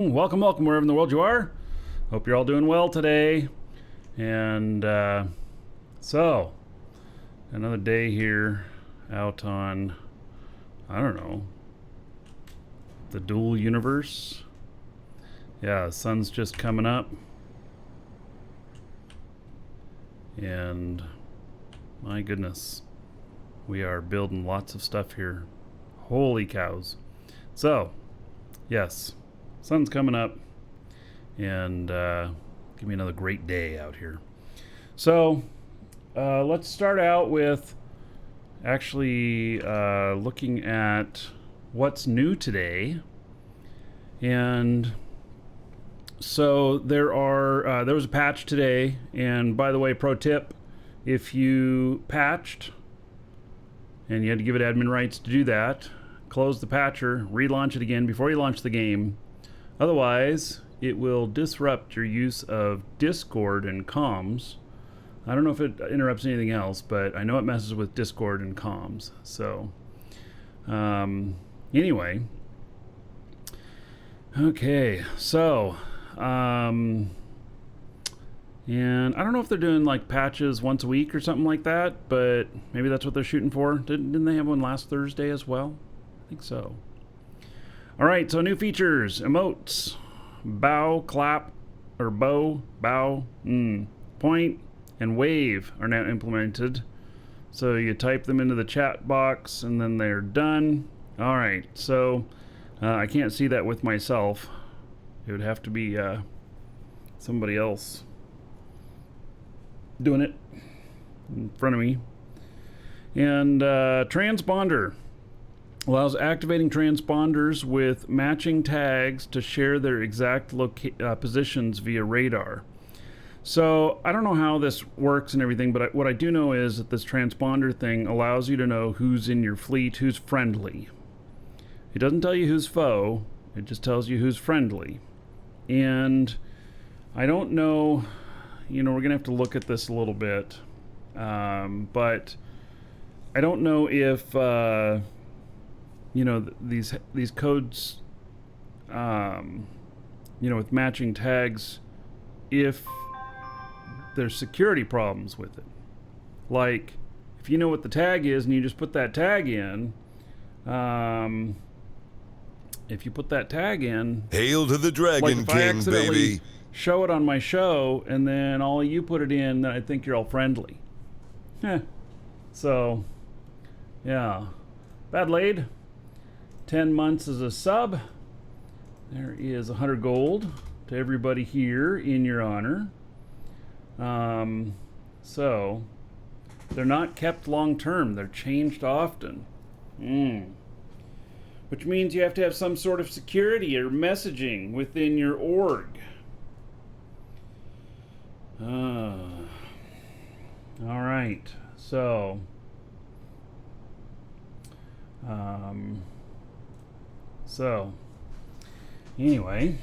Welcome, wherever in the world you are. Hope you're all doing well today. And so, another day here out on, I don't know, the dual universe. Yeah, the sun's just coming up. And my goodness, we are building lots of stuff here. Holy cows. So, yes, sun's coming up, and give me another great day out here. So let's start out with actually looking at what's new today. And so there was a patch today, and by the way, pro tip, if you patched and you had to give it admin rights to do that, close the patcher, relaunch it again before you launch the game. Otherwise, it will disrupt your use of Discord and comms. I don't know if it interrupts anything else, but I know it messes with Discord and comms. So, anyway. Okay, so, and I don't know if they're doing like patches once a week or something like that, but maybe that's what they're shooting for. Didn't they have one last Thursday as well? I think so. All right, so new features, emotes, bow, clap, or bow, point, and wave are now implemented. So you type them into the chat box and then they're done. All right, so I can't see that with myself. It would have to be somebody else doing it in front of me. And transponder allows activating transponders with matching tags to share their exact positions via radar. So I don't know how this works and everything, but what I do know is that this transponder thing allows you to know who's in your fleet, who's friendly. It doesn't tell you who's foe, it just tells you who's friendly. And I don't know, we're going to have to look at this a little bit, but I don't know if these codes, with matching tags, if there's security problems with it. Like, if you know what the tag is and you just put that tag in, if you put that tag in, hail to the Dragon King, baby. Show it on my show, and then all you put it in, then I think you're all friendly. So, yeah. Bad laid. 10 months as a sub. There is 100 gold to everybody here in your honor. So they're not kept long term, they're changed often. Which means you have to have some sort of security or messaging within your org. All right, so anyway,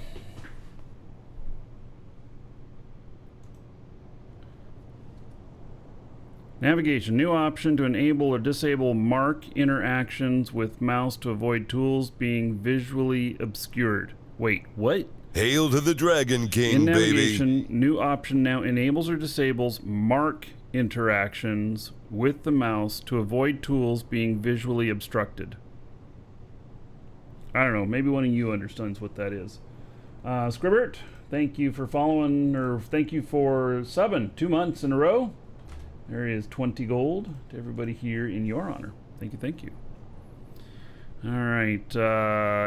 navigation, new option to enable or disable mark interactions with mouse to avoid tools being visually obscured. Wait, what? Hail to the Dragon King, in navigation, baby. New option now enables or disables mark interactions with the mouse to avoid tools being visually obstructed. I don't know, maybe one of you understands what that is. Scribbert, thank you for following, or thank you for subbing 2 months in a row. There is 20 gold to everybody here in your honor. Thank you. All right,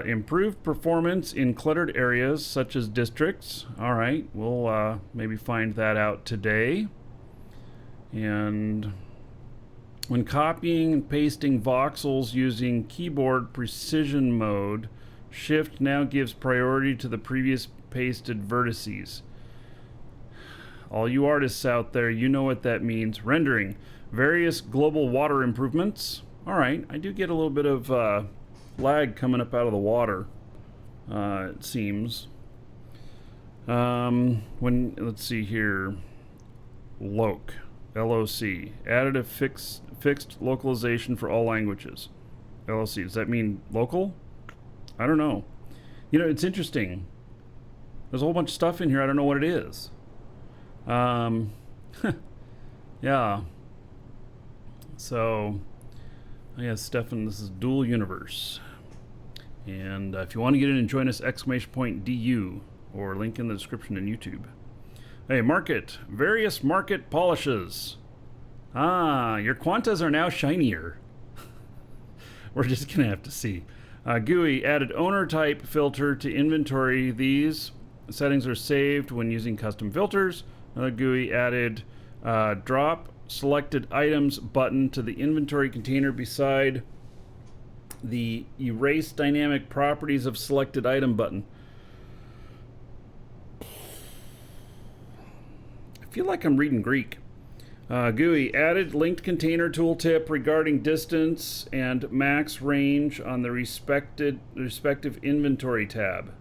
improved performance in cluttered areas such as districts. All right, we'll maybe find that out today. And when copying and pasting voxels using keyboard precision mode, Shift now gives priority to the previous pasted vertices. All you artists out there, you know what that means. Rendering. Various global water improvements. All right, I do get a little bit of lag coming up out of the water, it seems. Let's see here. LOC. LOC. Added a fixed localization for all languages. LOC. Does that mean local? I don't know. It's interesting. There's a whole bunch of stuff in here. I don't know what it is. Yeah. So, yes, Stefan, this is Dual Universe. And if you want to get in and join us, !DU, or link in the description in YouTube. Hey, market. Various market polishes. Ah, your Quantas are now shinier. We're just going to have to see. GUI added owner type filter to inventory. These settings are saved when using custom filters. Another GUI added drop selected items button to the inventory container beside the erase dynamic properties of selected item button. I feel like I'm reading Greek. GUI added linked container tooltip regarding distance and max range on the respective inventory tab.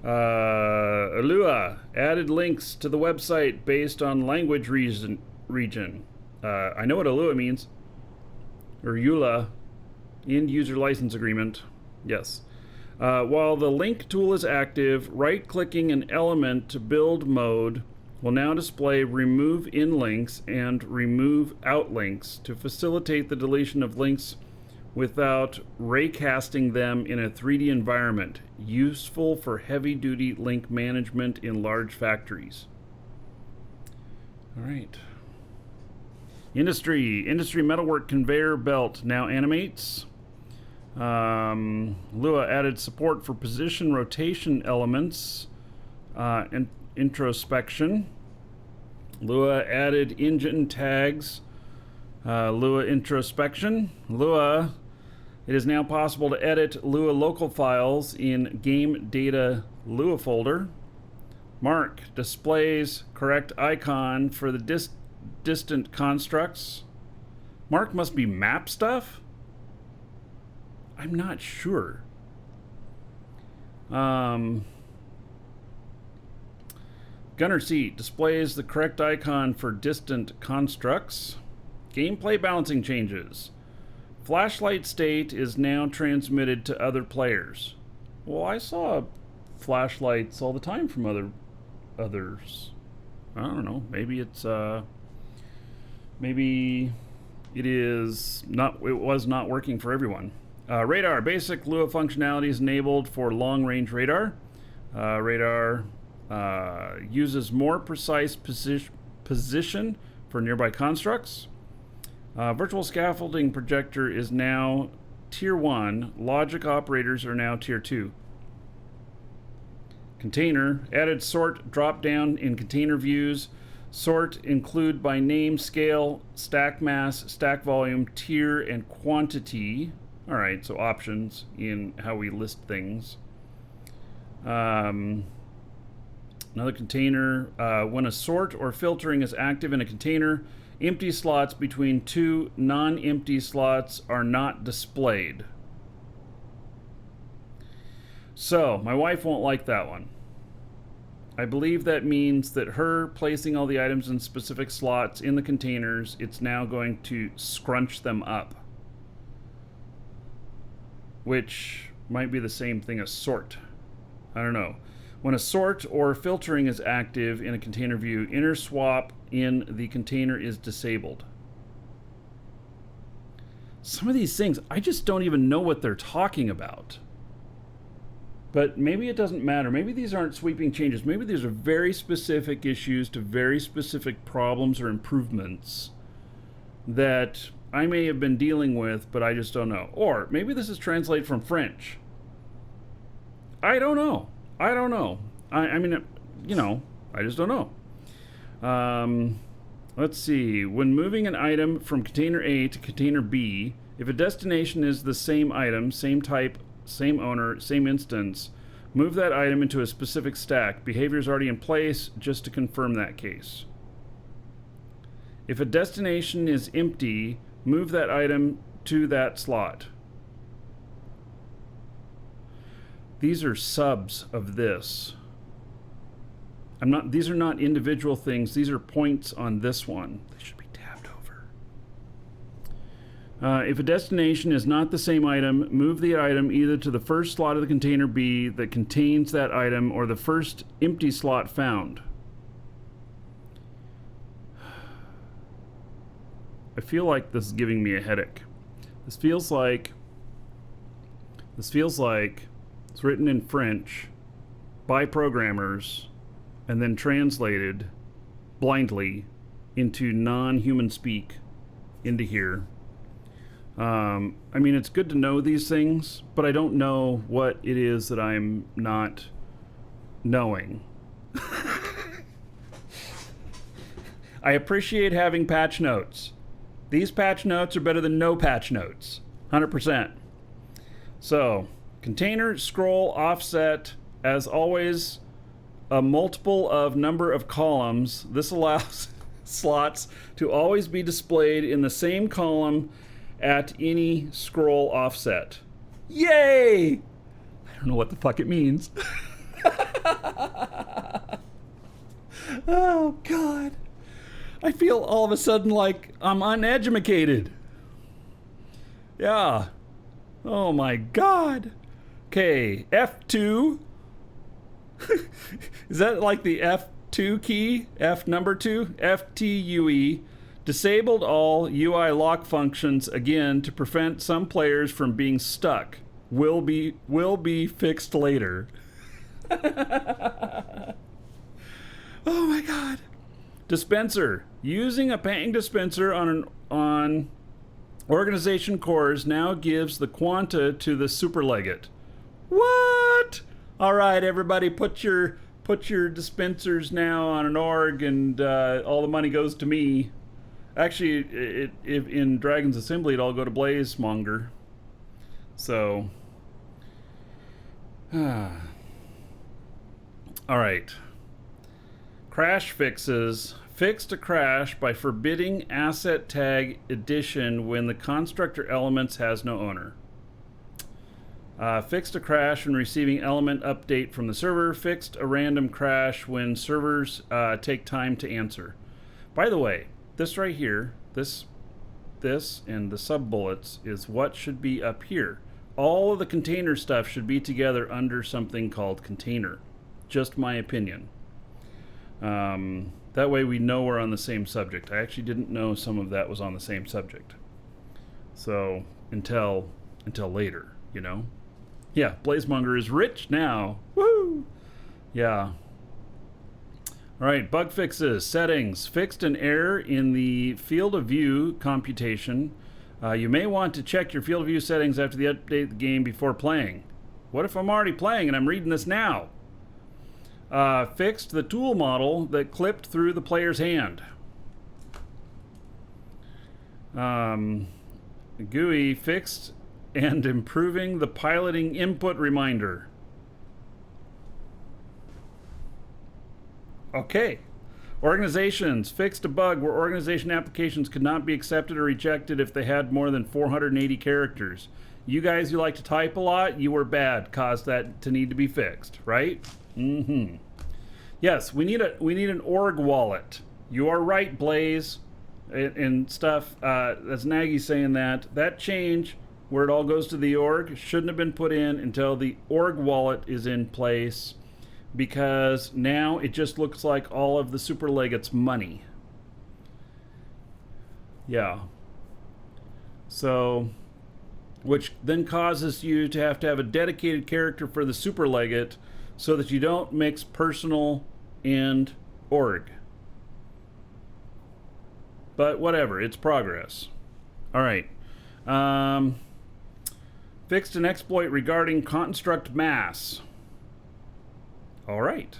Alua added links to the website based on language region. I know what Alua means. Or EULA, end user license agreement. Yes. While the link tool is active, right-clicking an element to build mode will now display remove in links and remove out links to facilitate the deletion of links without raycasting them in a 3D environment, useful for heavy-duty link management in large factories. All right. Industry metalwork conveyor belt now animates. Lua added support for position rotation elements and introspection. Lua added engine tags. Lua introspection. Lua, it is now possible to edit Lua local files in game data Lua folder. Mark displays correct icon for the distant constructs. Mark must be map stuff? I'm not sure. Gunner seat displays the correct icon for distant constructs. Gameplay balancing changes. Flashlight state is now transmitted to other players. Well, I saw flashlights all the time from others. I don't know. Maybe it's maybe it is not. It was not working for everyone. Radar basic Lua functionality is enabled for long-range radar. Radar uses more precise position for nearby constructs. Virtual scaffolding projector is now tier 1. Logic operators are now tier 2. Container added sort drop down in container views. Sort include by name, scale, stack mass, stack volume, tier, and quantity. All right, so options in how we list things. Another container, when a sort or filtering is active in a container, empty slots between two non-empty slots are not displayed. So, my wife won't like that one. I believe that means that her placing all the items in specific slots in the containers, it's now going to scrunch them up. Which might be the same thing as sort. I don't know. When a sort or filtering is active in a container view, inner swap in the container is disabled. Some of these things, I just don't even know what they're talking about. But maybe it doesn't matter. Maybe these aren't sweeping changes. Maybe these are very specific issues to very specific problems or improvements that I may have been dealing with, but I just don't know. Or maybe this is translated from French. I don't know. I don't know. I mean, you know, I just don't know. Let's see. When moving an item from container A to container B, if a destination is the same item, same type, same owner, same instance, move that item into a specific stack. Behavior is already in place just to confirm that case. If a destination is empty, move that item to that slot. These are subs of this. These are not individual things. These are points on this one. They should be tabbed over. If a destination is not the same item, move the item either to the first slot of the container B that contains that item or the first empty slot found. I feel like this is giving me a headache. This feels like it's written in French by programmers and then translated blindly into non-human speak into here. I mean, it's good to know these things, but I don't know what it is that I'm not knowing. I appreciate having patch notes. These patch notes are better than no patch notes. 100%. So, container scroll offset, as always, a multiple of number of columns. This allows slots to always be displayed in the same column at any scroll offset. Yay! I don't know what the fuck it means. Oh, God. I feel all of a sudden like I'm uneducated. Yeah. Oh, my God. Okay, F2. Is that like the F2 key? F number 2? FTUE. Disabled all UI lock functions again to prevent some players from being stuck. Will be fixed later. Oh my God. Dispenser. Using a paying dispenser on organization cores now gives the quanta to the superlegate. What? All right, everybody, put your dispensers now on an org, and all the money goes to me. Actually, if in Dragon's Assembly, it'll all go to Blazemonger. So, all right. Crash fixes. Fixed a crash by forbidding asset tag addition when the constructor elements has no owner. Fixed a crash when receiving element update from the server. Fixed a random crash when servers take time to answer. By the way, this right here, this and the sub-bullets is what should be up here. All of the container stuff should be together under something called container. Just my opinion. That way we know we're on the same subject. I actually didn't know some of that was on the same subject. So, until later, you know? Yeah, Blazemonger is rich now. Woo! Yeah. All right, bug fixes, settings. Fixed an error in the field of view computation. You may want to check your field of view settings after the update of the game before playing. What if I'm already playing and I'm reading this now? Fixed the tool model that clipped through the player's hand. GUI fixed and improving the piloting input reminder. Okay. Organizations fixed a bug where organization applications could not be accepted or rejected if they had more than 480 characters. You guys who like to type a lot, you were bad, caused that to need to be fixed, right? Mm-hmm. Yes, we need an org wallet. You are right, Blaze, and stuff. That's Nagy saying that change where it all goes to the org shouldn't have been put in until the org wallet is in place, because now it just looks like all of the superlegate's money. Yeah. So, which then causes you to have a dedicated character for the superlegate so that you don't mix personal and org. But whatever, it's progress. All right. Fixed an exploit regarding construct mass. All right.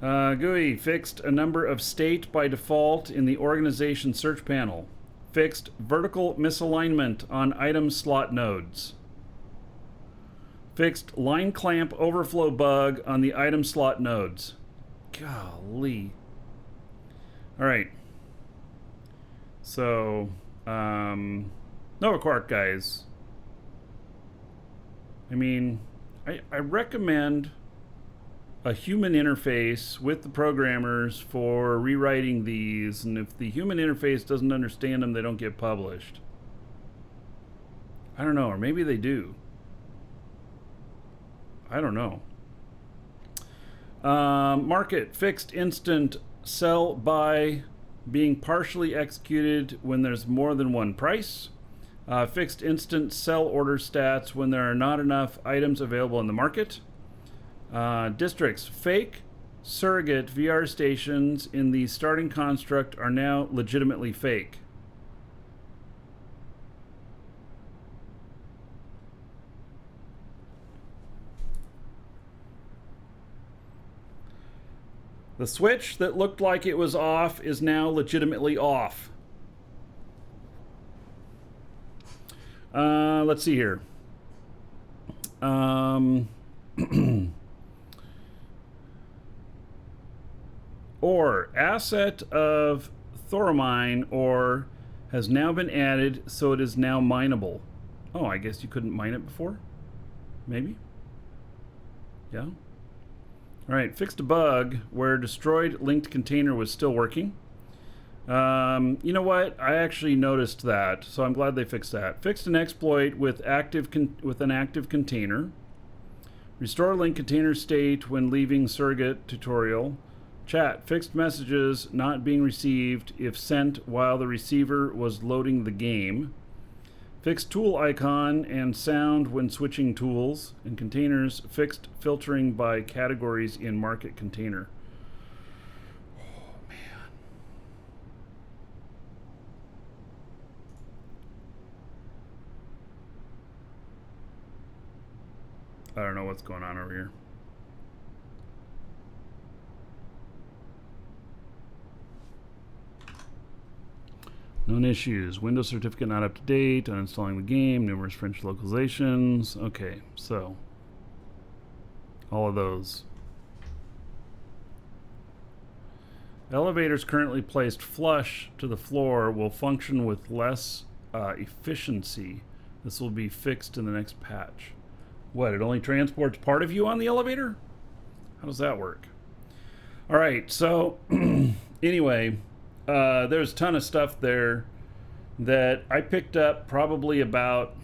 GUI fixed a number of state by default in the organization search panel. Fixed vertical misalignment on item slot nodes. Fixed line clamp overflow bug on the item slot nodes. Golly. All right. So, Nova Quark guys. I mean, I recommend a human interface with the programmers for rewriting these, and if the human interface doesn't understand them, they don't get published. I don't know, or maybe they do. I don't know. Market fixed instant sell by being partially executed when there's more than one price. Fixed instant sell order stats when there are not enough items available in the market. Districts fake surrogate VR stations in the starting construct are now legitimately fake. The switch that looked like it was off is now legitimately off. Let's see here. Or asset of thoramine ore has now been added, so it is now mineable. Oh, I guess you couldn't mine it before? Maybe? Yeah. All right, fixed a bug where destroyed linked container was still working. You know what? I actually noticed that, so I'm glad they fixed that. Fixed an exploit with an active container. Restore link container state when leaving surrogate tutorial. Chat, fixed messages not being received if sent while the receiver was loading the game. Fixed tool icon and sound when switching tools and containers. Fixed filtering by categories in market container. Oh, man. I don't know what's going on over here. Known issues. Windows certificate not up to date. Uninstalling the game. Numerous French localizations. Okay, so all of those. Elevators currently placed flush to the floor will function with less efficiency. This will be fixed in the next patch. What? It only transports part of you on the elevator? How does that work? All right, so anyway. There's a ton of stuff there that I picked up, probably about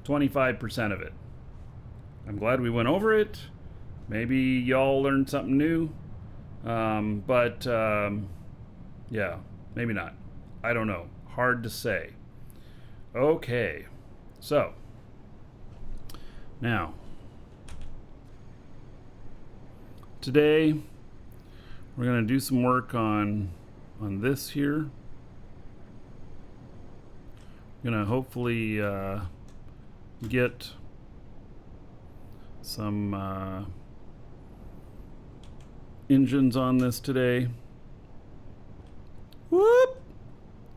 25% of it. I'm glad we went over it. Maybe y'all learned something new. Yeah, maybe not. I don't know. Hard to say. Okay, so now today we're going to do some work on this here. I'm gonna hopefully get some engines on this today. Whoop!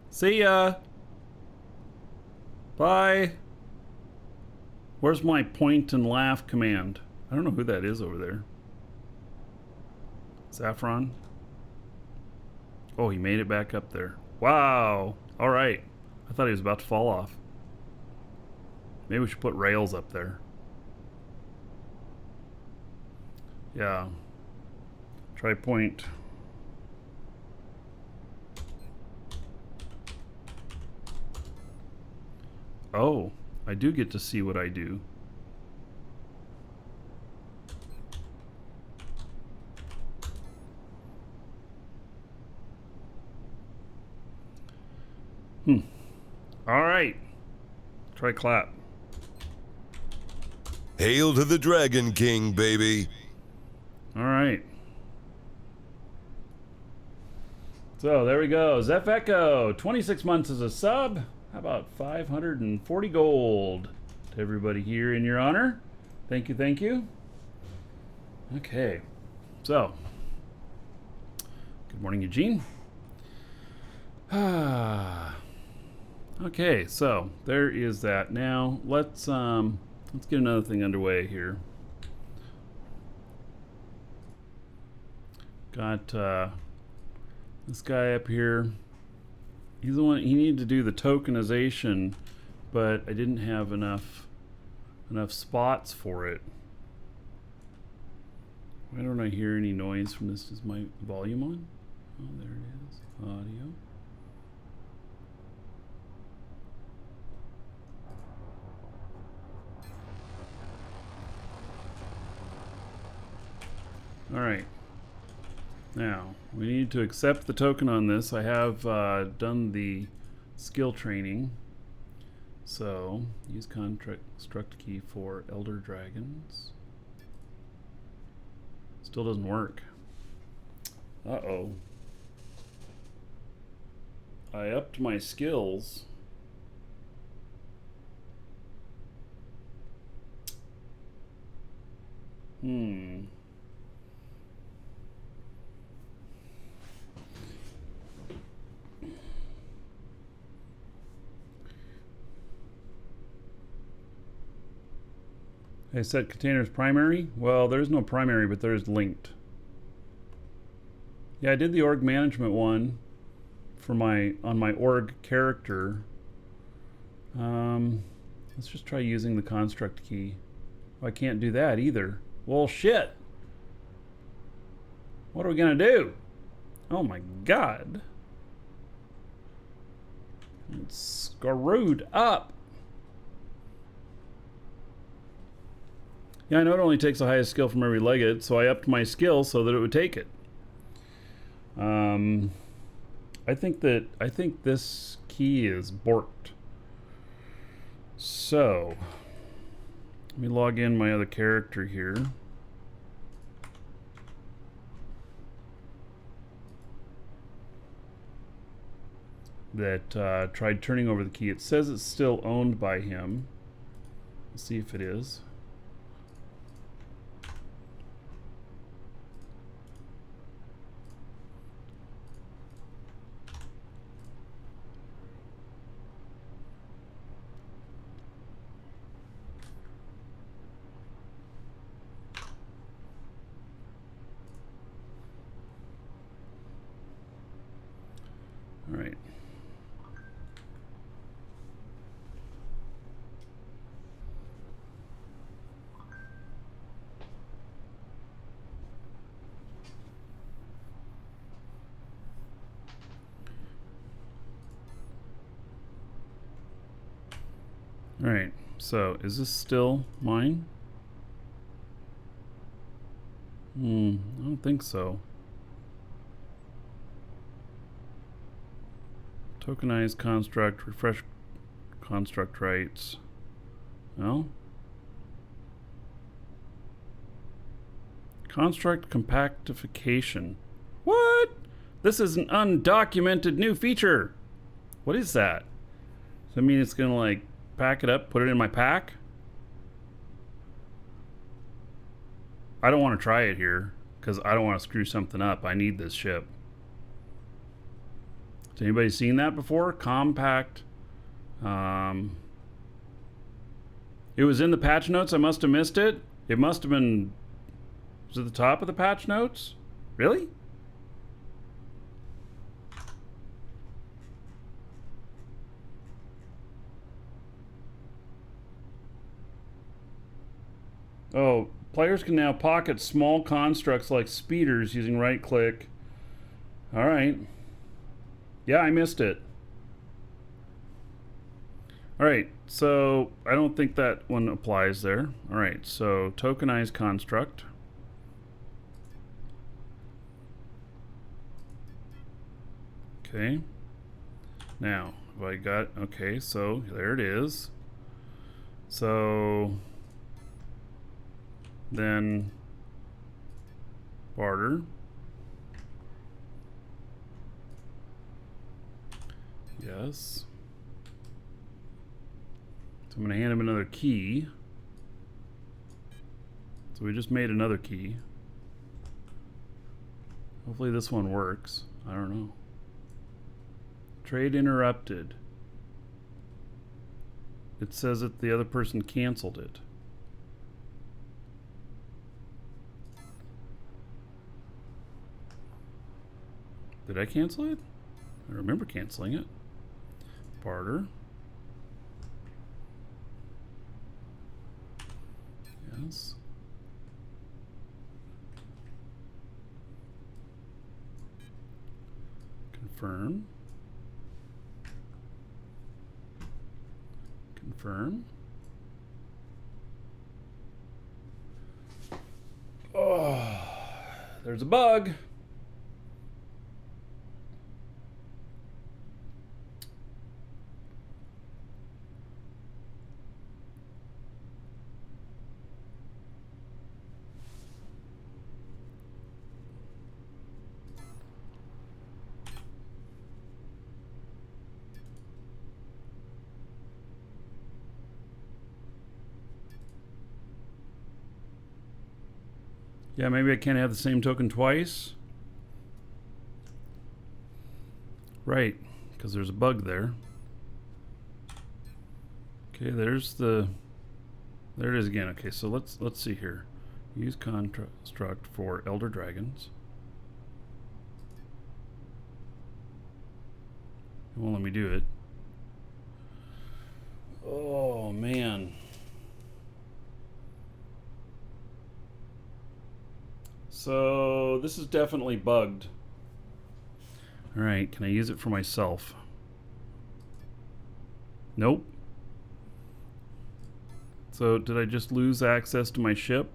See ya! Bye! Where's my point and laugh command? I don't know who that is over there. Saffron? Oh, he made it back up there. Wow. All right. I thought he was about to fall off. Maybe we should put rails up there. Yeah. Try point. Oh, I do get to see what I do. All right. Try clap. Hail to the Dragon King, baby. All right. So there we go. Zeph Echo, 26 months as a sub. How about 540 gold to everybody here in your honor? Thank you, thank you. Okay. So, good morning, Eugene. Okay, so there is that. Now let's get another thing underway here. Got this guy up here. He's the one. He needed to do the tokenization, but I didn't have enough spots for it. Why don't I hear any noise from this? Is my volume on? Oh, there it is. Alright. Now, we need to accept the token on this. I have done the skill training. So, use construct key for Elder Dragons. Still doesn't work. Uh-oh. I upped my skills. I set containers primary. Well, there's no primary, but there's linked. Yeah, I did the org management one for on my org character. Let's just try using the construct key. Oh, I can't do that either. Well, shit. What are we gonna do? Oh my god. It's screwed up. Yeah, I know it only takes the highest skill from every legate, so I upped my skill so that it would take it. I think this key is borked. So let me log in my other character here. That tried turning over the key. It says it's still owned by him. Let's see if it is. All right. All right. So, is this still mine? I don't think so. Tokenize construct, refresh construct rights. No? Construct compactification. What? This is an undocumented new feature. What is that? Does that mean it's gonna like pack it up, put it in my pack? I don't want to try it here because I don't want to screw something up. I need this ship. Has anybody seen that before? Compact. It was in the patch notes. I must have missed it. It must have been. Was it the top of the patch notes? Really? Oh, players can now pocket small constructs like speeders using right click. All right. Yeah, I missed it. All right, so I don't think that one applies there. All right, so tokenize construct. Okay. Now, have I got, okay, so there it is. So then barter. Yes. So I'm going to hand him another key. So we just made another key. Hopefully this one works. I don't know. Trade interrupted. It says that the other person canceled it. Did I cancel it? I remember canceling it. Barter. Yes. Confirm. Confirm. Oh. there's a bug. Yeah, maybe I can't have the same token twice. Right, because there's a bug there. Okay, there's the... There it is again. Okay, so let's see here. Use construct for Elder Dragons. It won't let me do it. Oh, man. So this is definitely bugged. All right, can I use it for myself? Nope. So did I just lose access to my ship?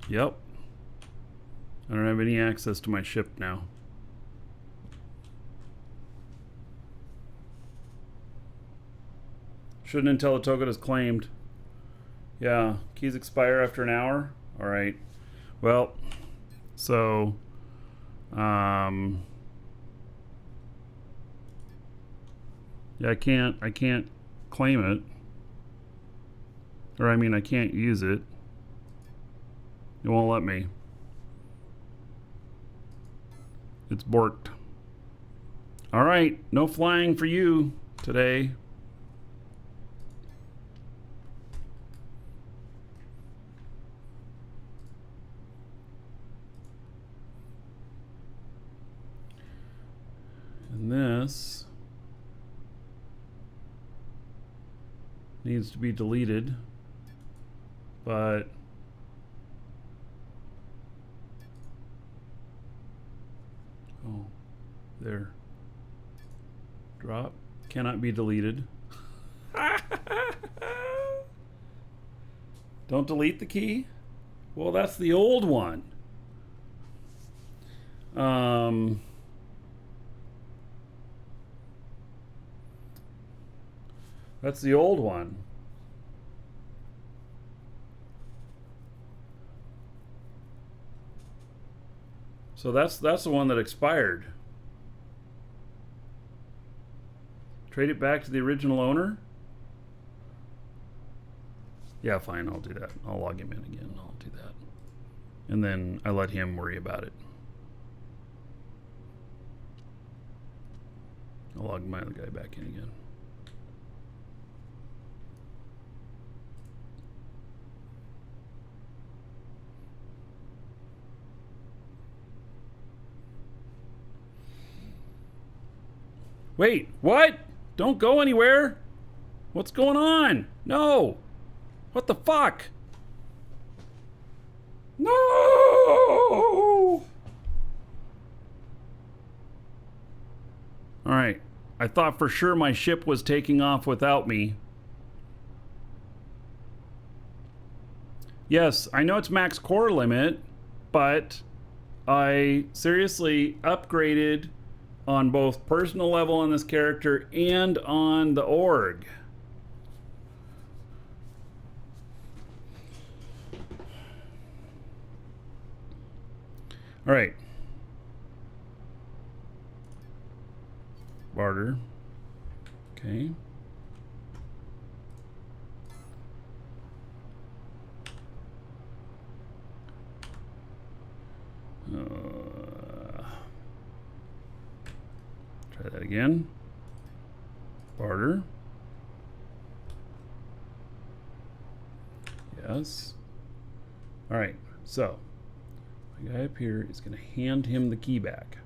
Yep. I don't have any access to my ship now. Shouldn't until the token is claimed. Yeah, keys expire after an hour. All right. Well, so yeah, I can't claim it. Or I mean, I can't use it. It won't let me. It's borked. All right, no flying for you today. And this needs to be deleted, but oh, there. Drop. Cannot be deleted. Don't delete the key? Well, that's the old one. That's the old one. So that's the one that expired. Trade it back to the original owner? Yeah, fine, I'll do that. I'll log him in again. I'll do that. And then I let him worry about it. I'll log my other guy back in again. Wait, what? Don't go anywhere. What's going on? No. What the fuck? No. All right. I thought for sure my ship was taking off without me. Yes, I know it's max core limit, but I seriously upgraded on both personal level on this character and on the org. All right. Barter. Okay. Try that again. Barter. Yes. All right. So, my guy up here is going to hand him the key back.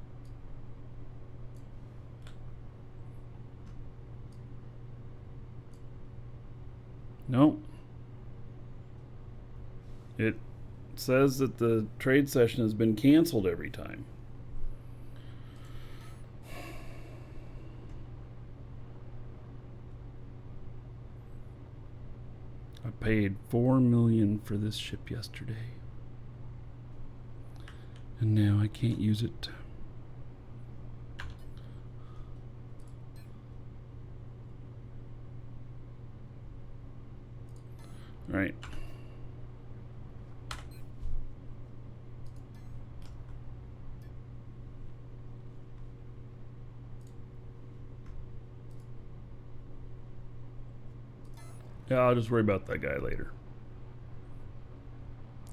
No. It says that the trade session has been canceled every time. paid $4 million for this ship yesterday. And now I can't use it. All right. Yeah, I'll just worry about that guy later.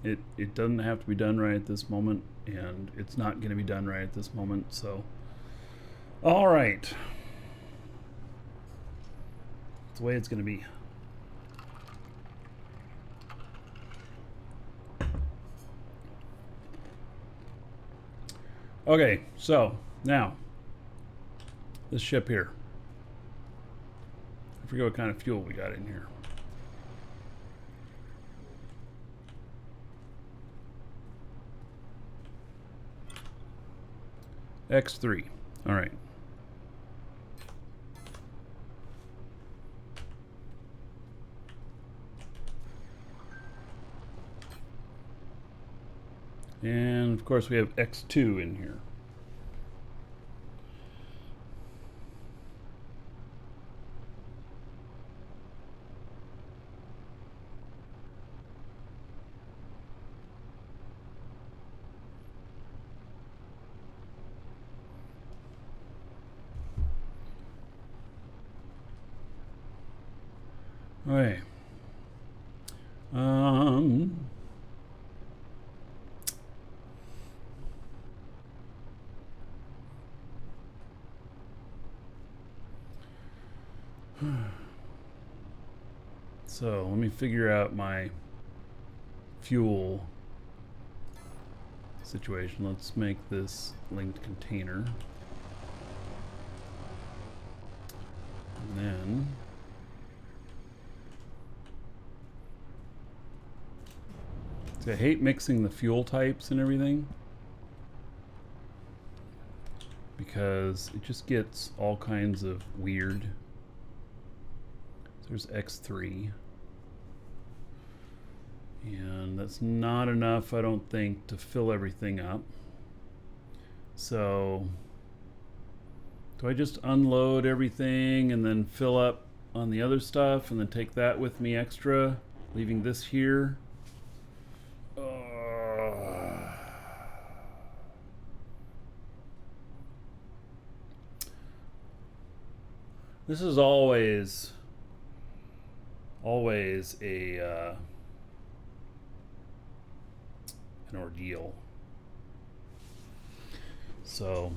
It doesn't have to be done right at this moment, and it's not going to be done right at this moment, so. All right. It's the way it's going to be. Okay, so now this ship here. I forget what kind of fuel we got in here. X3. All right. And of course we have X2 in here. Okay. So let me figure out my fuel situation. Let's make this linked container. And then see, I hate mixing the fuel types and everything because it just gets all kinds of weird. So there's X3. And that's not enough, I don't think, to fill everything up. So do I just unload everything and then fill up on the other stuff and then take that with me extra, leaving this here? This is always a an ordeal. So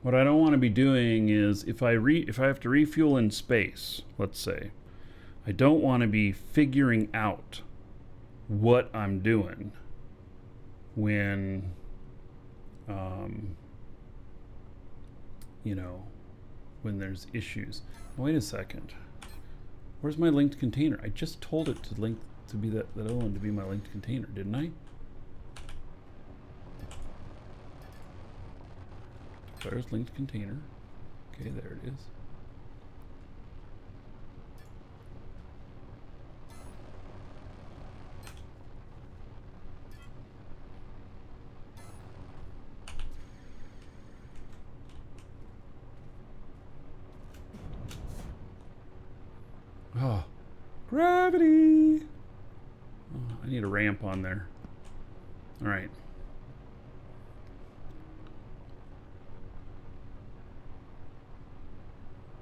what I don't want to be doing is if I have to refuel in space, let's say, I don't want to be figuring out what I'm doing when you know, when there's issues. Wait a second. Where's my linked container? I just told it to link to be that other one to be my linked container, didn't I? Declares linked container. Okay, there it is. Oh, gravity! Oh, I need a ramp on there. All right.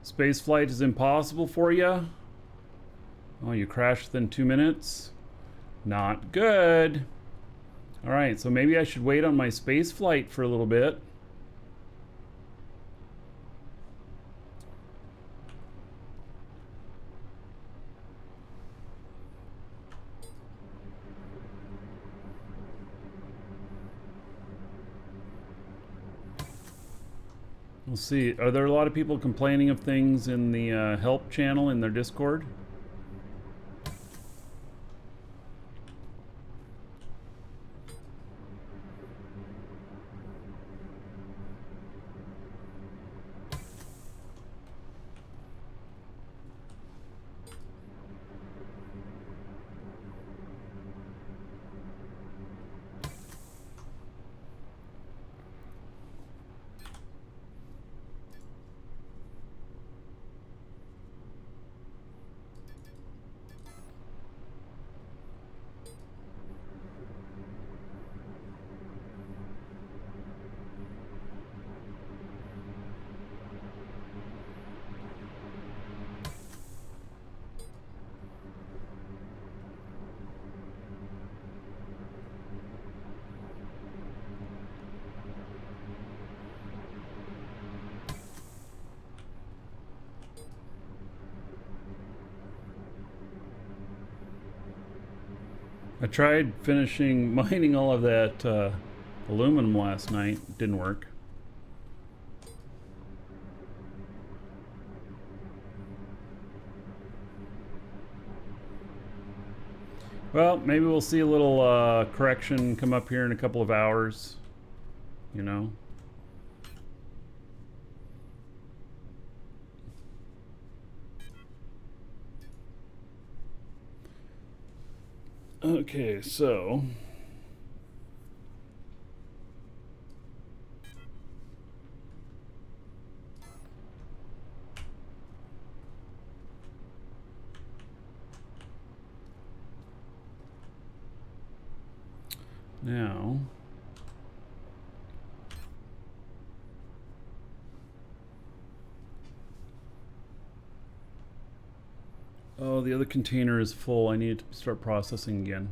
Space flight is impossible for you? Oh, you crashed within 2 minutes? Not good. All right, so maybe I should wait on my space flight for a little bit. We'll see. Are there a lot of people complaining of things in the help channel in their Discord? I tried finishing mining all of that aluminum last night. Didn't work. Well, maybe we'll see a little correction come up here in a couple of hours. You know? Okay, so now oh, the other container is full. I need to start processing again.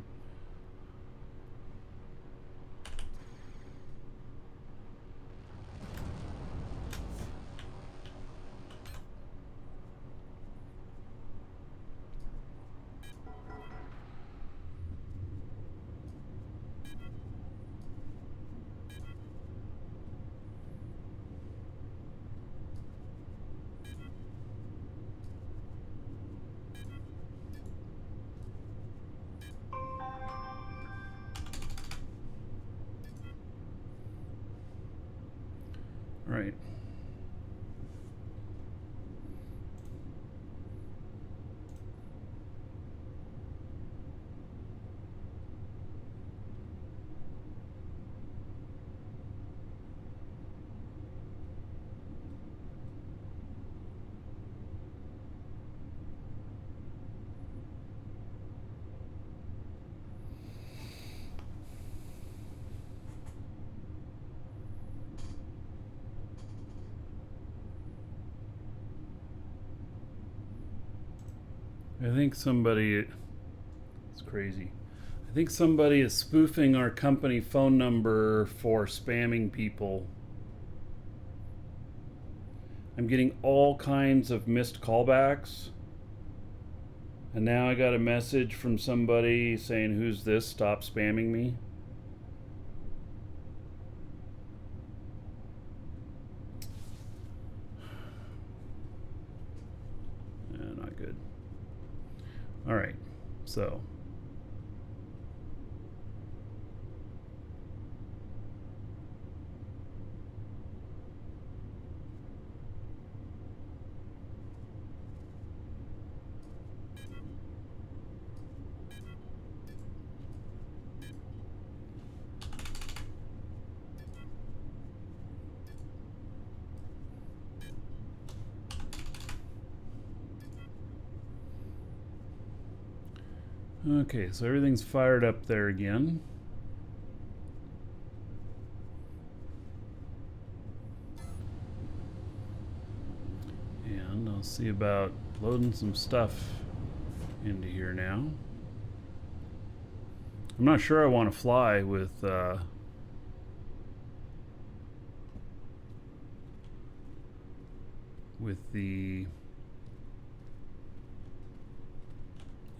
All right. I think somebody, it's crazy. I think somebody is spoofing our company phone number for spamming people. I'm getting all kinds of missed callbacks. And now I got a message from somebody saying, "Who's this? Stop spamming me." Not good. All right, so okay, so everything's fired up there again. And I'll see about loading some stuff into here now. I'm not sure I want to fly with the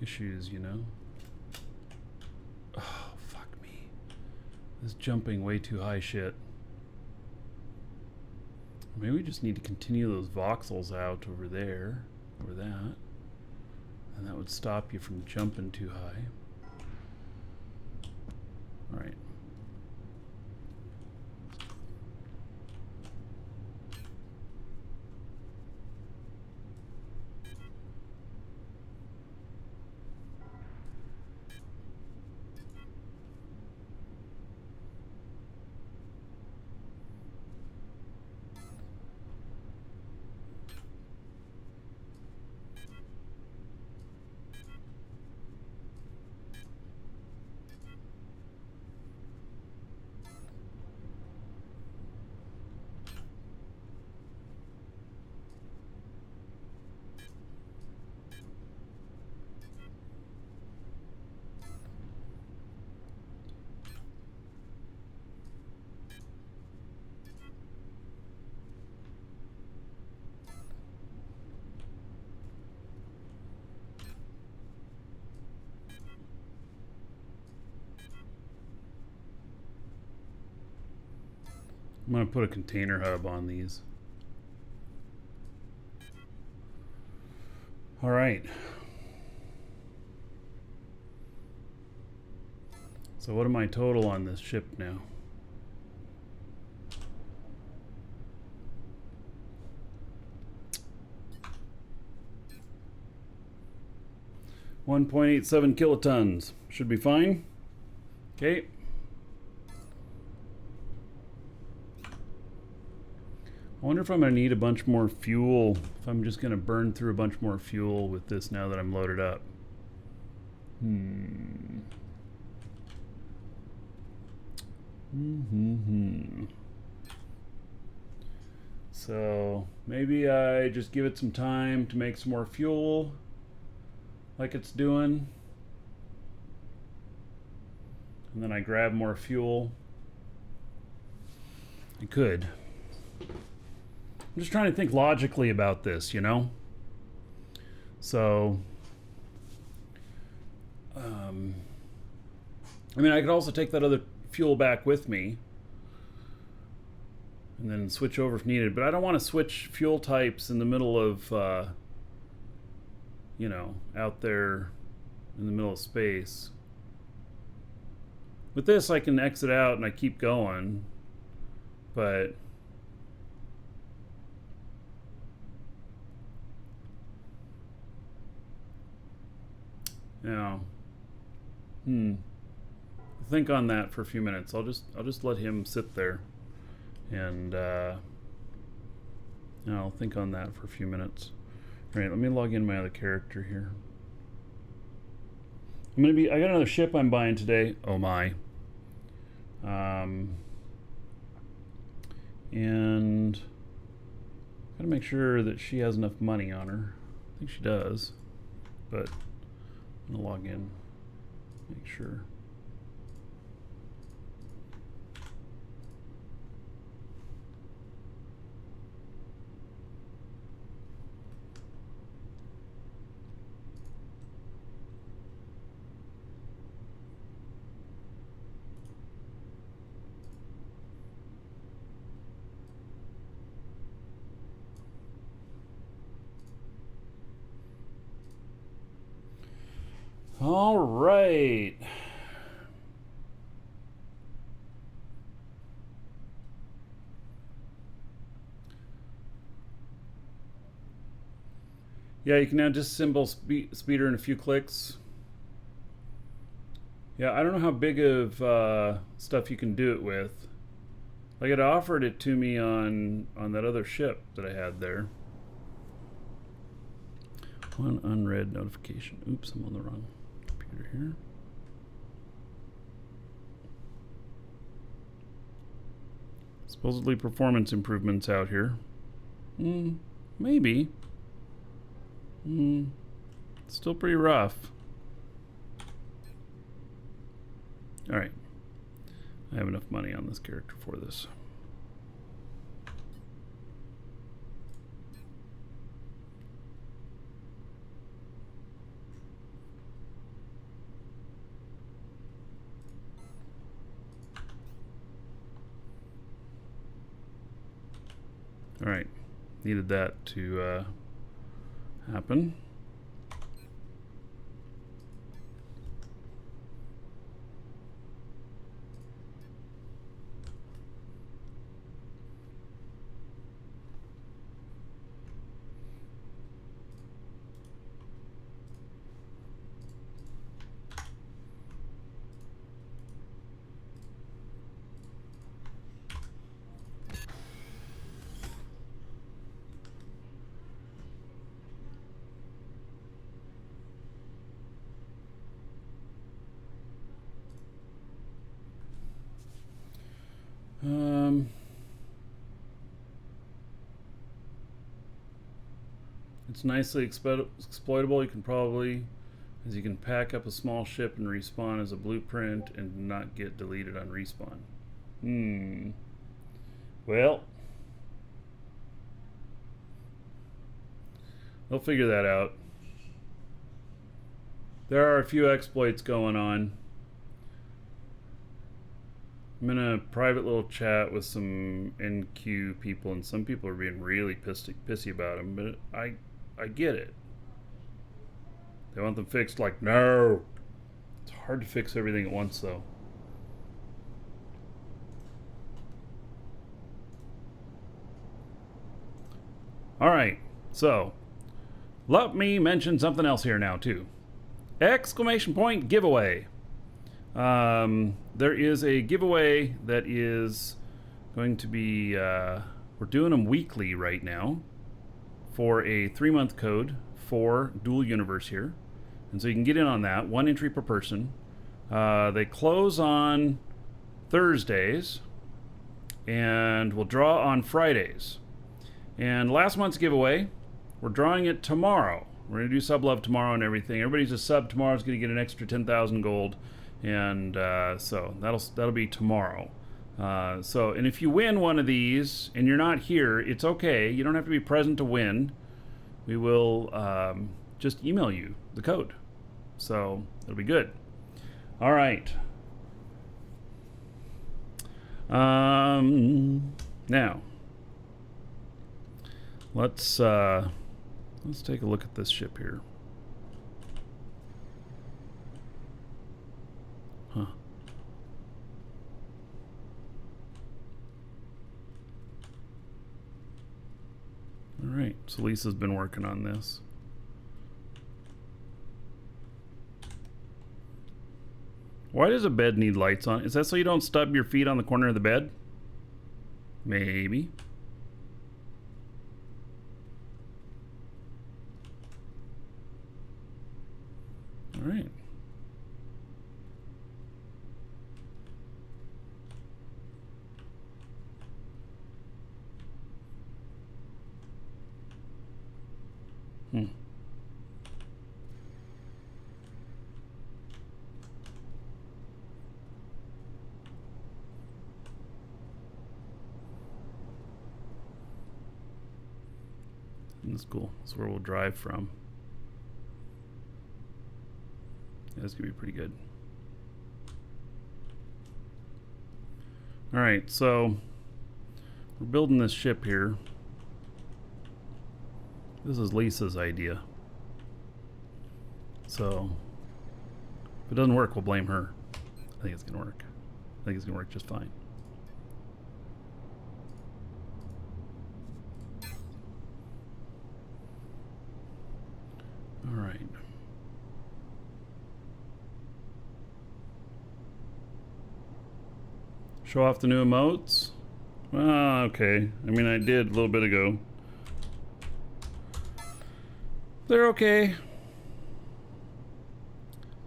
issues, you know. Oh, fuck me. This is jumping way too high shit. Maybe we just need to continue those voxels out over there, over that. And that would stop you from jumping too high. All right. I'm going to put a container hub on these. All right. So what am I total on this ship now? $1.87 kilotons. Should be fine. Okay. I wonder if I'm going to need a bunch more fuel. If I'm just going to burn through a bunch more fuel with this now that I'm loaded up. So maybe I just give it some time to make some more fuel, like it's doing, and then I grab more fuel. I could. I'm just trying to think logically about this, you know? So, I mean, I could also take that other fuel back with me and then switch over if needed, but I don't want to switch fuel types in the middle of, you know, out there in the middle of space. With this, I can exit out and I keep going, but yeah. Think on that for a few minutes. I'll just let him sit there, and I'll think on that for a few minutes. All right, let me log in my other character here. I got another ship I'm buying today. Oh my. And gotta make sure that she has enough money on her. I think she does, but I'm gonna log in, make sure. All right. Yeah, you can now disassemble speeder in a few clicks. Yeah, I don't know how big of stuff you can do it with. Like, it offered it to me on that other ship that I had there. One unread notification. Oops, I'm on the wrong computer here. Supposedly performance improvements out here. Maybe. Still pretty rough. Alright. I have enough money on this character for this. Alright. Needed that to happen. It's nicely exploitable. You can probably, as you can pack up a small ship and respawn as a blueprint and not get deleted on respawn. Well, they'll figure that out. There are a few exploits going on. I'm in a private little chat with some NQ people, and some people are being really pissy about him, but I get it. They want them fixed like, no. It's hard to fix everything at once, though. Alright, so let me mention something else here now, too. Exclamation point giveaway. There is a giveaway that is going to be, we're doing them weekly right now for a 3-month code for Dual Universe here. And so you can get in on that, 1 entry per person. They close on Thursdays, and we'll draw on Fridays. And last month's giveaway, we're drawing it tomorrow. We're going to do sub love tomorrow and everything. Everybody's a sub tomorrow is going to get an extra 10,000 gold. And so that'll be tomorrow. And if you win one of these and you're not here, it's okay. You don't have to be present to win. We will just email you the code. So it'll be good. All right. Now, let's take a look at this ship here. Huh. All right, so Lisa's been working on this. Why does a bed need lights on? Is that so you don't stub your feet on the corner of the bed? Maybe. All right. That's cool. That's where we'll drive from. That's gonna be pretty good. All right, so we're building this ship here. This is Lisa's idea. So if it doesn't work, we'll blame her. I think it's gonna work. I think it's gonna work just fine. All right. Show off the new emotes. Okay. I mean, I did a little bit ago. They're okay.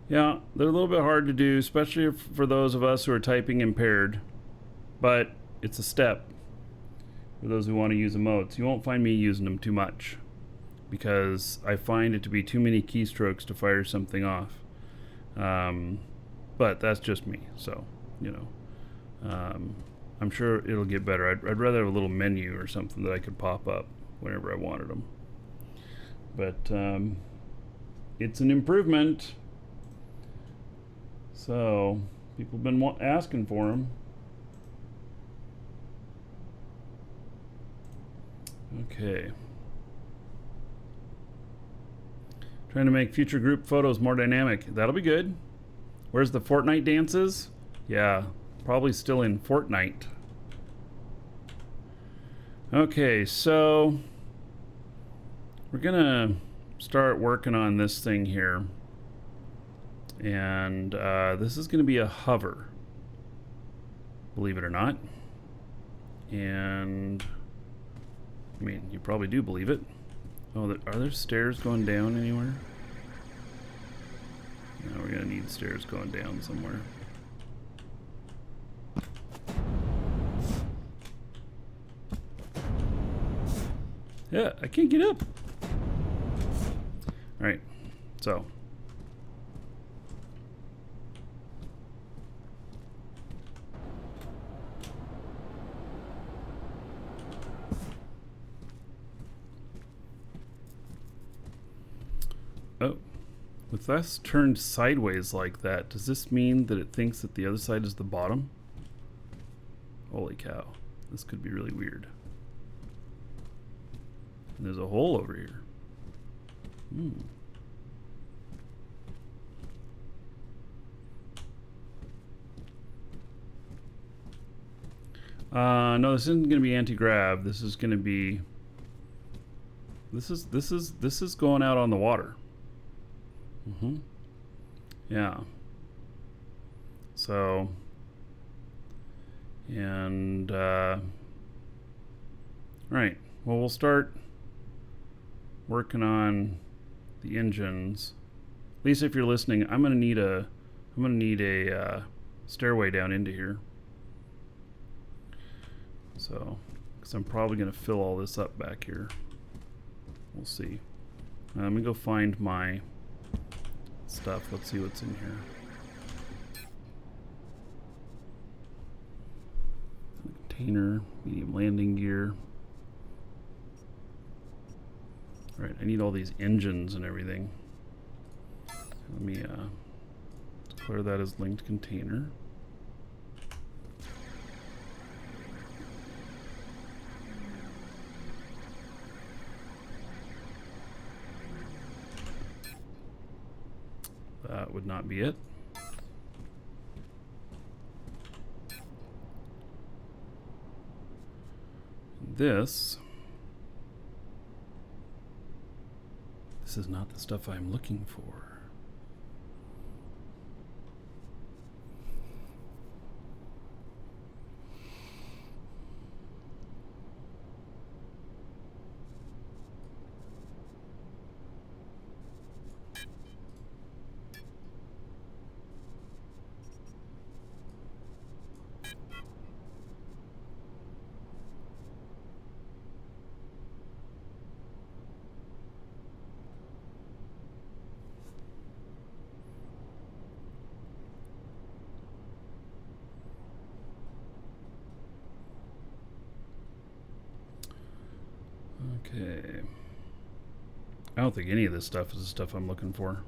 Yeah, they're a little bit hard to do, especially for those of us who are typing impaired. But it's a step for those who want to use emotes. You won't find me using them too much, because I find it to be too many keystrokes to fire something off. But that's just me, so, you know. I'm sure it'll get better. I'd rather have a little menu or something that I could pop up whenever I wanted them. But it's an improvement. So, people have been asking for them. Okay. Trying to make future group photos more dynamic. That'll be good. Where's the Fortnite dances? Yeah, probably still in Fortnite. Okay, so we're gonna start working on this thing here. And this is gonna be a hover, believe it or not. And I mean, you probably do believe it. Oh, are there stairs going down anywhere? No, we're gonna need stairs going down somewhere. Yeah, I can't get up. All right, so. Oh, with us turned sideways like that, does this mean that it thinks that the other side is the bottom? Holy cow. This could be really weird. And there's a hole over here. No, this isn't going to be anti-grav. This is going to be... This is going out on the water. Yeah. So... And, right. Well, we'll start working on the engines. At least if you're listening, I'm gonna need a stairway down into here. So, because I'm probably gonna fill all this up back here. We'll see. Let me go find my stuff. Let's see what's in here. Container, medium landing gear. Right, I need all these engines and everything. Let me declare that as linked container. That would not be it. This is not the stuff I'm looking for. Okay. I don't think any of this stuff is the stuff I'm looking for.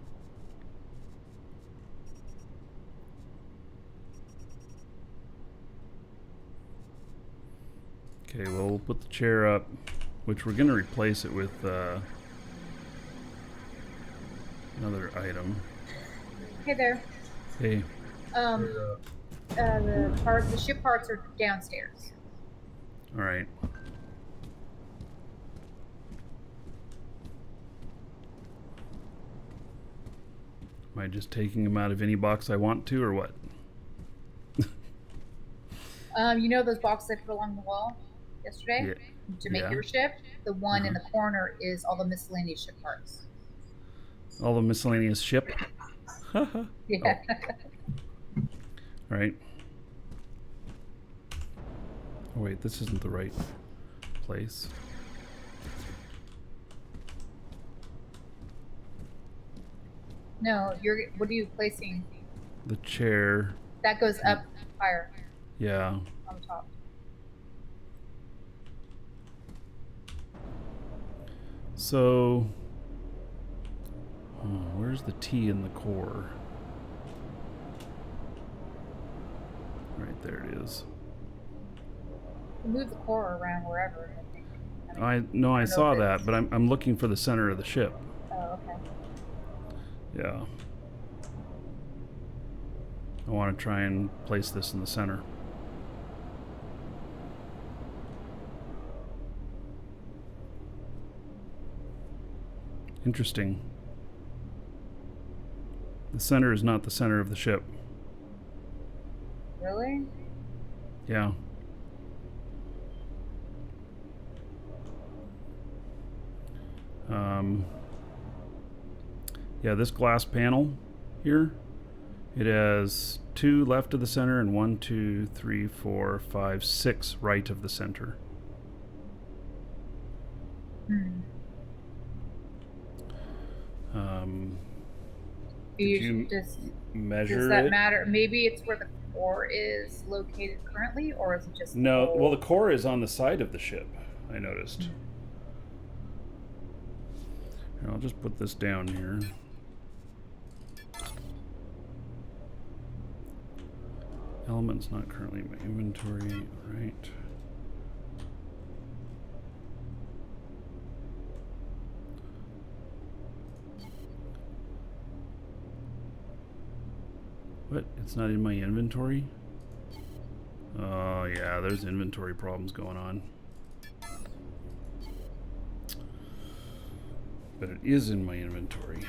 Okay, well, we'll put the chair up, which we're going to replace it with another item. Hey there. Hey. The ship parts are downstairs. All right. Am I just taking them out of any box I want to, or what? You know those boxes I put along the wall yesterday to make your ship? The one in the corner is all the miscellaneous ship parts. All the miscellaneous ship? Yeah. Oh. Right. Oh, wait, this isn't the right place. No, what are you placing? The chair. That goes up higher. Yeah. On the top. So, where's the T in the core? Right there it is. Move the core around wherever. I think. I saw that, but I'm looking for the center of the ship. Oh, okay. Yeah. I want to try and place this in the center. Interesting. The center is not the center of the ship. Really? Yeah. Yeah, this glass panel here, it has 2 left of the center and 1, 2, 3, 4, 5, 6 right of the center. Did you measure Does that it? matter? Maybe it's where the core is located currently, or is it just No, well, the core is on the side of the ship, I noticed. Here, I'll just put this down here. Element's not currently in my inventory, right? What? It's not in my inventory? Oh yeah, there's inventory problems going on. But it is in my inventory.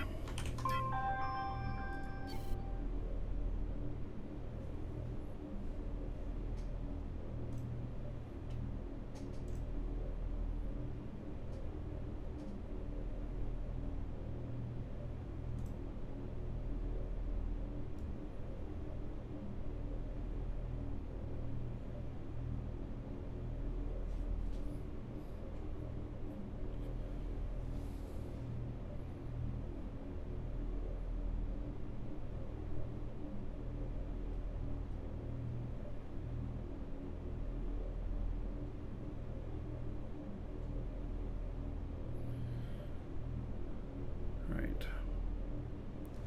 Right.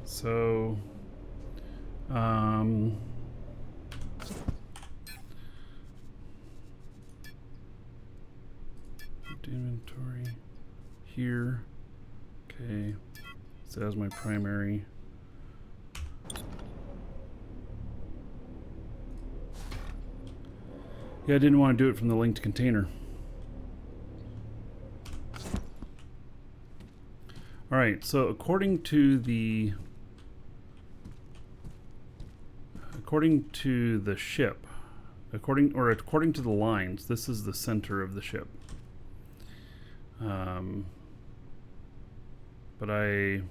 So, inventory here. Okay. So that's my primary. Yeah, I didn't want to do it from the linked container. All right, so according to the ship, according to the lines, this is the center of the ship. But I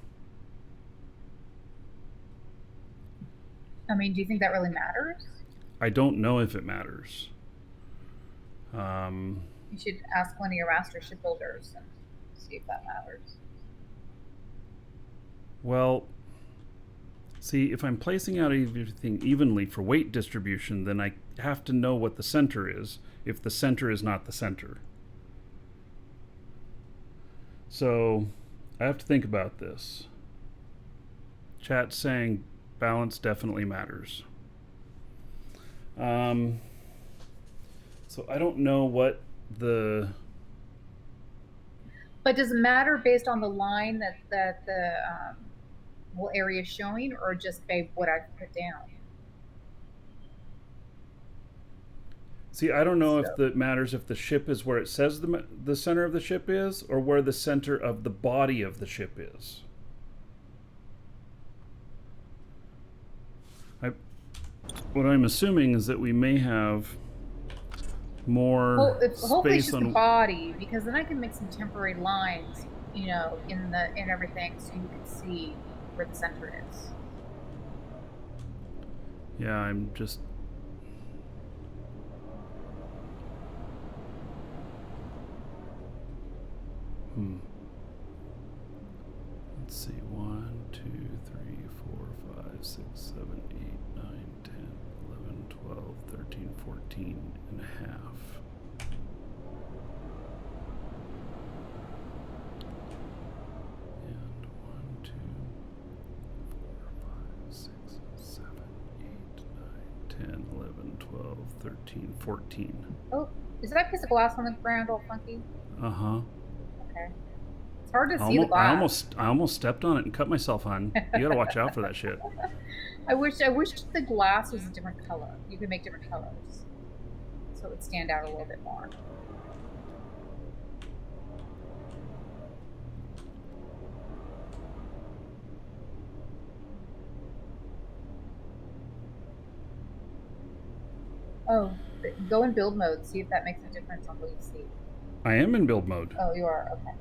mean, do you think that really matters? I don't know if it matters. You should ask one of your master shipbuilders and see if that matters. Well, see, if I'm placing out everything evenly for weight distribution, then I have to know what the center is, if the center is not the center. So, I have to think about this. Chat's saying balance definitely matters. So I don't know what the... But does it matter based on the line that the whole area is showing, or just by what I put down? See, I don't know if it matters if the ship is where it says the center of the ship is, or where the center of the body of the ship is. What I'm assuming is that we may have more hopefully it's space just on the body, because then I can make some temporary lines, you know, in everything, so you can see where the center is. Yeah, I'm just... Let's see, 1, 2, 3, 4, 5, 6, 7, 8, 9, 10, 11, 12, 13, 14 and a half. And 1, 2, 4, 5, 6, 7, 8, 9, 10, 11, 12, 13, 14. Oh, is that piece of glass on the ground all funky? Uh-huh. Okay. It's hard to see the glass. I almost stepped on it and cut myself, hon. You gotta watch out for that shit. I wish the glass was a different color. You could make different colors, so it would stand out a little bit more. Oh, go in build mode. See if that makes a difference on what you see. I am in build mode. Oh, you are? Okay.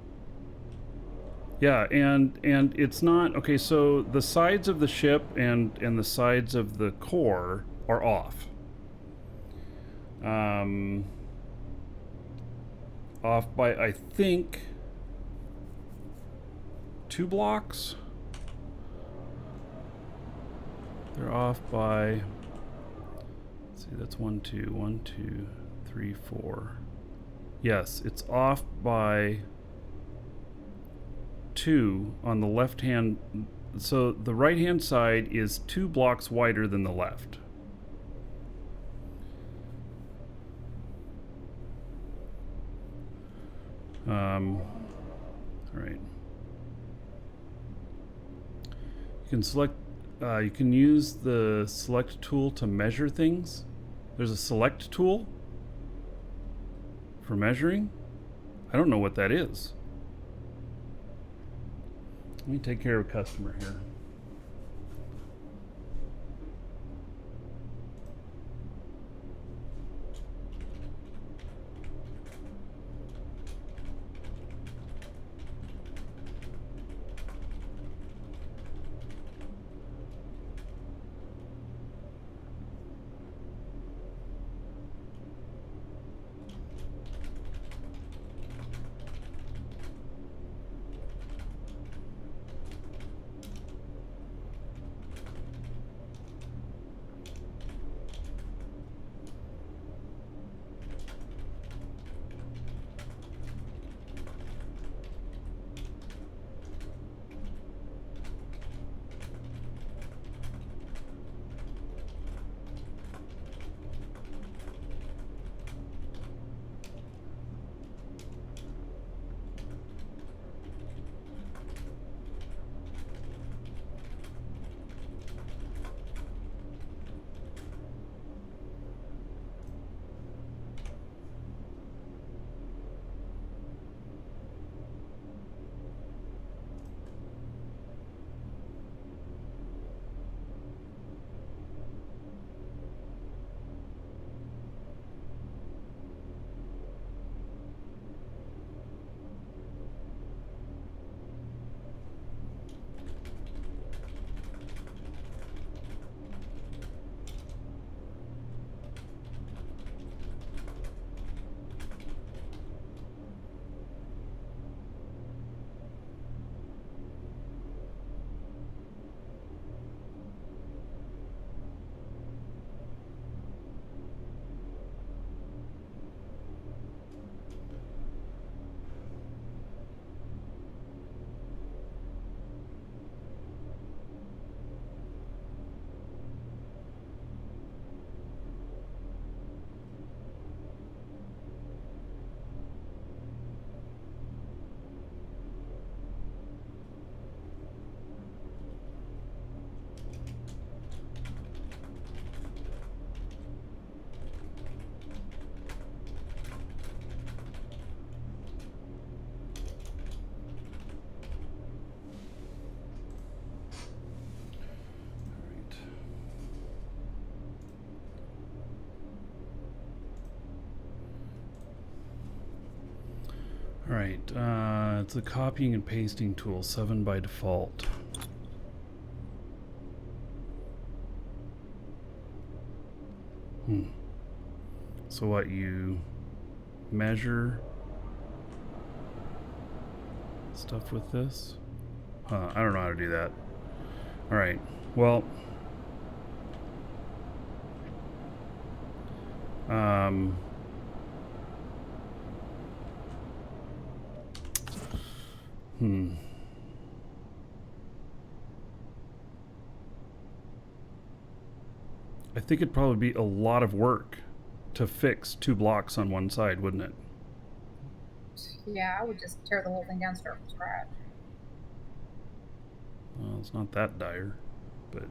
Yeah, and it's not... Okay, so the sides of the ship and the sides of the core are off. Off by, I think, 2 blocks? They're off by... Let's see, that's 1, 2, 1, 2, 3, 4. Yes, it's off by 2 on the left hand. So the right hand side is 2 blocks wider than the left. All right. You can select. You can use the select tool to measure things. There's a select tool for measuring. I don't know what that is. Let me take care of a customer here. All right, it's a copying and pasting tool, 7 by default. So what, you measure stuff with this? I don't know how to do that. All right, well, I think it'd probably be a lot of work to fix 2 blocks on one side, wouldn't it? Yeah, I would just tear the whole thing down, start from scratch. Well, it's not that dire, but...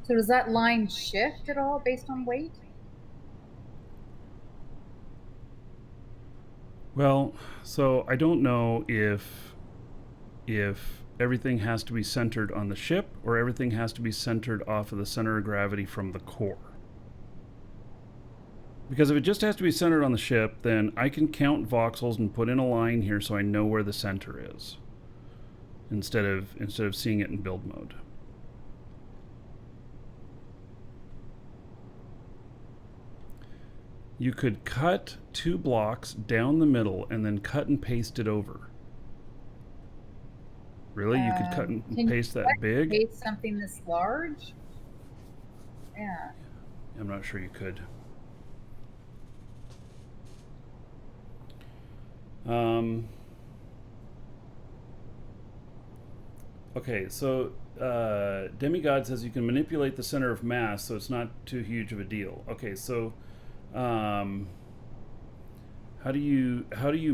So does that line shift at all based on weight? Well, so I don't know if everything has to be centered on the ship or everything has to be centered off of the center of gravity from the core. Because if it just has to be centered on the ship, then I can count voxels and put in a line here so I know where the center is, instead of seeing it in build mode. You could cut 2 blocks down the middle and then cut and paste it over. Really? You could cut and paste that big? Paste something this large? Yeah. I'm not sure you could. Okay, so Demigod says you can manipulate the center of mass, so it's not too huge of a deal. Okay, so um, how do you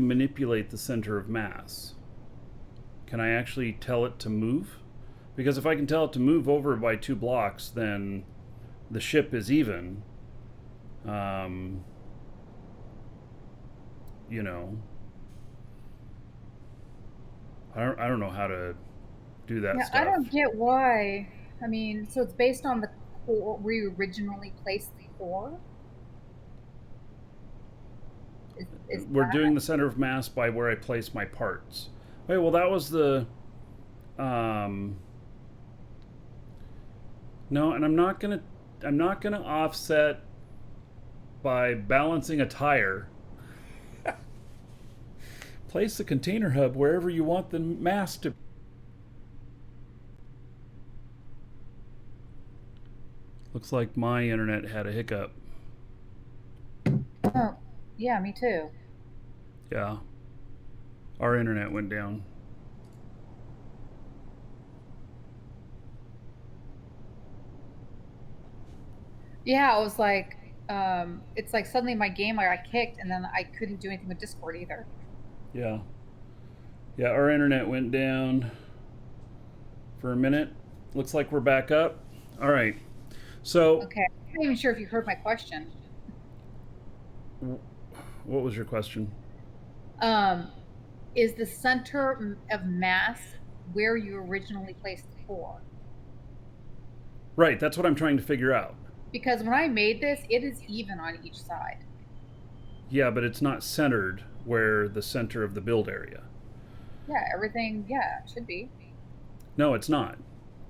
manipulate the center of mass? Can I actually tell it to move? Because if I can tell it to move over by 2 blocks, then the ship is even. Um, you know, I don't know how to do that Yeah, I stuff. don't get why. I mean, so it's based on the core where you originally placed the core. Is We're doing the center of mass by where I place my parts. Okay, well that was the um, no, and I'm not gonna offset by balancing a tire. Place the container hub wherever you want the mass to. Looks like my internet had a hiccup. that? Oh, yeah, me too. Yeah, our internet went down. Yeah, I was like, it's like suddenly my game I got kicked, and then I couldn't do anything with Discord either. Yeah, yeah, our internet went down for a minute. Looks like we're back up. All right. So, Okay, I'm not even sure if you heard my question. what was your question? Um, is the center of mass where you originally placed the core? Right, that's what I'm trying to figure out. Because when I made this, it is even on each side. Yeah, but it's not centered where the center of the build area. Yeah, everything, yeah, it should be. No, it's not.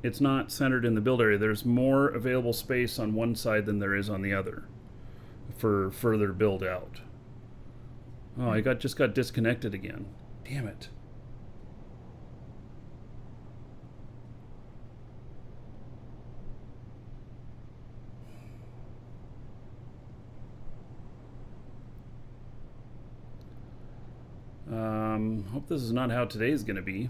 It's not centered in the build area. There's more available space on one side than there is on the other for further build out. Oh, I just got disconnected again. Damn it. Hope this is not how today's going to be.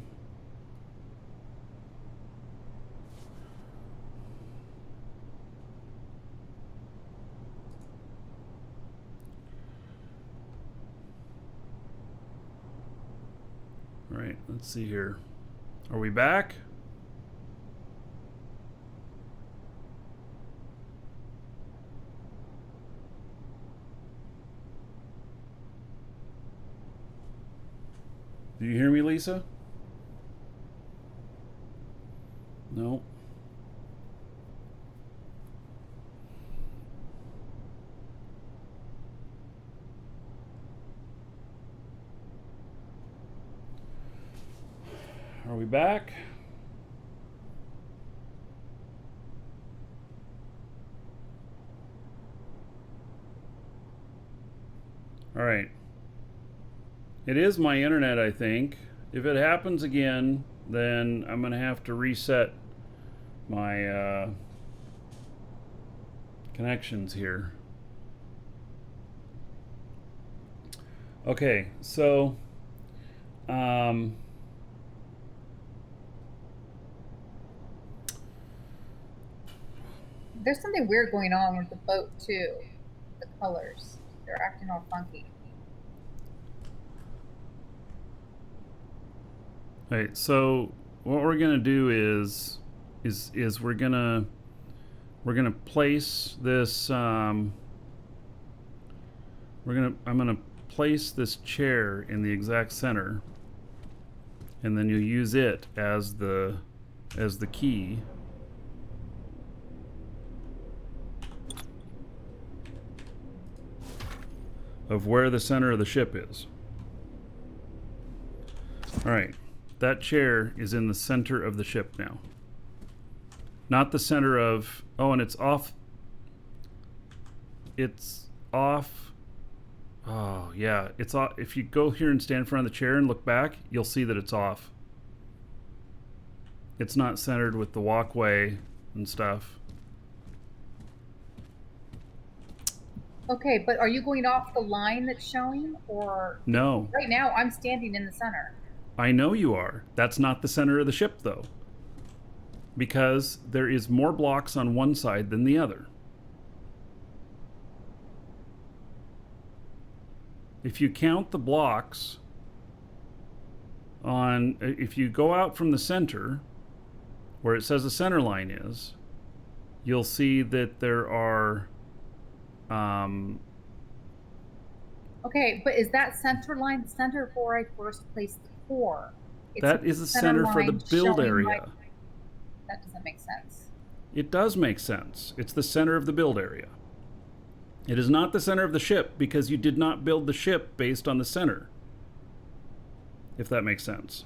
All right, let's see here. Are we back? Do you hear me, Lisa? No. Are we back? All right. It is my internet, I think. If it happens again, then I'm going to have to reset my connections here. Okay, so There's something weird going on with the boat too. The colors, they're acting all funky. all right, so what we're gonna do is we're gonna place this I'm gonna place this chair in the exact center, and then you'll use it as the key. Of where the center of the ship is. All right, that chair is in the center of the ship now. Not the center of, oh, and it's off. It's off. Oh, yeah, it's off. If you go here and stand in front of the chair and look back, you'll see that it's off. It's not centered with the walkway and stuff. Okay, but are you going off the line that's showing, or No, right now I'm standing in the center? I know you are. That's not the center of the ship, though. because there is more blocks on one side than the other. If you count the blocks on, if you go out from the center, where it says the center line is, you'll see that there are okay, but is that center line the center where I first placed the core? That is the center for the build area. That doesn't make sense. It does make sense. It's the center of the build area. It is not the center of the ship because you did not build the ship based on the center. If that makes sense.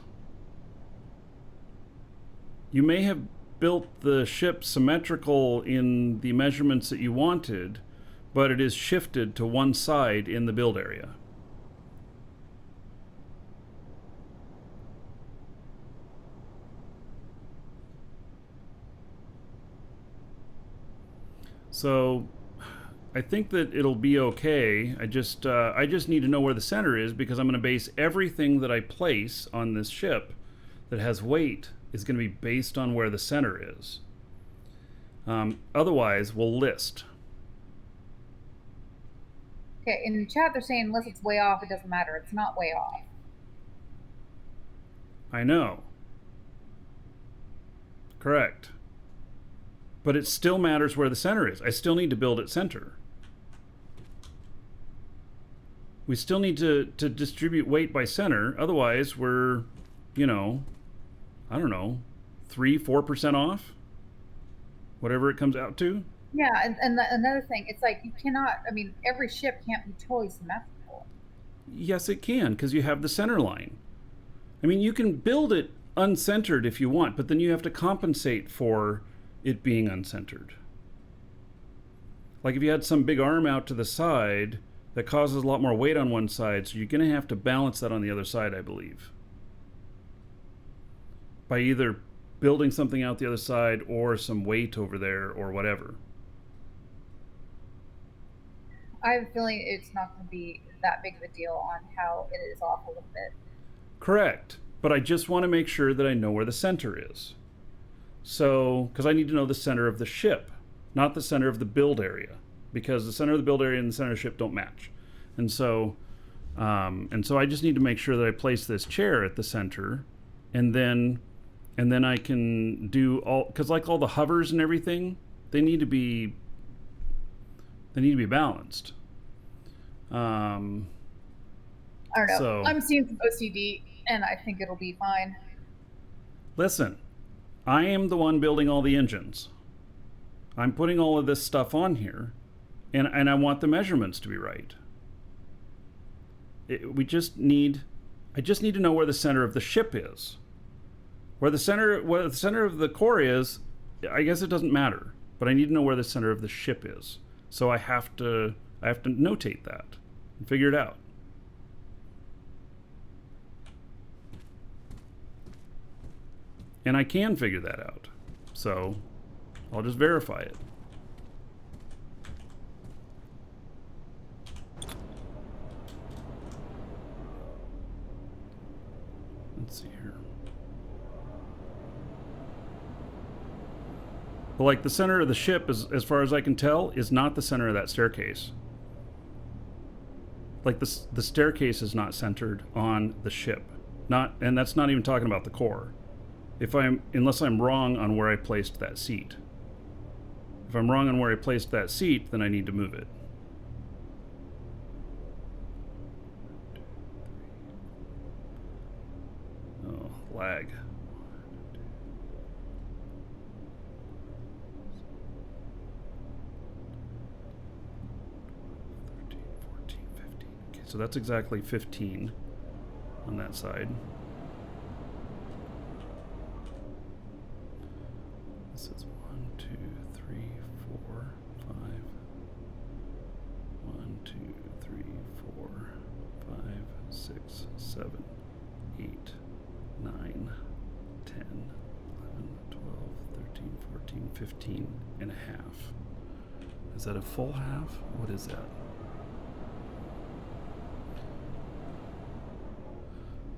You may have built the ship symmetrical in the measurements that you wanted, but it is shifted to one side in the build area. So I think that it'll be okay. I just need to know where the center is, because I'm going to base everything that I place on this ship that has weight is going to be based on where the center is. Otherwise, we'll list. Okay, in the chat they're saying unless it's way off, it doesn't matter. It's not way off. I know. Correct. But it still matters where the center is. I still need to build it center. We still need to distribute weight by center. Otherwise, we're, you know, I don't know, 3-4% off? Whatever it comes out to? Yeah, and another thing, it's like you cannot, I mean, every ship can't be totally symmetrical. Yes, it can, because you have the center line. I mean, you can build it uncentered if you want, but then you have to compensate for it being uncentered. Like if you had some big arm out to the side that causes a lot more weight on one side, so you're going to have to balance that on the other side, I believe. By either building something out the other side or some weight over there or whatever. I have a feeling it's not going to be that big of a deal on how it is off a little bit. Correct. But I just want to make sure that I know where the center is. So, because I need to know the center of the ship, not the center of the build area, because the center of the build area and the center of the ship don't match. And so I just need to make sure that I place this chair at the center, and then I can do all, because like all the hovers and everything, they need to be balanced. I don't know. So, I'm seeing some OCD, and I think it'll be fine. Listen, I am the one building all the engines. I'm putting all of this stuff on here, and I want the measurements to be right. I just need to know where the center of the ship is. Where the center of the core is, I guess it doesn't matter, but I need to know where the center of the ship is. So I have to notate that and figure it out. And I can figure that out. So I'll just verify it. Let's see here. But like the center of the ship, as far as I can tell, is not the center of that staircase. Like the staircase is not centered on the ship. And that's not even talking about the core. Unless I'm wrong on where I placed that seat. If I'm wrong on where I placed that seat, then I need to move it. Oh, lag. 13, 14, 15. Okay, so that's exactly 15 on that side. This is 1, 2, 3, 4, 5. 1, 2, 3, 4, 5, 6, 7, 8, 9, 10, 11, 12, 13, 14, 15 and a half. Is that a full half? What is that?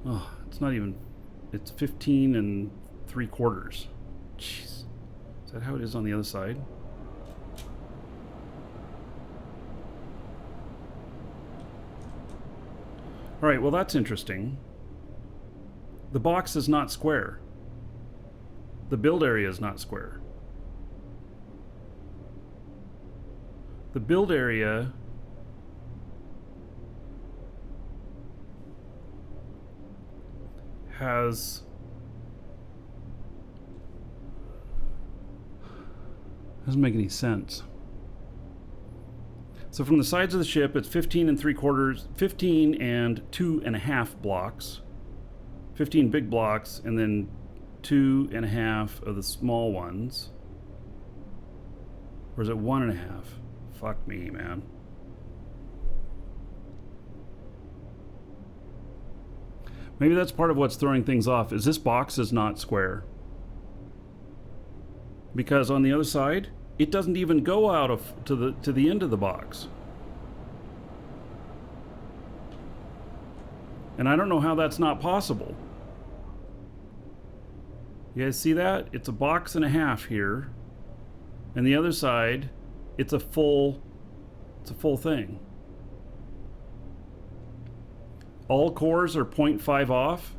Oh, it's not even, it's 15 3/4. Jeez. that how it is on the other side? Alright, well that's interesting. The box is not square. The build area is not square. The build area has doesn't make any sense. So from the sides of the ship, it's 15 and 3/4, 15 and 2.5 blocks, 15 big blocks, and then 2.5 of the small ones. Or is it 1.5? Fuck me, man. Maybe that's part of what's throwing things off, is this box is not square. Because on the other side, it doesn't even go out of to the end of the box. And I don't know how that's not possible. You guys see that? It's a box and a half here. And the other side, it's a full thing. All cores are 0.5 off.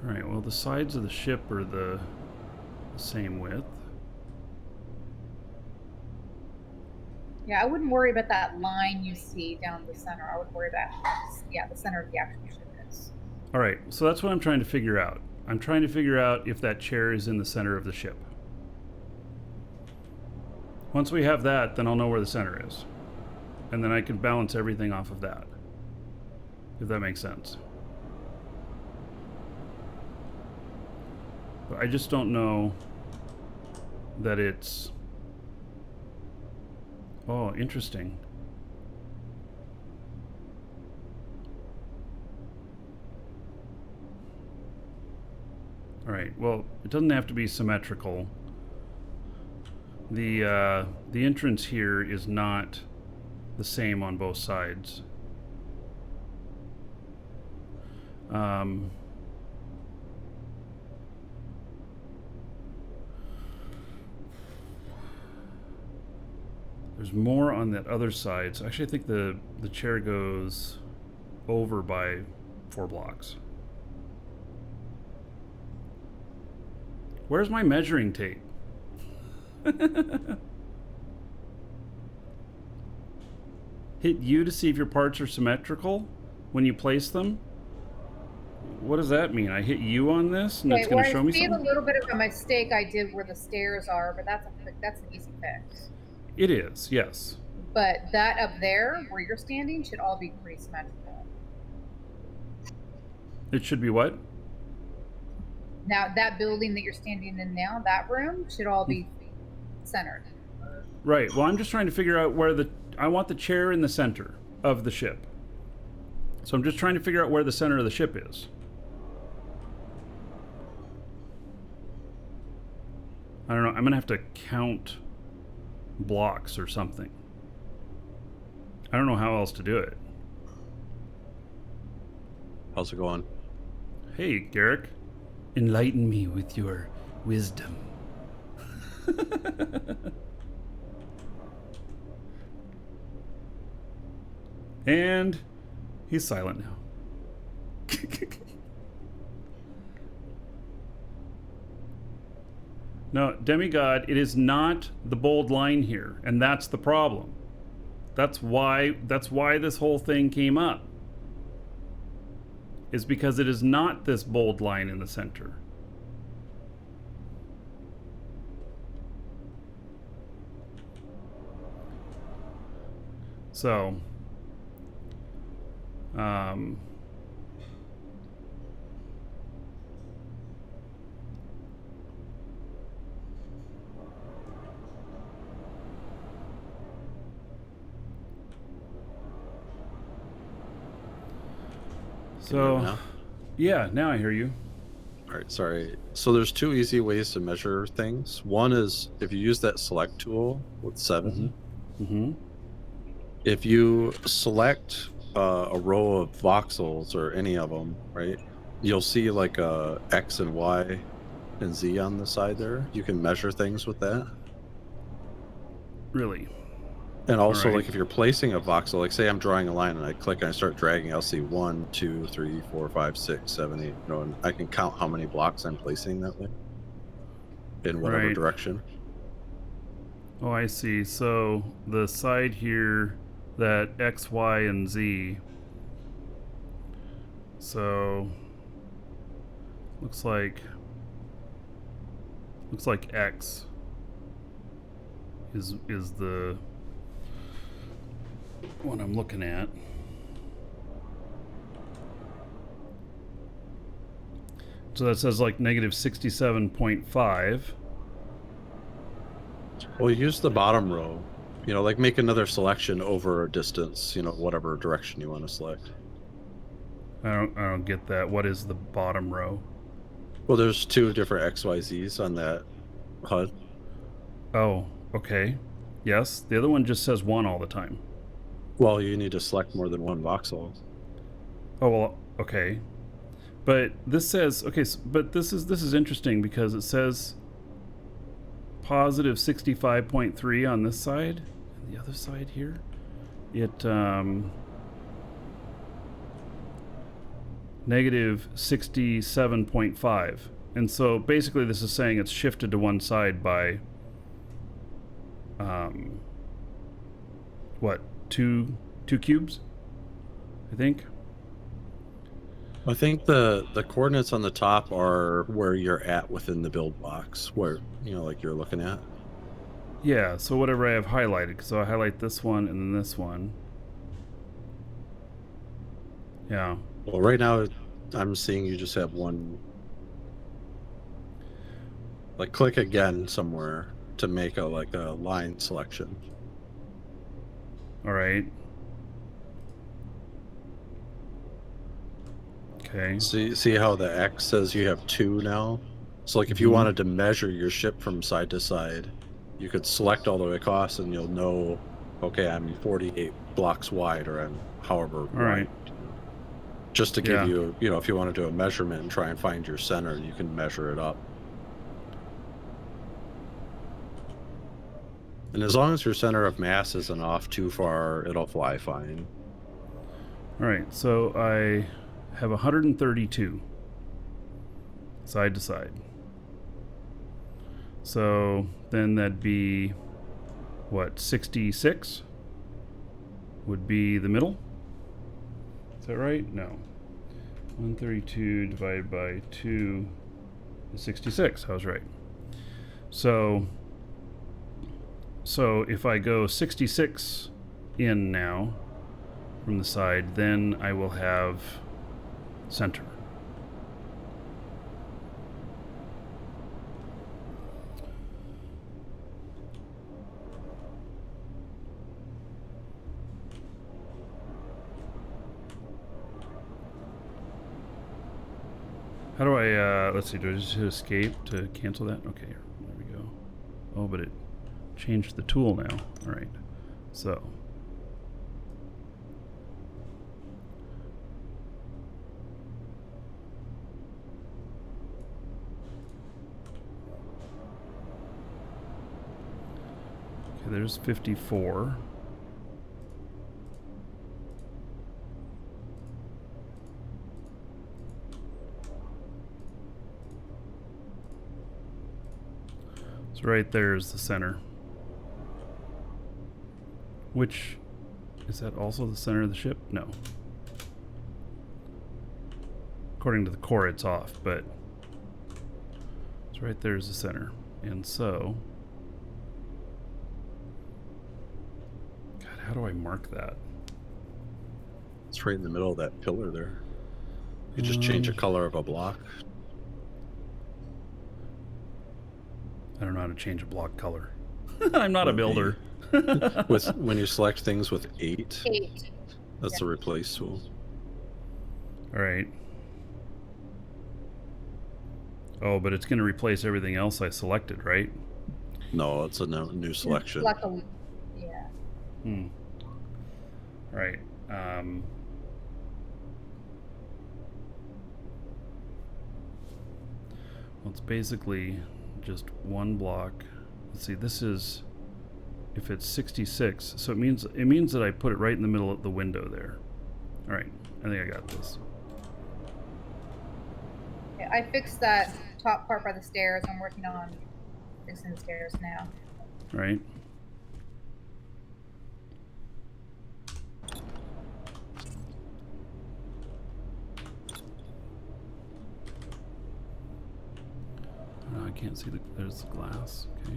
Alright, well the sides of the ship are the same width. Yeah, I wouldn't worry about that line you see down the center. I would worry about, yeah, the center of the actual ship is. Alright, so that's what I'm trying to figure out. I'm trying to figure out if that chair is in the center of the ship. Once we have that, then I'll know where the center is. And then I can balance everything off of that. If that makes sense. But I just don't know that it's... Oh, interesting. Alright, well, it doesn't have to be symmetrical. The entrance here is not the same on both sides. There's more on that other side. So actually I think the chair goes over by 4 blocks. Where's my measuring tape? Hit U to see if your parts are symmetrical when you place them? What does that mean? I hit U on this and it's going to show me something? I see a little bit of a mistake I did where the stairs are, but that's an easy fix. It is, yes. But that up there, where you're standing, should all be pretty symmetrical. It should be what? Now, that building that you're standing in now, that room, should all be centered. Right. Well, I'm just trying to figure out where I want the chair in the center of the ship. So I'm just trying to figure out where the center of the ship is. I don't know. I'm going to have to count blocks or something. I don't know how else to do it. How's it going? Hey, Garrick. Enlighten me with your wisdom. And he's silent now. No, Demigod, it is not the bold line here, and that's the problem. That's why this whole thing came up. Is because it is not this bold line in the center. So, um, Can you hear me so now? yeah, now I hear you. All right, sorry. So there's two easy ways to measure things. One is if you use that select tool with 7. Mm-hmm. If you select a row of voxels or any of them, right, you'll see like a X and Y and Z on the side there. You can measure things with that. Really? And All also, right. like if you're placing a voxel, like say I'm drawing a line and I click and I start dragging, I'll see 1, 2, 3, 4, 5, 6, 7, 8. You know, and I can count how many blocks I'm placing that way in whatever Right. direction. Oh, I see. So the side here, that X, Y, and Z. So looks like X is the one I'm looking at. So that says like negative 67.5. Well, use the bottom row, you know, like make another selection over a distance, you know, whatever direction you want to select. I don't get that. What is the bottom row? Well, there's 2 different XYZs on that HUD. Oh, okay. Yes, the other one just says 1 all the time. Well, you need to select more than one voxel. Oh, well, okay. But this says, okay, but this is interesting because it says positive 65.3 on this side, and the other side here, it negative 67.5. And so basically this is saying it's shifted to one side by what, two cubes, I think. I think the coordinates on the top are where you're at within the build box, where, you know, like you're looking at. Yeah, so whatever I have highlighted, so I highlight this one and then this one. Yeah. Well, right now I'm seeing you just have one. Like click again somewhere to make a like a line selection. All right. Okay. See how the X says you have 2 now? So like if you wanted to measure your ship from side to side, you could select all the way across and you'll know, okay, I'm 48 blocks wide or I'm however All right. wide. Just to give Yeah. you, you know, if you want to do a measurement and try and find your center, you can measure it up. And as long as your center of mass isn't off too far, it'll fly fine. All right, so I have 132 side to side. So then that'd be what, 66 would be the middle? Is that right? No. 132 divided by 2 is 66. I was right. So if I go 66 in now from the side, then I will have center. How do I, let's see, do I just hit escape to cancel that? Okay, there we go. Oh, but it changed the tool now. All right, so. Okay, there's 54. So right there is the center. Which, is that also the center of the ship? No. According to the core, it's off, but so right there is the center. And so, God, how do I mark that? It's right in the middle of that pillar there. You just change the color of a block. I don't know how to change a block color. I'm not a builder. When you select things with 8, that's the replace tool. All right. Oh, but it's going to replace everything else I selected, right? No, it's a new selection. Yeah. Right. Well, it's basically just one block. Let's see. This is, if it's 66, so it means that I put it right in the middle of the window there. All right. I think I got this. Okay, I fixed that top part by the stairs. I'm working on fixing the stairs now. All right. I can't see there's the glass. Okay.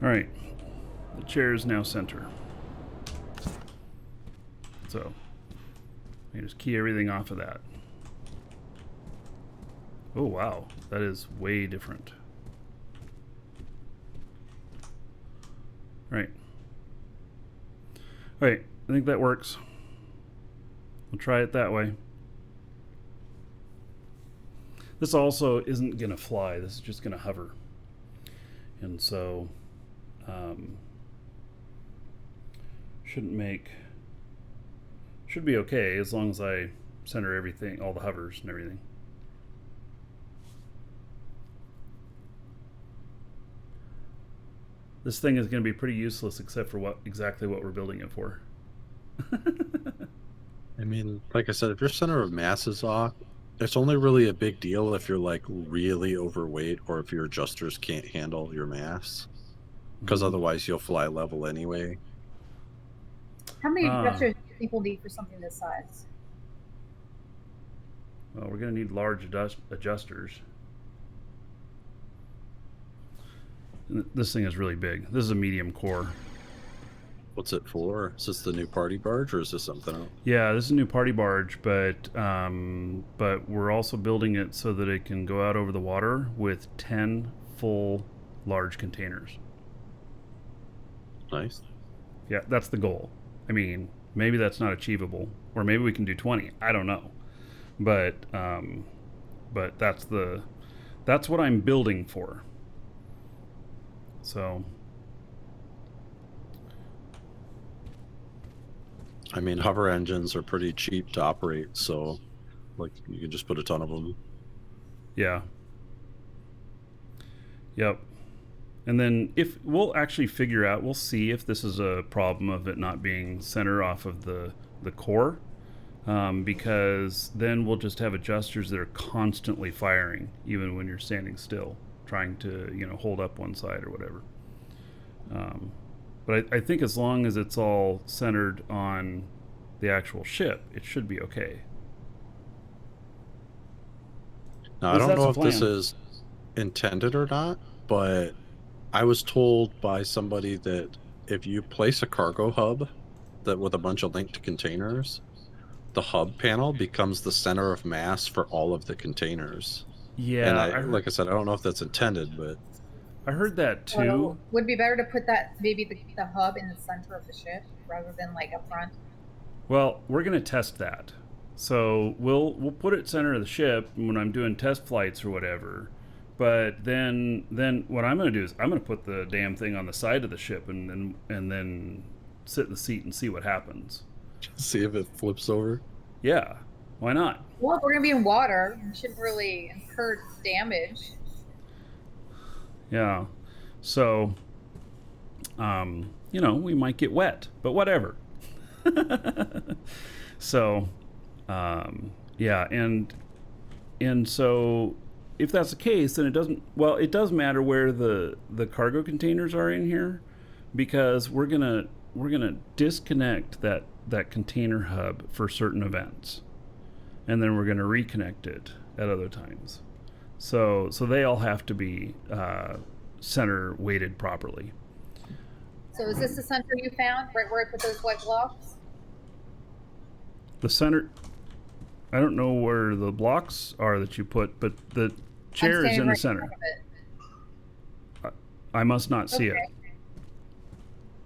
All right. The chair is now center. So I just key everything off of that. Oh, wow. That is way different. Right. All right. I think that works. We'll try it that way. This also isn't going to fly. This is just going to hover. And so should be okay as long as I center everything, all the hovers and everything. This thing is going to be pretty useless except for exactly what we're building it for. I mean, like I said, if your center of mass is off, it's only really a big deal if you're like really overweight or if your adjusters can't handle your mass. Because otherwise you'll fly level anyway. How many adjusters do people need for something this size? Well, we're going to need large adjusters. This thing is really big. This is a medium core. What's it for? Is this the new party barge or is this something else? Yeah, this is a new party barge, but we're also building it so that it can go out over the water with 10 full large containers. Nice. Yeah, that's the goal. I mean, maybe that's not achievable, or maybe we can do 20. I don't know, but that's what I'm building for. So, I mean, hover engines are pretty cheap to operate, so like you can just put a ton of them. Yeah. Yep. And then if we'll actually figure out, we'll see if this is a problem of it not being center off of the core, because then we'll just have adjusters that are constantly firing, even when you're standing still, trying to hold up one side or whatever. But I think as long as it's all centered on the actual ship, it should be okay. Now, I don't know if this is intended or not, but I was told by somebody that if you place a cargo hub that with a bunch of linked containers, the hub panel becomes the center of mass for all of the containers. Yeah. And like I said, I don't know if that's intended, but I heard that too. Well, would it be better to put that maybe the hub in the center of the ship rather than like up front? Well, we're going to test that. So we'll put it center of the ship when I'm doing test flights or whatever. But then what I'm going to do is I'm going to put the damn thing on the side of the ship and then sit in the seat and see what happens. See if it flips over. Yeah, why not? Well, if we're going to be in water, we shouldn't really incur damage. Yeah, so we might get wet, but whatever. So yeah, and so if that's the case, then it does matter where the cargo containers are in here, because we're gonna disconnect that that container hub for certain events, and then we're going to reconnect it at other times. So they all have to be center weighted properly. So is this the center you found, right where I put those white blocks? The center, I don't know where the blocks are that you put, but the chair is in the center. I must not see it,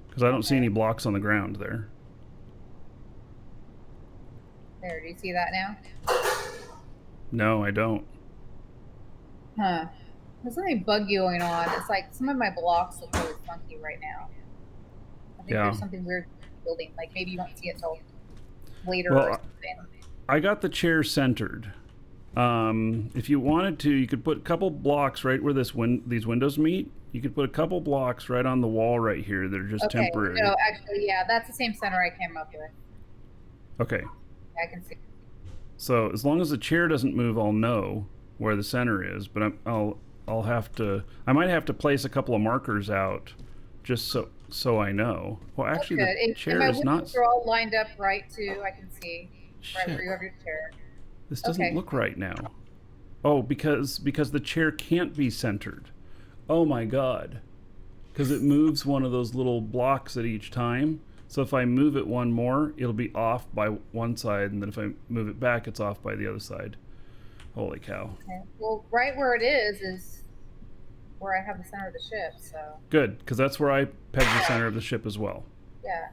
because I don't see any blocks on the ground there. There, do you see that now? No, I don't. Huh. There's something buggy going on. It's like some of my blocks look really funky right now. I think there's something weird building. Like maybe you won't see it till later or something. I got the chair centered. If you wanted to, you could put a couple blocks right where these windows meet. You could put a couple blocks right on the wall right here. They're just temporary. No, actually, yeah, that's the same center I came up with. Okay. I can see. So as long as the chair doesn't move, I'll know where the center is. But I'll have to. I might have to place a couple of markers out, just so I know. Well, actually, the chair is not. They're all lined up right too. I can see right where you have your chair. This doesn't look right now. Oh, because the chair can't be centered. Oh my God. Because it moves one of those little blocks at each time. So if I move it one more, it'll be off by one side, and then if I move it back, it's off by the other side. Holy cow. Okay. Well, right where it is where I have the center of the ship, so. Good, because that's where I pegged the center of the ship as well. Yeah.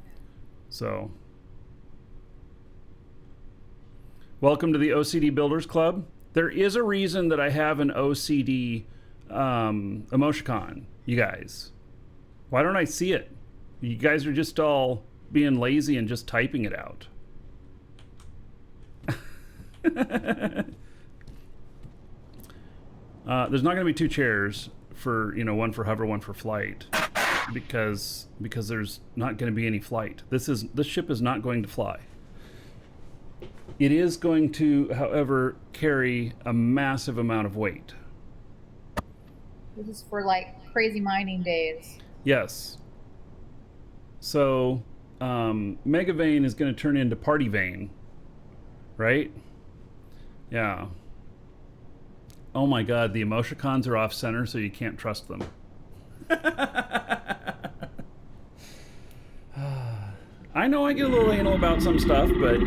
So. Welcome to the OCD Builders Club. There is a reason that I have an OCD emoticon, you guys. Why don't I see it? You guys are just all being lazy and just typing it out. There's not going to be two chairs for, one for hover, one for flight, because there's not going to be any flight. This ship is not going to fly. It is going to, however, carry a massive amount of weight. This is for like crazy mining days. Yes. So, Mega Vein is going to turn into Party Vein, right? Yeah. Oh my God, the emoticons are off center, so you can't trust them. I know I get a little anal about some stuff, but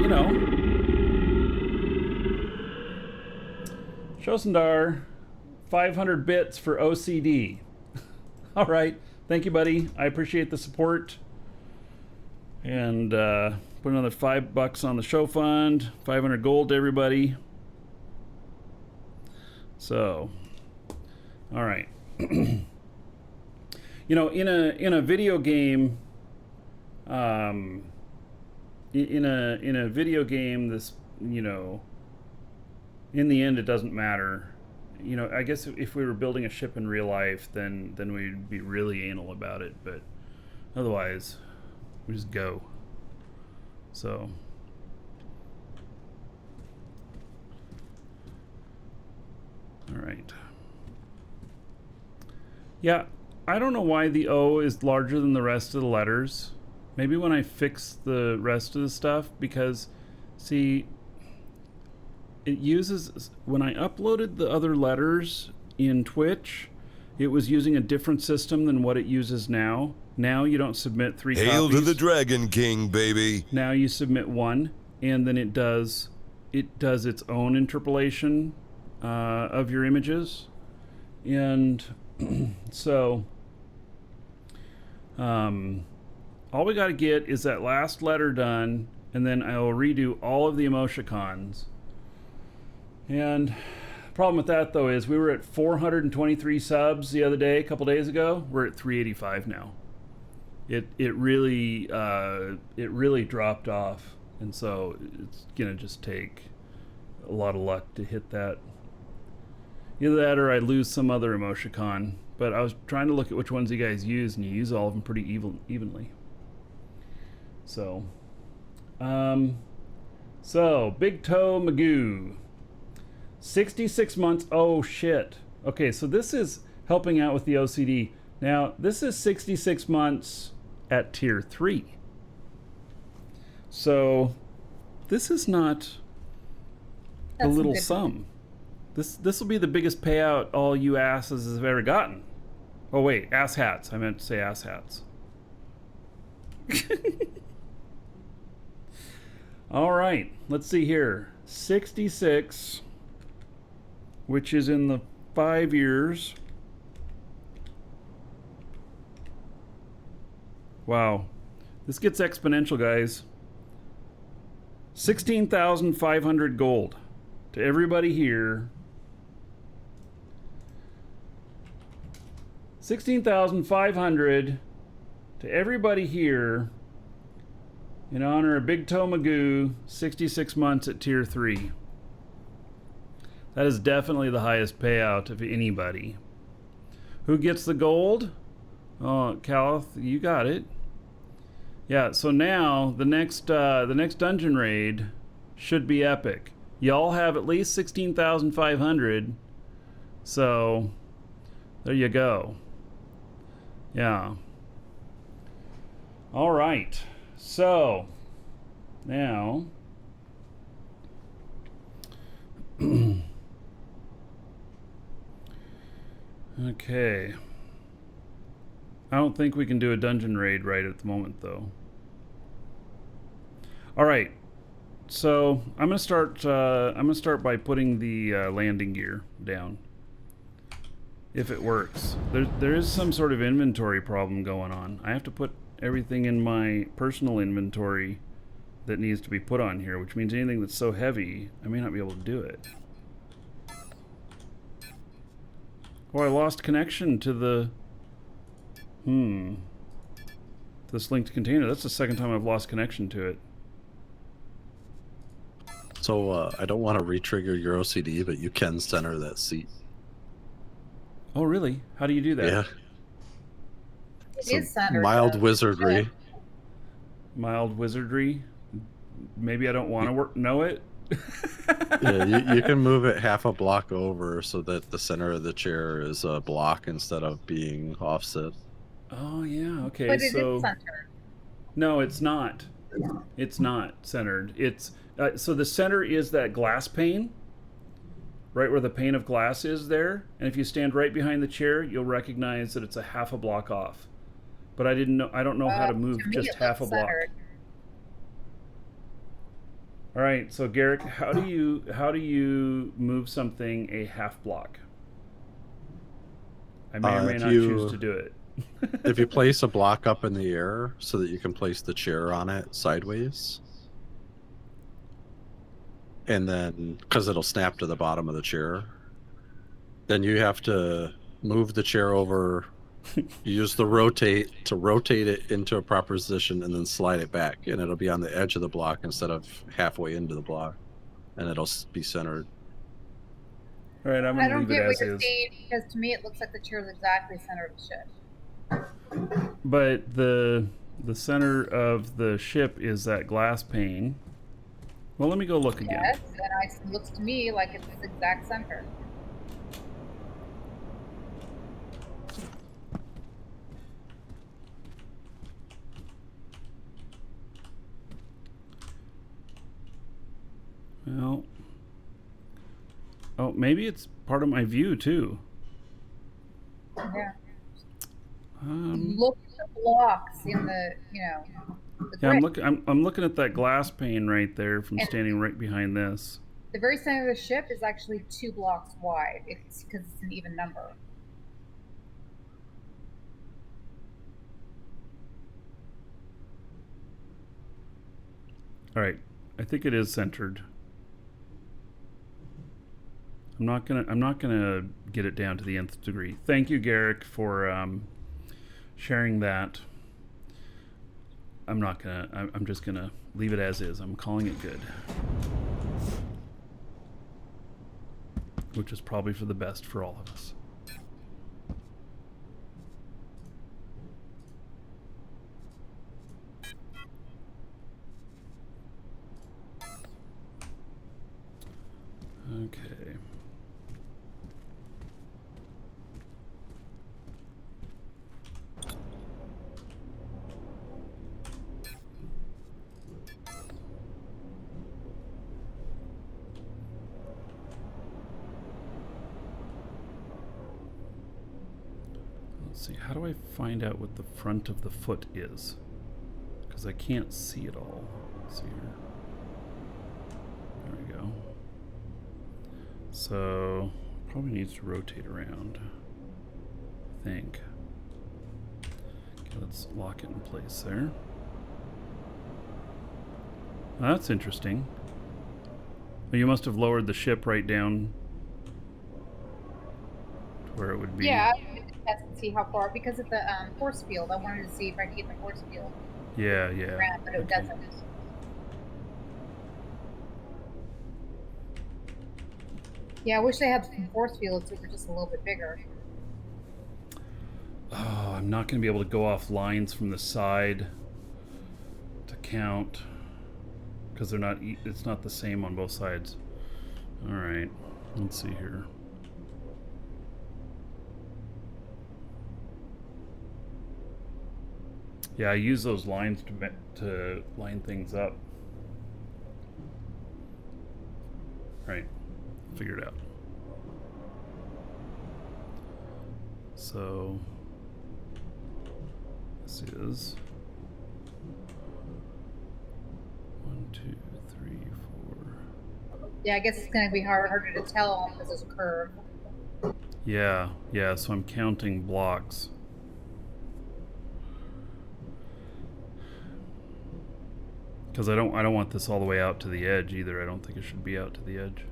Shosendar, 500 bits for OCD. All right. Thank you, buddy. I appreciate the support. And put another $5 on the show fund. 500 gold to everybody. So, all right. In a video game, in a video game, this, in the end, it doesn't matter. I guess if we were building a ship in real life, then we'd be really anal about it. But otherwise, we just go. So. All right. Yeah, I don't know why the O is larger than the rest of the letters. Maybe when I fix the rest of the stuff, because, see, it uses, when I uploaded the other letters in Twitch, it was using a different system than what it uses now. Now you don't submit 3 copies. Hail to the Dragon King, baby. Now you submit 1, and then it does its own interpolation of your images. And so all we got to get is that last letter done, and then I'll redo all of the emoticons. And the problem with that, though, is we were at 423 subs the other day, a couple days ago. We're at 385 now. It really dropped off, and so it's gonna just take a lot of luck to hit that. Either that or I lose some other emoticon. But I was trying to look at which ones you guys use, and you use all of them pretty evenly. So, Big Toe Magoo. 66 months. Oh, shit. Okay, so this is helping out with the OCD. Now, this is 66 months at tier 3. So this is not a That's some little good. sum. This will be the biggest payout all you asses have ever gotten. Oh wait, ass hats. I meant to say ass hats. All right, let's see here. 66, which is in the 5 years. Wow, this gets exponential, guys. 16,500 gold to everybody here. 16,500 to everybody here in honor of Big Toe Magoo, 66 months at tier 3. That is definitely the highest payout of anybody. Who gets the gold? Oh, Calith, you got it. Yeah, so now the next dungeon raid should be epic. Y'all have at least 16,500. So there you go. Yeah. All right. So now okay. I don't think we can do a dungeon raid right at the moment though. All right. So I'm gonna start by putting the landing gear down. If it works. There is some sort of inventory problem going on. I have to put everything in my personal inventory that needs to be put on here, which means anything that's so heavy, I may not be able to do it. Oh, I lost connection to the... this linked container. That's the second time I've lost connection to it. So I don't want to re-trigger your OCD, but you can center that seat. Oh, really? How do you do that? Yeah. It is centered. Mild wizardry. Mild wizardry? Maybe I don't want to know it? Yeah, you can move it half a block over so that the center of the chair is a block instead of being offset. Oh, yeah. Okay, But it so... is centered. No, it's not. It's not centered. It's... so the center is that glass pane, right where the pane of glass is there. And if you stand right behind the chair, you'll recognize that it's a half a block off. But I don't know how to move To me, just it half a looks block. centered. All right, so Garrick, how do you move something a half block? I may or may not choose to do it. If you place a block up in the air so that you can place the chair on it sideways, and then because it'll snap to the bottom of the chair, then you have to move the chair over. Use the rotate to rotate it into a proper position and then slide it back, and it'll be on the edge of the block instead of halfway into the block, and it'll be centered. All right, I'm I gonna don't leave get it what as you're is. saying because to me it looks like the chair is exactly center of the ship. But the center of the ship is that glass pane. Well, let me go look again. Yes, and it looks to me like it's the exact center. Well, oh, maybe it's part of my view too. Yeah. Um, Look at the blocks in the, the yeah, grid. I'm looking at that glass pane right there from And- standing right behind this. The very center of the ship is actually 2 blocks wide. It's because it's an even number. All right, I think it is centered. I'm not gonna get it down to the nth degree. Thank you, Garrick, for sharing that. I'm just gonna leave it as is. I'm calling it good, which is probably for the best for all of us. Okay. Let's see, how do I find out what the front of the foot is? Because I can't see it all. Let's see here. There we go. So, probably needs to rotate around, I think. Okay, let's lock it in place there. Well, that's interesting. Well, you must have lowered the ship right down to where it would be. Yeah, I wanted to test and see how far, because of the force field. I wanted to see if I could get the force field Yeah. around, but it Okay. doesn't. Yeah, I wish they had some force fields that were just a little bit bigger. Oh, I'm not going to be able to go off lines from the side to count because they're not. It's not the same on both sides. All right, let's see here. Yeah, I use those lines to line things up. Right, figure it out. So this is 1, 2, 3, 4. Yeah, I guess it's going to be harder to tell because there's a curve. Yeah. So I'm counting blocks. Because I don't want this all the way out to the edge either. I don't think it should be out to the edge.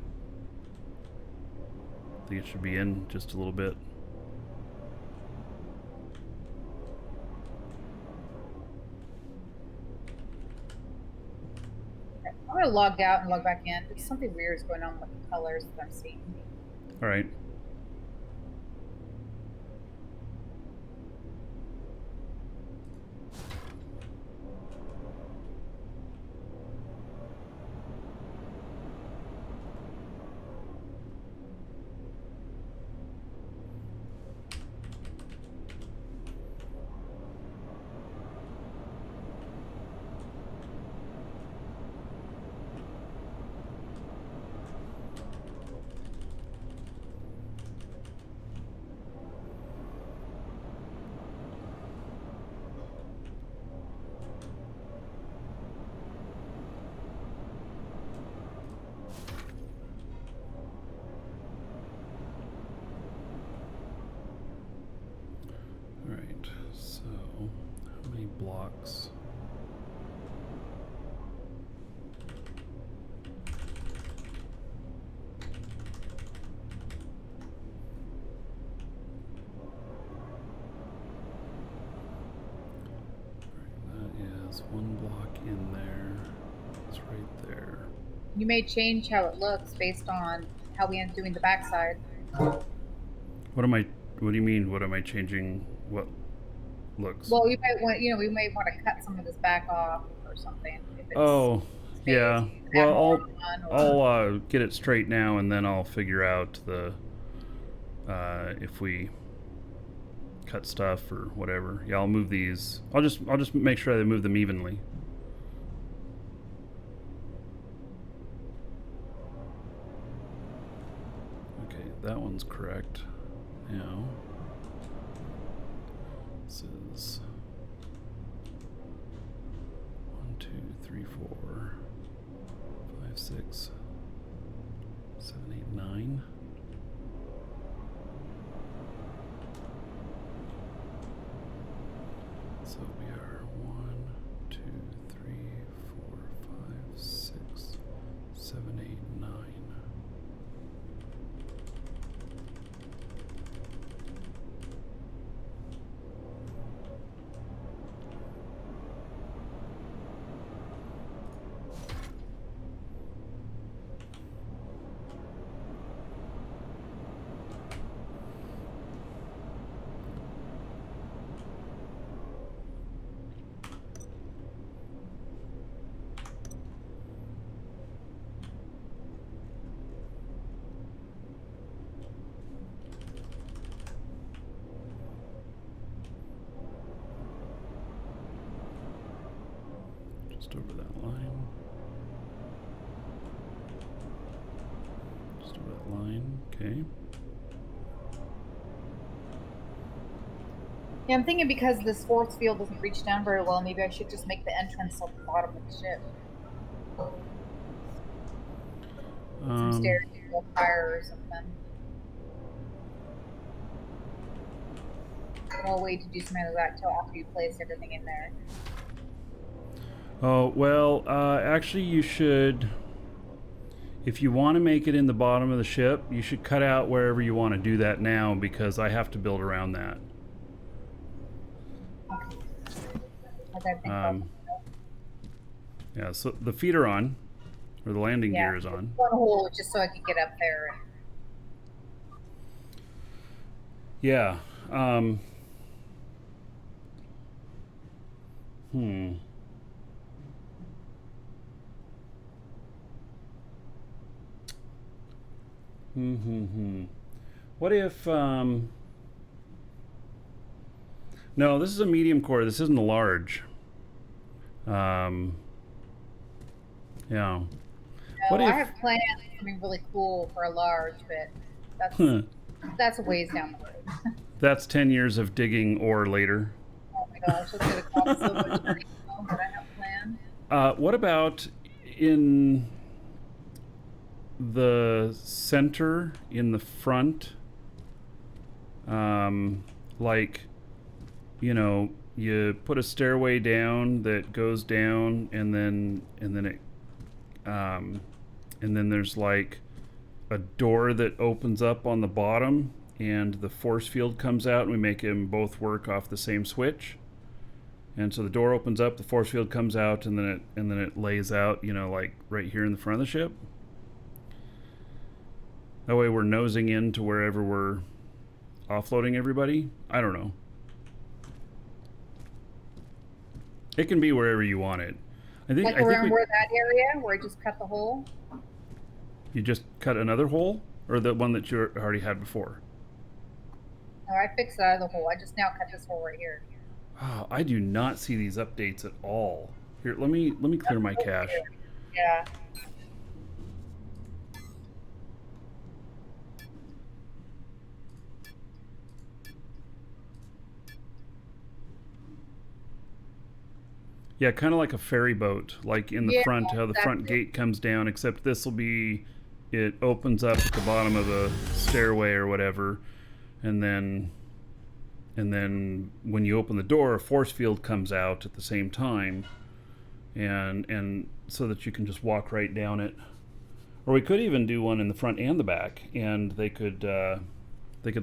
I think it should be in just a little bit. Okay, I'm going to log out and log back in. There's something weird is going on with the colors that I'm seeing. All right. Alright, so how many blocks? Alright, that is one block in there. It's right there. You may change how it looks based on how we end up doing the backside. What do you mean, what am I changing? What looks? Well, you might want, we may want to cut some of this back off or something. If it's Oh, yeah. Well, or- I'll get it straight now, and then I'll figure out the if we cut stuff or whatever. Yeah, I'll move these. I'll just make sure I move them evenly. Okay, that one's correct. Now this is 1, 2, 3, 4, 5, 6, 7, 8, 9. So we are 1, 2, 3, 4, 5, 6, 7, 8, 9. Just over that line. Just over that line. Okay. Yeah, I'm thinking because this force field doesn't reach down very well, maybe I should just make the entrance at the bottom of the ship. Some stairs, or fire or something. No way to do something like that until after you place everything in there. Oh, well, actually you should, if you want to make it in the bottom of the ship, you should cut out wherever you want to do that now, because I have to build around that. Yeah, so the feet are on, or the landing gear is on. One hole just so I could get up there. Yeah. What if, no, this is a medium core. This isn't a large. Yeah. No, What if, I have plans something really cool for a large, but that's a ways down the road. That's 10 years of digging ore later. Oh my gosh, that's gonna cost so much money, but I have planned. What about in the center, in the front? Like, you know, you put a stairway down that goes down, and then there's like a door that opens up on the bottom, and the force field comes out, and we make them both work off the same switch. And so the door opens up, the force field comes out, and then it lays out, you know, like right here in the front of the ship. That way we're nosing into wherever we're offloading everybody. I don't know. It can be wherever you want it. I think around where that area where I just cut the hole. You just cut another hole, or the one that you already had before? No, I fixed that other hole. I just now cut this hole right here. Oh, I do not see these updates at all. Here, let me clear my cache. Yeah. Yeah, kind of like a ferry boat, like in the front, how the front gate comes down, except this will be, it opens up at the bottom of the stairway or whatever, and then when you open the door, a force field comes out at the same time, and so that you can just walk right down it. Or we could even do one in the front and the back, and they could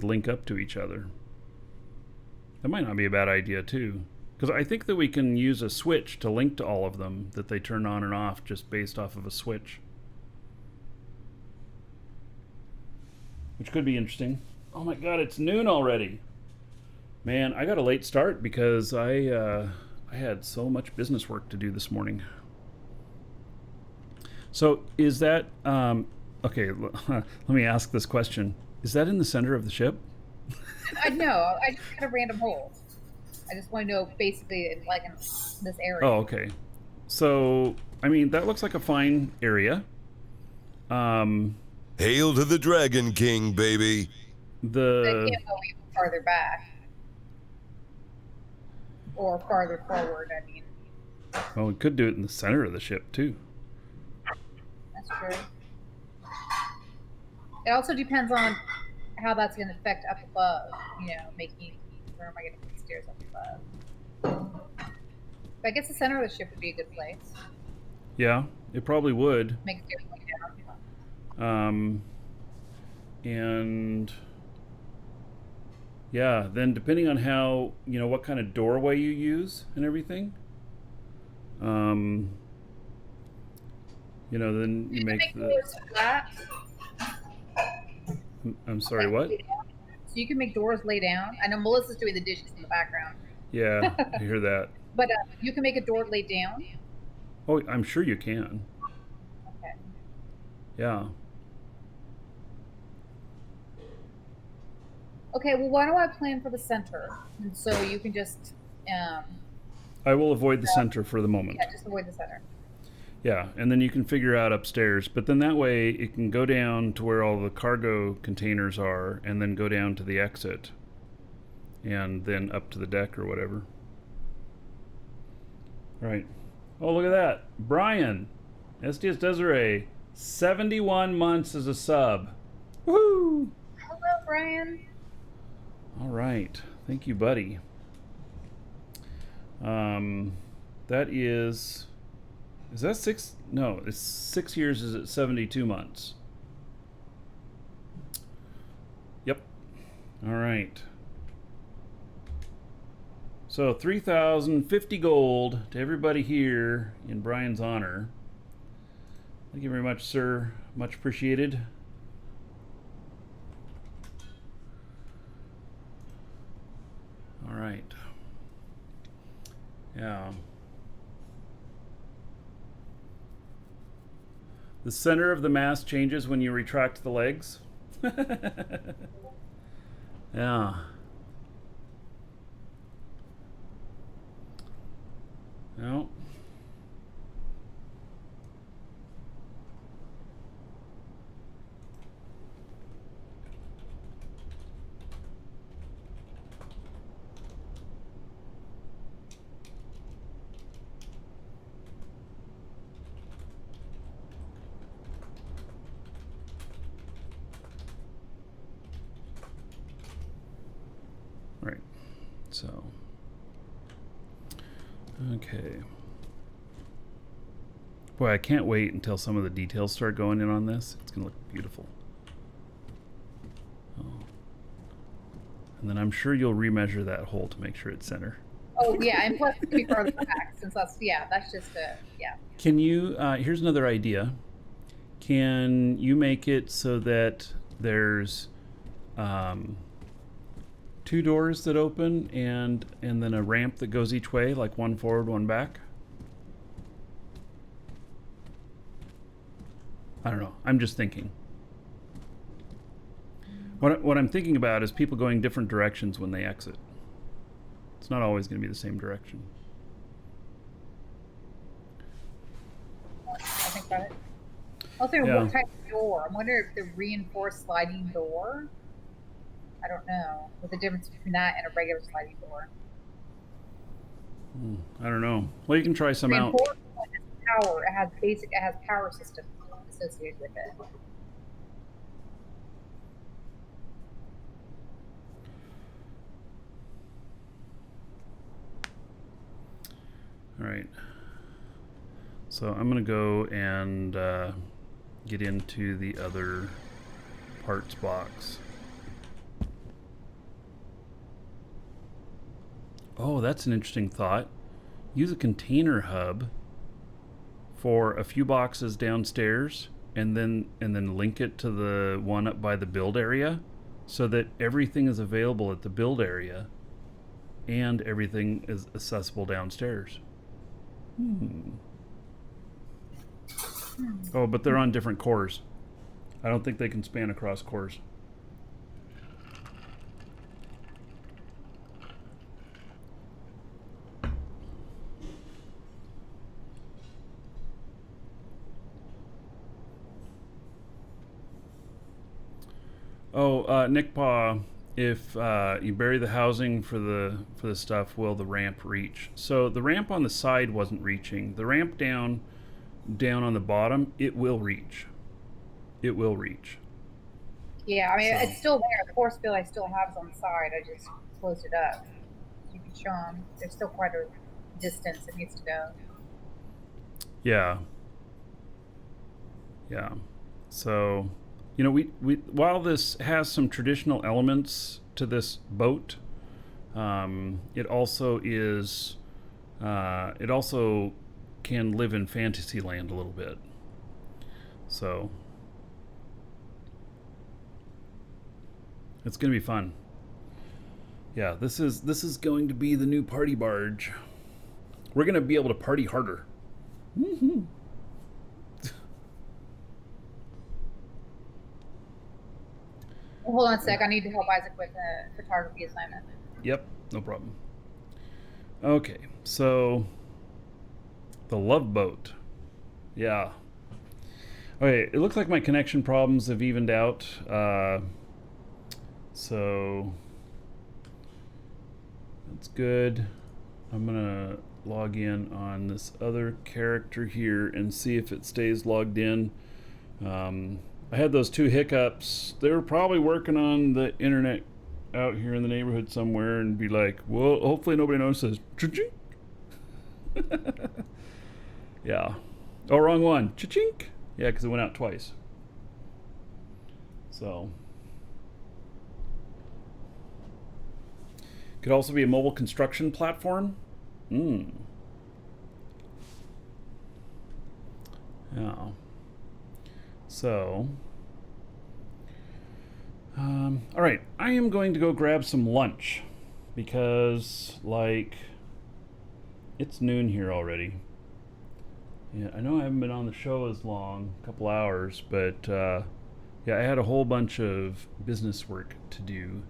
link up to each other. That might not be a bad idea too. Because I think that we can use a switch to link to all of them, that they turn on and off just based off of a switch. Which could be interesting. Oh my god, it's noon already. Man, I got a late start because I had so much business work to do this morning. So is that, okay, let me ask this question. Is that in the center of the ship? I know, I just cut a random hole. I just want to know basically like in this area. Oh, okay. So, I mean, that looks like a fine area. Hail to the Dragon King, baby. They can't go even farther back. Or farther forward, I mean. Well, we could do it in the center of the ship, too. That's true. It also depends on how that's going to affect up above. You know, where am I going to put the stairs up above? But I guess the center of the ship would be a good place. Yeah, it probably would. Make stairs going down. And yeah, then depending on how, you know, what kind of doorway you use and everything, you know, then you make the doors flat. I'm sorry, what? So you can make doors lay down. I know Melissa's doing the dishes in the background. Yeah, I hear that. But you can make a door lay down. Oh, I'm sure you can. Okay. Yeah. Okay, well, why don't I plan for the center? And so you can just... I will avoid the center for the moment. Yeah, just avoid the center. Yeah, and then you can figure out upstairs. But then that way it can go down to where all the cargo containers are, and then go down to the exit. and then up to the deck or whatever. All right. Oh, look at that. Brian, SDS Desiree, 71 months as a sub. Woohoo! Hello, Brian. All right. Thank you, buddy. That is that 6? No, it's 6 years is at 72 months. Yep. All right. So 3,050 gold to everybody here in Brian's honor. Thank you very much, sir. Much appreciated. All right. Yeah. The center of the mast changes when you retract the legs. Yeah. No. Right. So. Okay. Boy, I can't wait until some of the details start going in on this. It's going to look beautiful. Oh. And then I'm sure you'll remeasure that hole to make sure it's center. Oh, yeah, and plus it's going to be further back, since that's just a, yeah. Can you, here's another idea. Can you make it so that there's 2 doors that open and then a ramp that goes each way, like one forward, one back? I don't know. I'm just thinking. What I'm thinking about is people going different directions when they exit. It's not always going to be the same direction. I think about it. Also, Yeah. what type of door? I wonder if the reinforced sliding door. I don't know. What's the difference between that and a regular sliding door? I don't know. Well, you can try some out. Reinforced has power. It has power systems associated with it. All right. So I'm going to go and get into the other parts box. Oh, that's an interesting thought. Use a container hub for a few boxes downstairs and then link it to the one up by the build area so that everything is available at the build area and everything is accessible downstairs. Oh, but they're on different cores. I don't think they can span across cores. Oh, Nick Paw, if you bury the housing for the stuff, will the ramp reach? So the ramp on the side wasn't reaching. The ramp down on the bottom, it will reach. It will reach. Yeah, I mean, it's still there. The force field I still have is on the side. I just closed it up. You can show them. There's still quite a distance it needs to go. Yeah. Yeah. So, you know, we while this has some traditional elements to this boat, it also is it also can live in fantasy land a little bit. So it's going to be fun. Yeah, this is going to be the new party barge. We're going to be able to party harder. Mm-hmm. Well, hold on a sec. I need to help Isaac with a photography assignment. Yep, no problem. Okay, so the Love Boat. Yeah. Okay, it looks like my connection problems have evened out. So That's good. I'm gonna log in on this other character here and see if it stays logged in. I had those 2 hiccups. They were probably working on the internet out here in the neighborhood somewhere and be like, well, hopefully nobody notices. Cha-chink. Yeah. Oh, wrong one. Cha-chink. Yeah, because it went out twice. So. Could also be a mobile construction platform. Yeah. So. All right. I am going to go grab some lunch because, like, it's noon here already. Yeah, I know I haven't been on the show as long, a couple hours, but yeah, I had a whole bunch of business work to do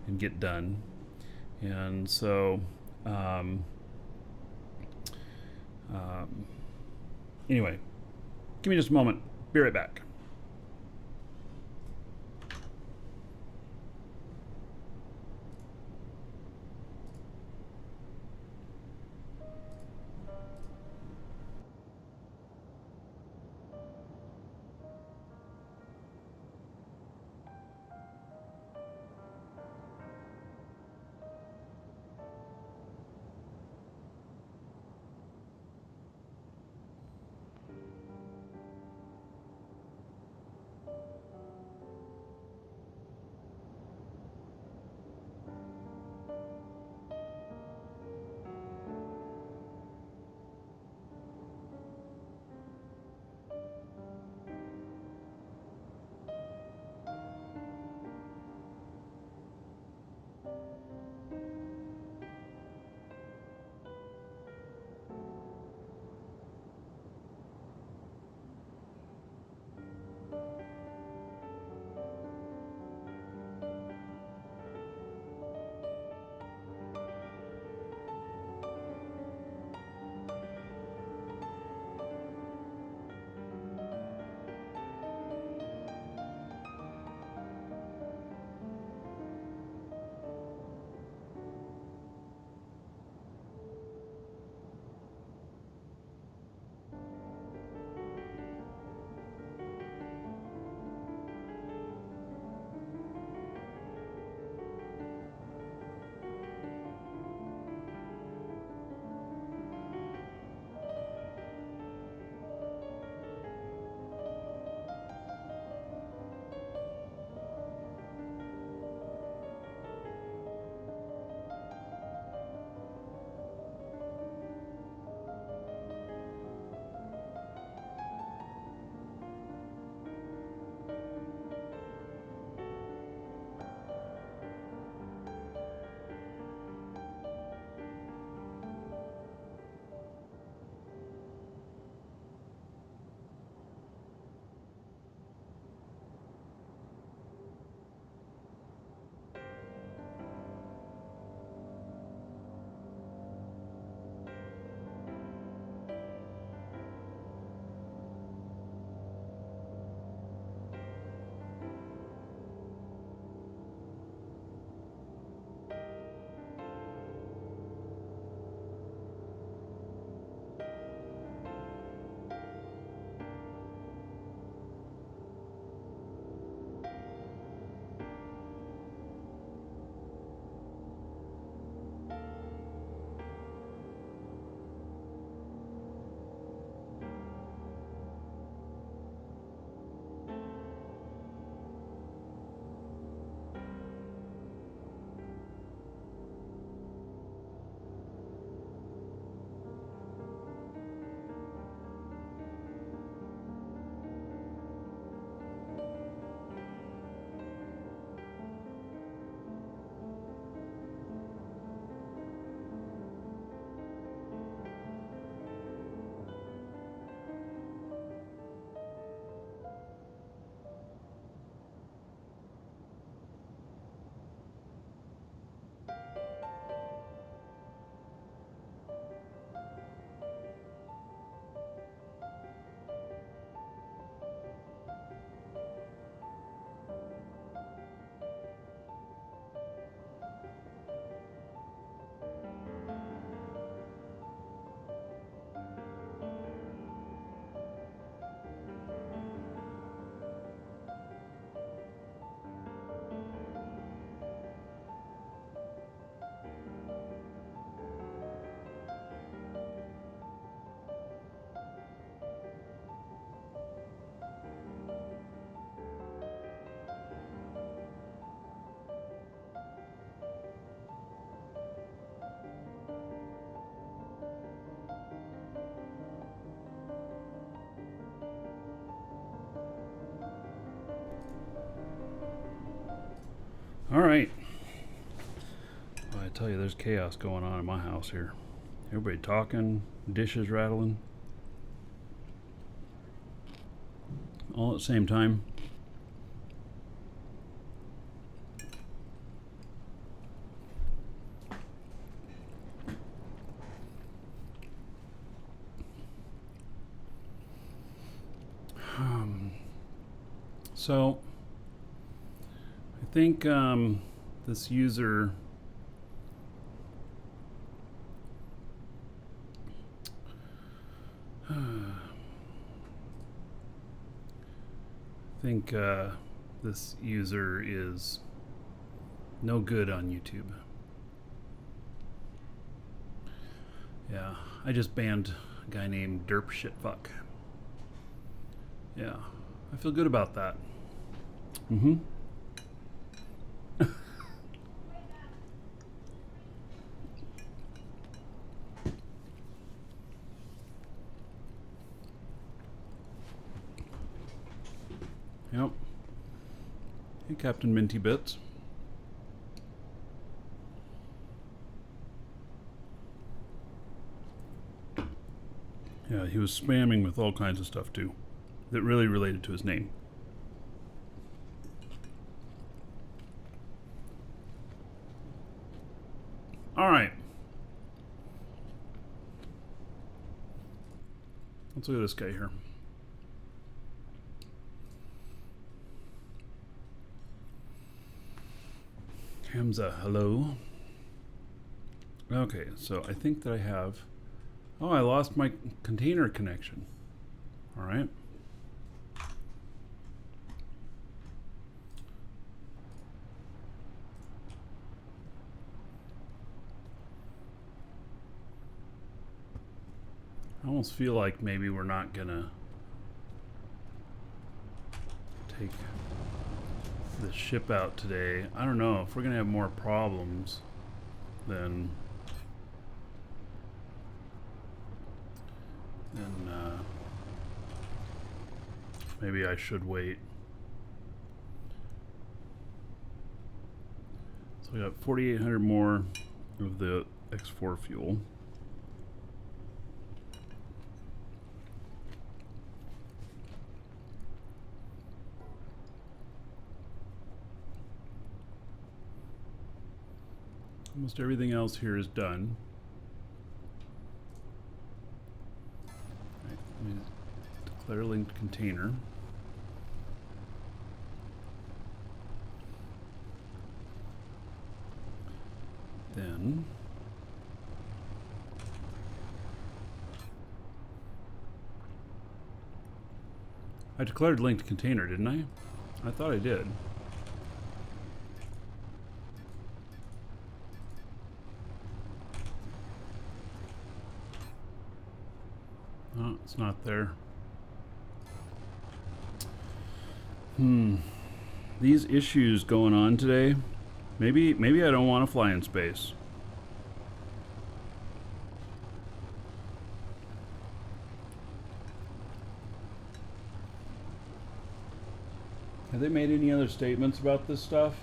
and get done. And so, anyway, give me just a moment. Be right back. All right. Well, I tell you, there's chaos going on in my house here. Everybody talking, dishes rattling, all at the same time. So I think this user this user is no good on YouTube. Yeah, I just banned a guy named Derp Shitfuck. Yeah, I feel good about that. Mm-hmm. Yep. Hey, Captain Minty Bits. Yeah, he was spamming with all kinds of stuff too, that really related to his name. All right. Let's look at this guy here. Hamza, hello. Okay, so I think that I have... Oh, I lost my container connection. All right. I almost feel like maybe we're not gonna take the ship out today. I don't know if we're gonna have more problems, then maybe I should wait. So we got 4,800 more of the X4 fuel. Almost everything else here is done. Right, let me declare linked container. Then I declared linked container, didn't I? I thought I did. Oh, it's not there. These issues going on today. Maybe I don't want to fly in space. Have they made any other statements about this stuff?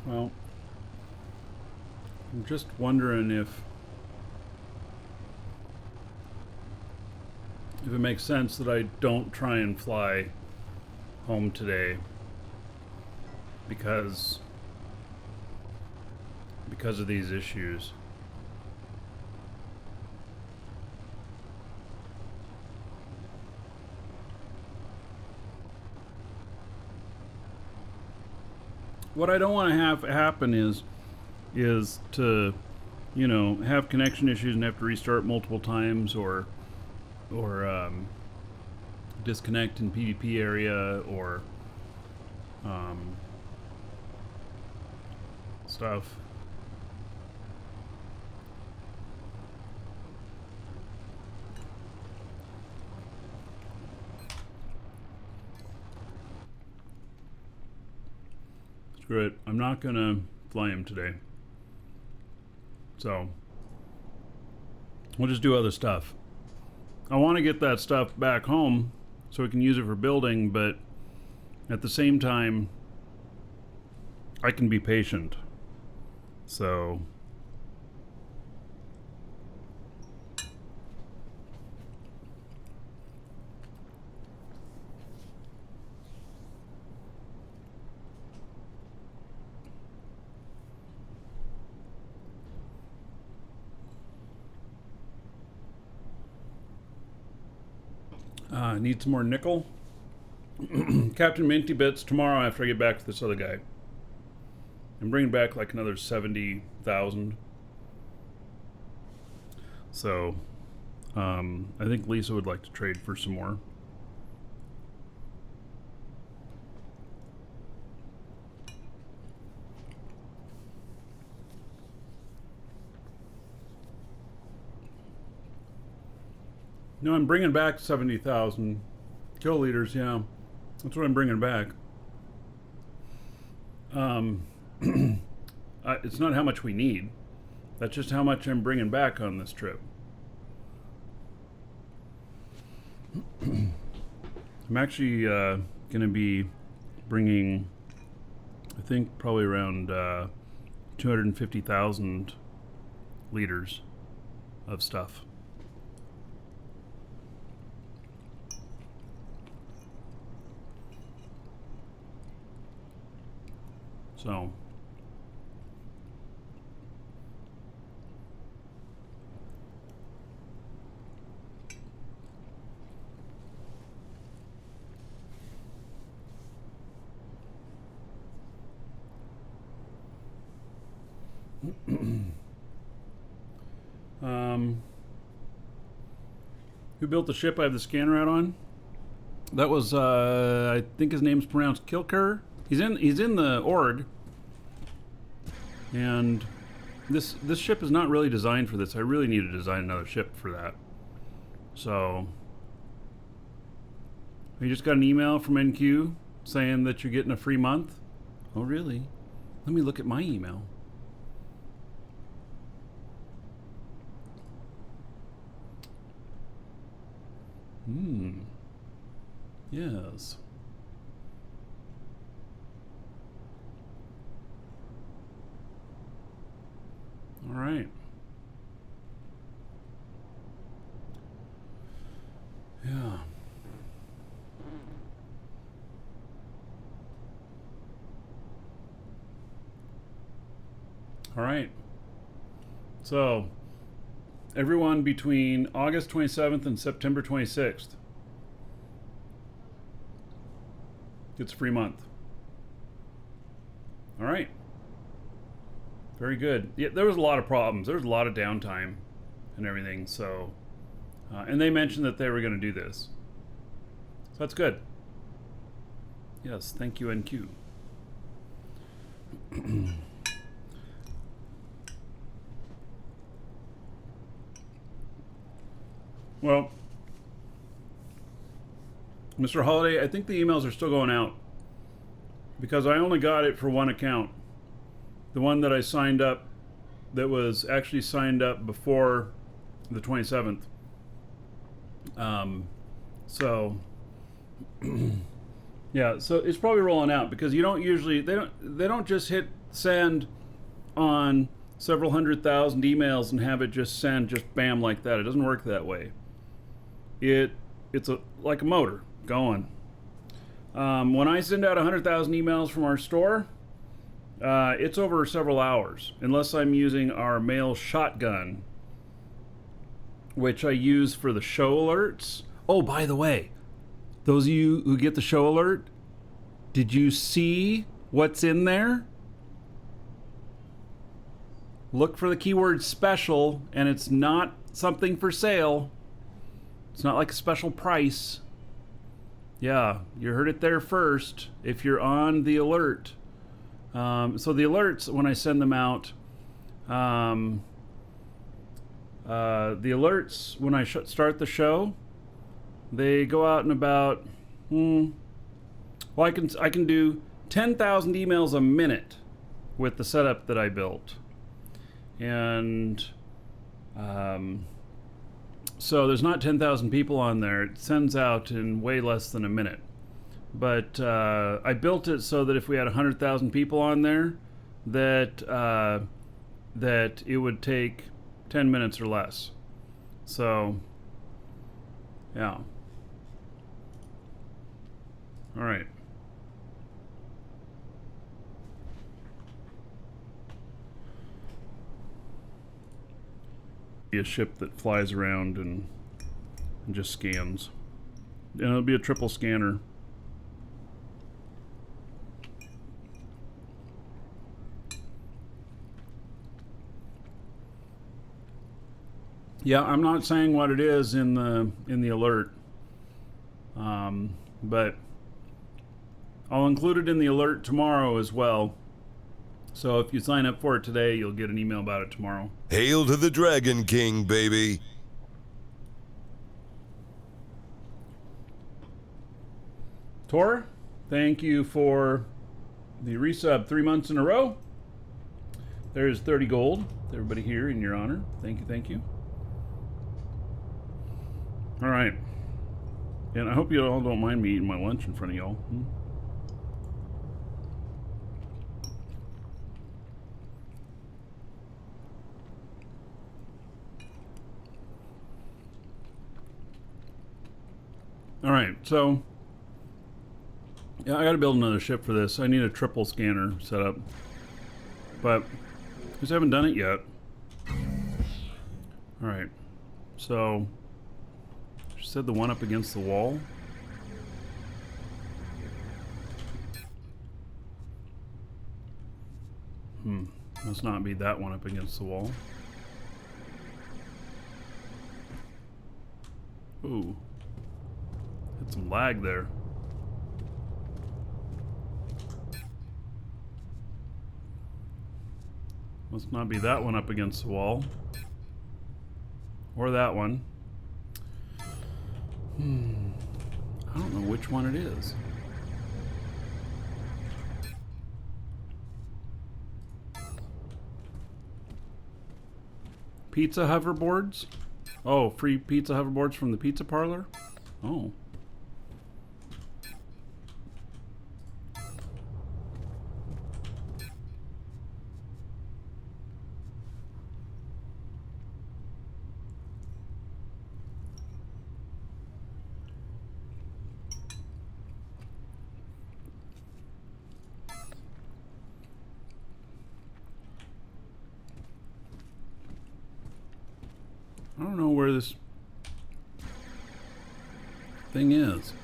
Well, I'm just wondering if it makes sense that I don't try and fly home today because of these issues. What I don't want to have happen is to, you know, have connection issues and have to restart multiple times, or disconnect in PvP area, or stuff. screw it. I'm not gonna fly him today. So we'll just do other stuff. I want to get that stuff back home so we can use it for building, but at the same time, I can be patient. So need some more nickel. Captain Minty Bits tomorrow after I get back to this other guy. I'm bringing back like another 70,000. So, I think Lisa would like to trade for some more. No, I'm bringing back 70,000 kiloliters. Yeah, that's what I'm bringing back. It's not how much we need. That's just how much I'm bringing back on this trip. I'm actually going to be bringing, I think, probably around 250,000 liters of stuff. So who built the ship I have the scanner out on? That was I think his name's pronounced Kilker. He's in the org, and this ship is not really designed for this. I really need to design another ship for that. So we just got an email from NQ saying that you're getting a free month. Oh really? Let me look at my email. Yes. All right. Yeah. All right. So, everyone between August 27th and September 26th gets a free month. All right. Very good. Yeah, there was a lot of problems. There was a lot of downtime and everything. So, and they mentioned that they were going to do this. So that's good. Yes, thank you, NQ. Well, Mr. Holiday, I think the emails are still going out because I only got it for one account. The one that I signed up, that was actually signed up before the 27th. So yeah, so it's probably rolling out because you don't usually, they don't just hit send on several 100,000 emails and have it just send just bam like that. It doesn't work that way. It's like a motor going. When I send out 100,000 emails from our store, it's over several hours, unless I'm using our mail shotgun, which I use for the show alerts. Oh, by the way, those of you who get the show alert, did you see what's in there? Look for the keyword special, and it's not something for sale. It's not like a special price. Yeah, you heard it there first if you're on the alert. So the alerts, when I send them out, the alerts when I start the show, they go out in about, well, I can do 10,000 emails a minute with the setup that I built. And so there's not 10,000 people on there. It sends out in way less than a minute. But I built it so that if we had 100,000 people on there, that it would take 10 minutes or less. So, yeah. All right. Be a ship that flies around and just scans. And it'll be a triple scanner. Yeah, I'm not saying what it is in the alert, but I'll include it in the alert tomorrow as well. So if you sign up for it today, you'll get an email about it tomorrow. Hail to the Dragon King, baby. Tor, thank you for the resub 3 months in a row. There's 30 gold. Everybody here in your honor. Thank you, thank you. All right. And I hope you all don't mind me eating my lunch in front of y'all. All right, so yeah, I got to build another ship for this. I need a triple scanner set up, but I just haven't done it yet. All right, so just set the one up against the wall. Must not be that one up against the wall. Ooh. Had some lag there. Must not be that one up against the wall. Or that one. I don't know which one it is. Pizza hoverboards? Oh, free pizza hoverboards from the pizza parlor? Oh. I don't know where this thing is.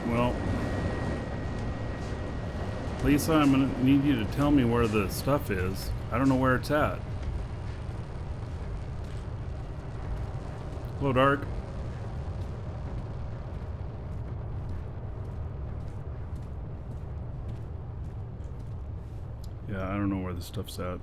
Well, Lisa, I'm gonna need you to tell me where the stuff is. I don't know where it's at. Hello, Dark. Yeah, I don't know where the stuff's at.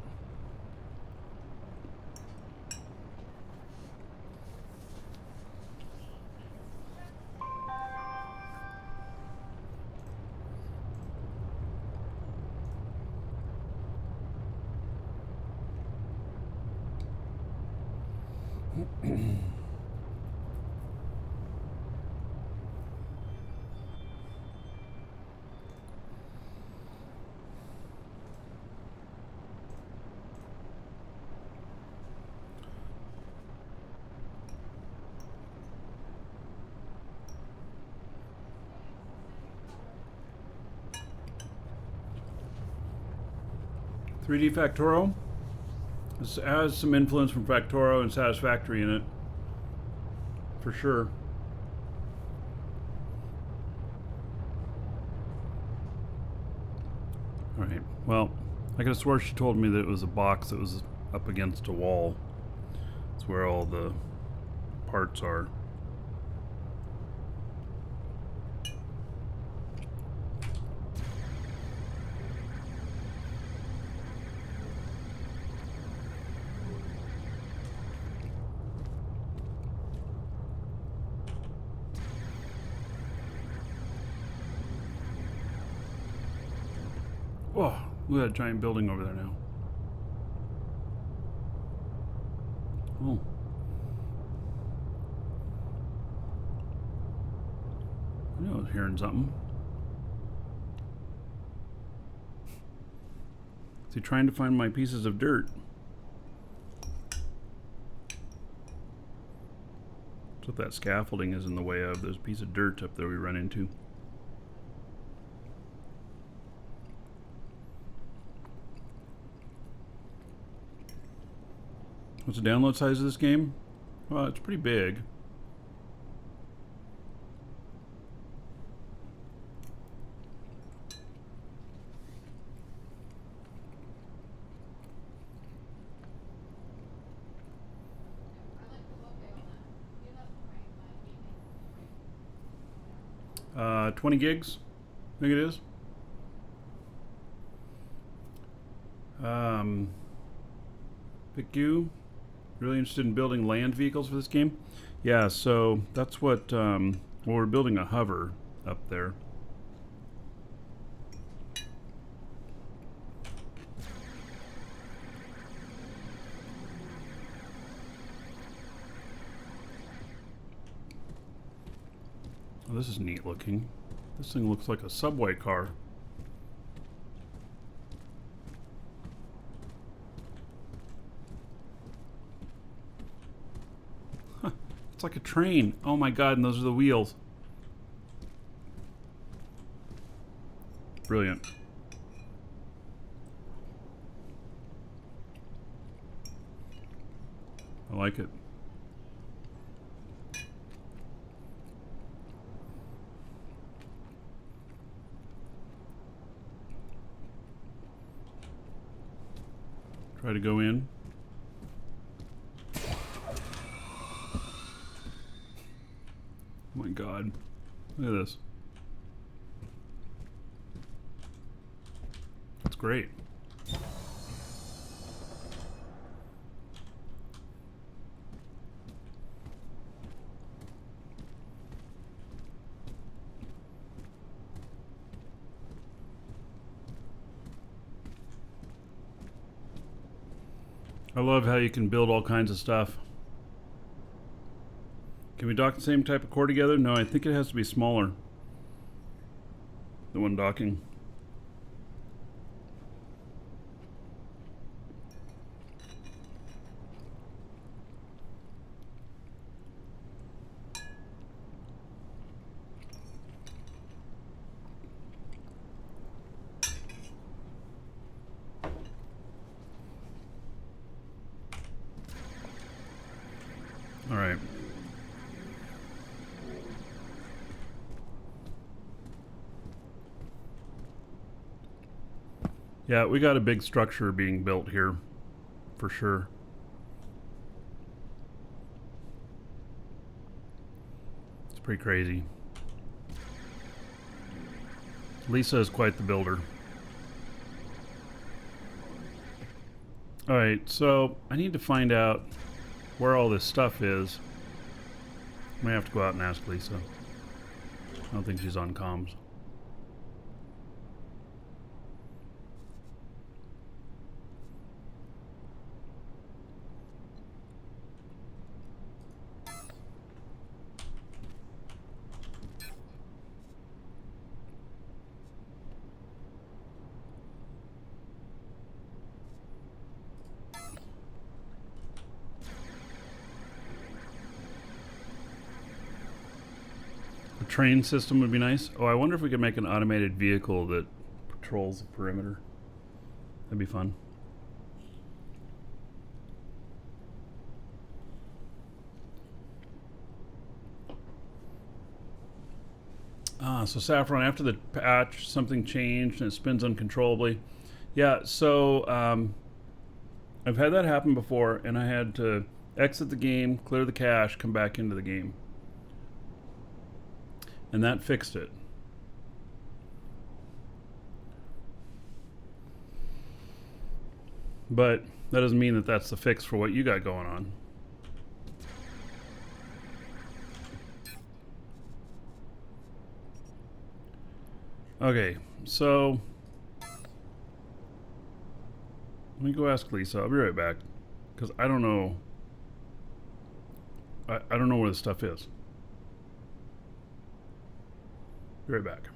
.3D Factoro. This has some influence from Factoro and Satisfactory in it, for sure. All right, well, I could have swore she told me that it was a box that was up against a wall. It's where all the parts are. Oh, look at that giant building over there now. Oh. I knew I was hearing something. Is he trying to find my pieces of dirt? That's what that scaffolding is in the way of. There's a piece of dirt up there we run into. What's the download size of this game? Well, it's pretty big. Uh, 20 gigs, I think it is. Pick you. Really interested in building land vehicles for this game? Yeah, so that's what, well, we're building a hover up there. Oh, this is neat looking. This thing looks like a subway car. It's like a train. Oh my god, and those are the wheels. Brilliant. I like it. Try to go in. Oh my god. Look at this. That's great. I love how you can build all kinds of stuff. Can we dock the same type of core together? No, I think it has to be smaller. The one docking. All right. Yeah, we got a big structure being built here, for sure. It's pretty crazy. Lisa is quite the builder. Alright, so I need to find out where all this stuff is. I may have to go out and ask Lisa. I don't think she's on comms. Train system would be nice. Oh, I wonder if we could make an automated vehicle that patrols the perimeter. That'd be fun. So Saffron, after the patch, something changed and it spins uncontrollably. Yeah, so I've had that happen before, and I had to exit the game, clear the cache, come back into the game. And that fixed it. But that doesn't mean that that's the fix for what you got going on. Okay, so let me go ask Lisa. I'll be right back, because I don't know. I don't know where this stuff is. Be right back.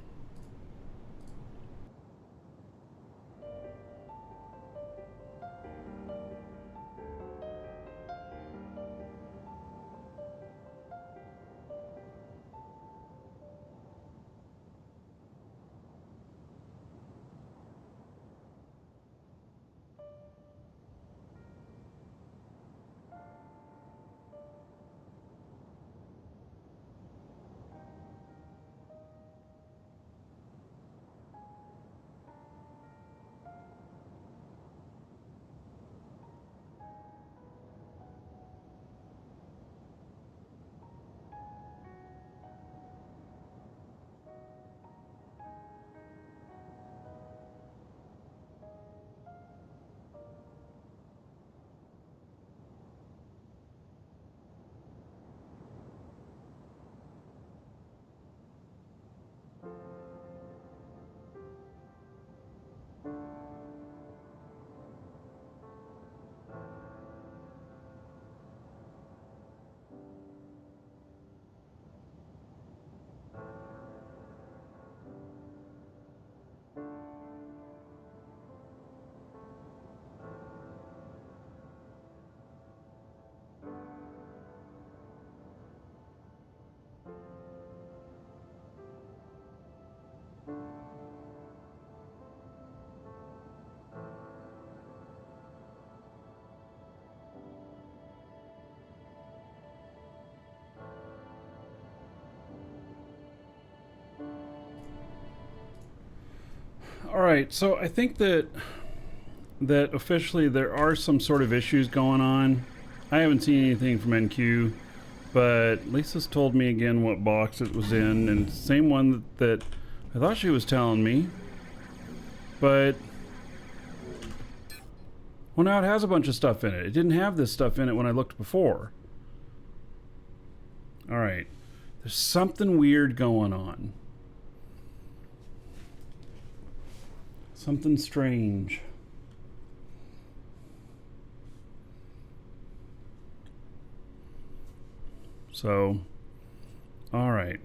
All right, so I think that officially there are some sort of issues going on. I haven't seen anything from NQ, but Lisa's told me again what box it was in, and same one that I thought she was telling me. But well, now it has a bunch of stuff in it. It didn't have this stuff in it when I looked before. All right, there's something weird going on. Something strange. So, all right.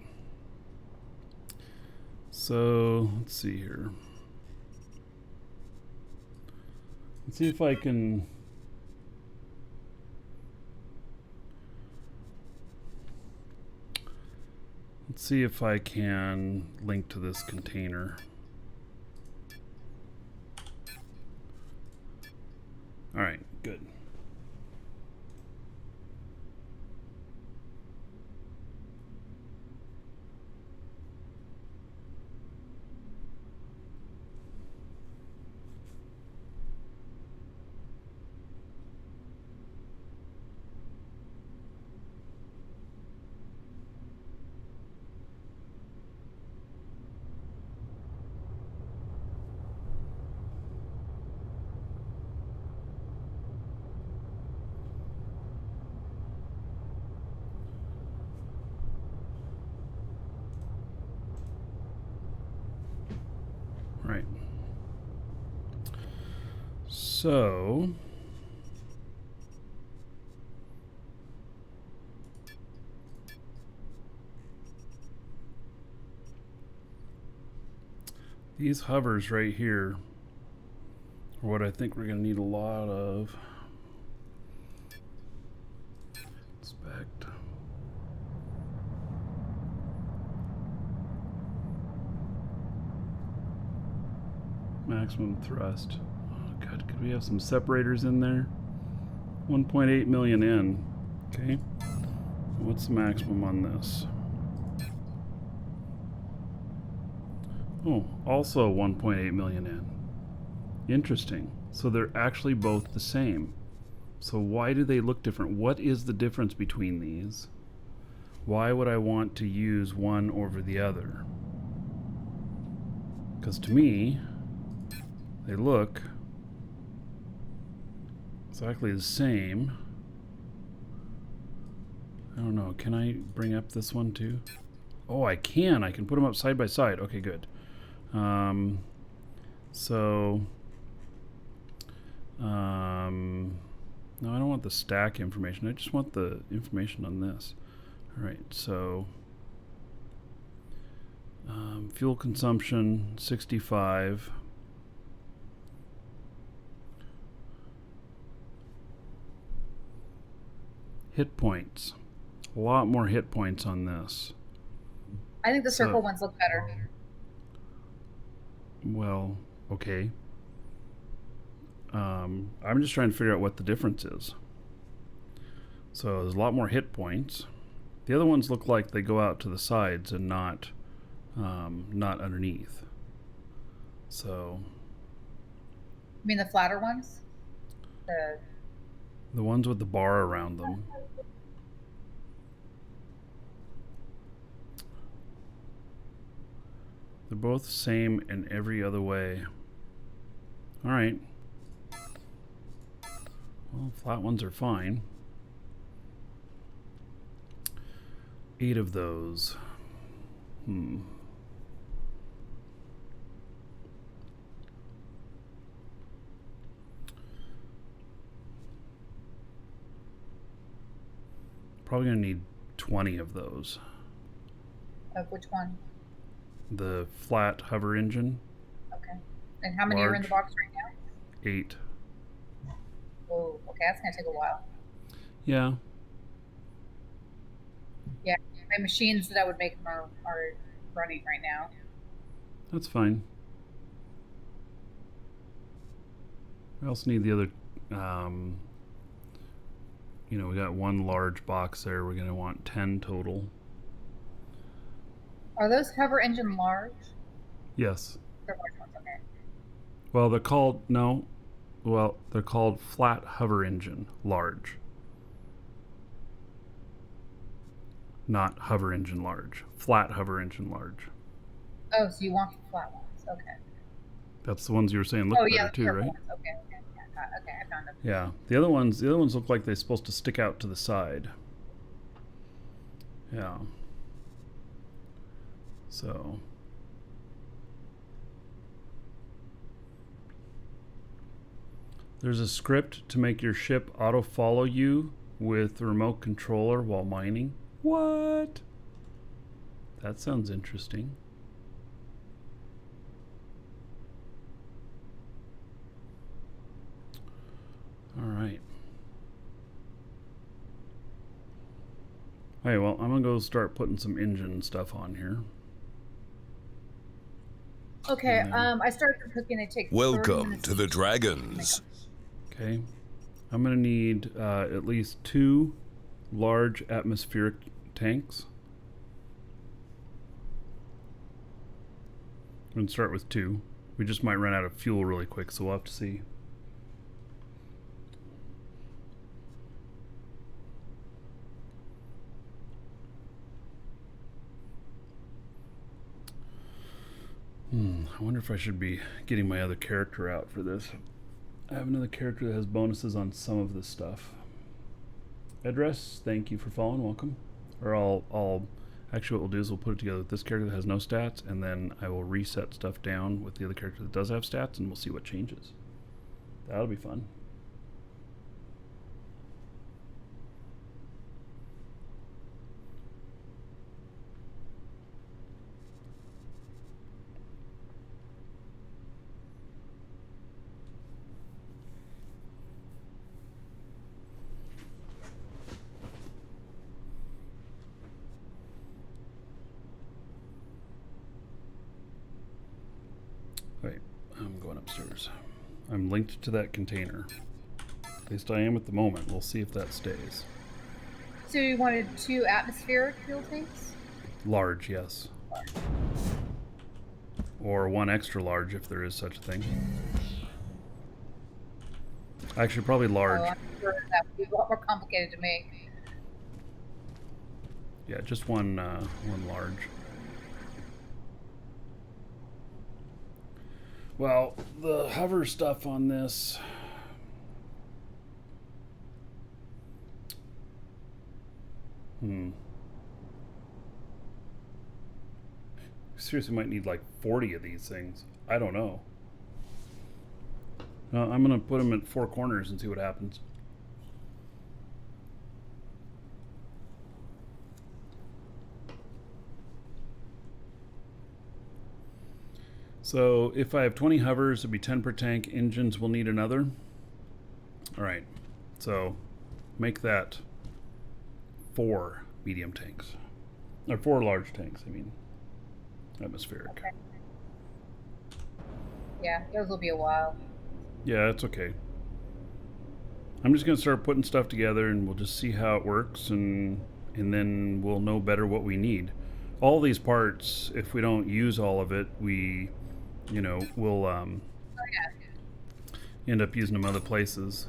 So, let's see here. Let's see if I can... Let's see if I can link to this container. All right, good. Right. So these hovers right here are what I think we're going to need a lot of. Inspect. Maximum thrust. Oh god, could we have some separators in there? 1.8 million in. Okay. What's the maximum on this? Oh, also 1.8 million in. Interesting. So they're actually both the same. So why do they look different? What is the difference between these? Why would I want to use one over the other? Because to me, they look exactly the same. I don't know. Can I bring up this one too? Oh, I can. I can put them up side by side. Okay, good. No, I don't want the stack information. I just want the information on this. All right, so fuel consumption 65. Hit points. A lot more hit points on this. I think the circle ones look better. Well, okay. I'm just trying to figure out what the difference is. So there's a lot more hit points. The other ones look like they go out to the sides and not underneath. So. You mean the flatter ones? The ones with the bar around them. They're both the same in every other way. All right. Well, flat ones are fine. 8 of those. Probably gonna need 20 of those. Of which one? The flat hover engine. Okay. And how many are in the box right now? 8. Oh, okay, that's gonna take a while. Yeah. Yeah, my machines that I would make them are running right now. That's fine. We also need the other, you know, we got one large box there. We're going to want 10 total. Are those hover engine large? Yes. They're large ones, okay. Well, they're called, no. Well, they're called flat hover engine large. Not hover engine large. Flat hover engine large. Oh, so you want the flat ones. Okay. That's the ones you were saying look better too, right? Ones. Okay, I found them. Yeah. The other ones look like they're supposed to stick out to the side. Yeah. So there's a script to make your ship auto follow you with the remote controller while mining. What? That sounds interesting. All right. Hey, well, I'm gonna go start putting some engine stuff on here. Okay, I started cooking. It takes 30 Welcome minutes to the Dragons. Okay. I'm gonna need at least 2 large atmospheric tanks. I'm gonna start with 2. We just might run out of fuel really quick, so we'll have to see. I wonder if I should be getting my other character out for this. I have another character that has bonuses on some of this stuff. Address, thank you for following, welcome. Or I'll actually what we'll do is we'll put it together with this character that has no stats, and then I will reset stuff down with the other character that does have stats, and we'll see what changes. That'll be fun. Wait, I'm going upstairs. I'm linked to that container. At least I am at the moment. We'll see if that stays. So you wanted 2 atmospheric fuel tanks? Large, yes. Or 1 extra large if there is such a thing. Actually, probably large. I'm sure that would be a lot more complicated to make. Yeah, just one large. Well, the hover stuff on this. Seriously, might need like 40 of these things. I don't know. I'm gonna put them at 4 corners and see what happens. So if I have 20 hovers, it'd be 10 per tank. Engines will need another. All right, so make that 4 medium tanks, or 4 large tanks. I mean, atmospheric. Okay. Yeah, those will be a while. Yeah, that's okay. I'm just gonna start putting stuff together, and we'll just see how it works, and then we'll know better what we need. All these parts, if we don't use all of it, we, we'll end up using them other places.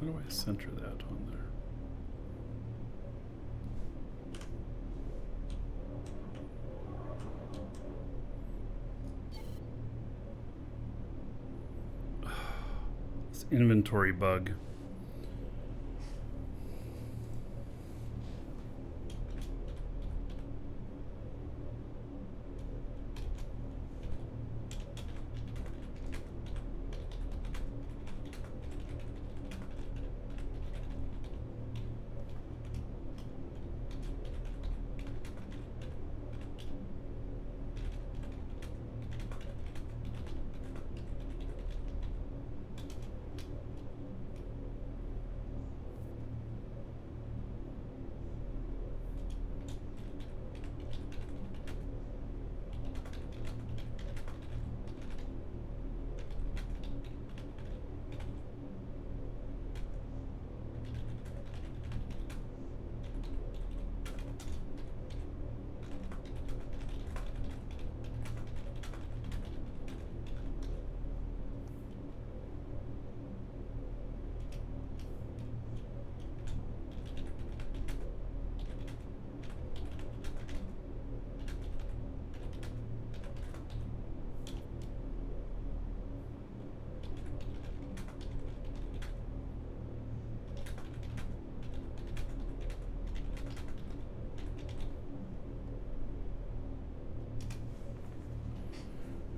How do I center that on there? This inventory bug.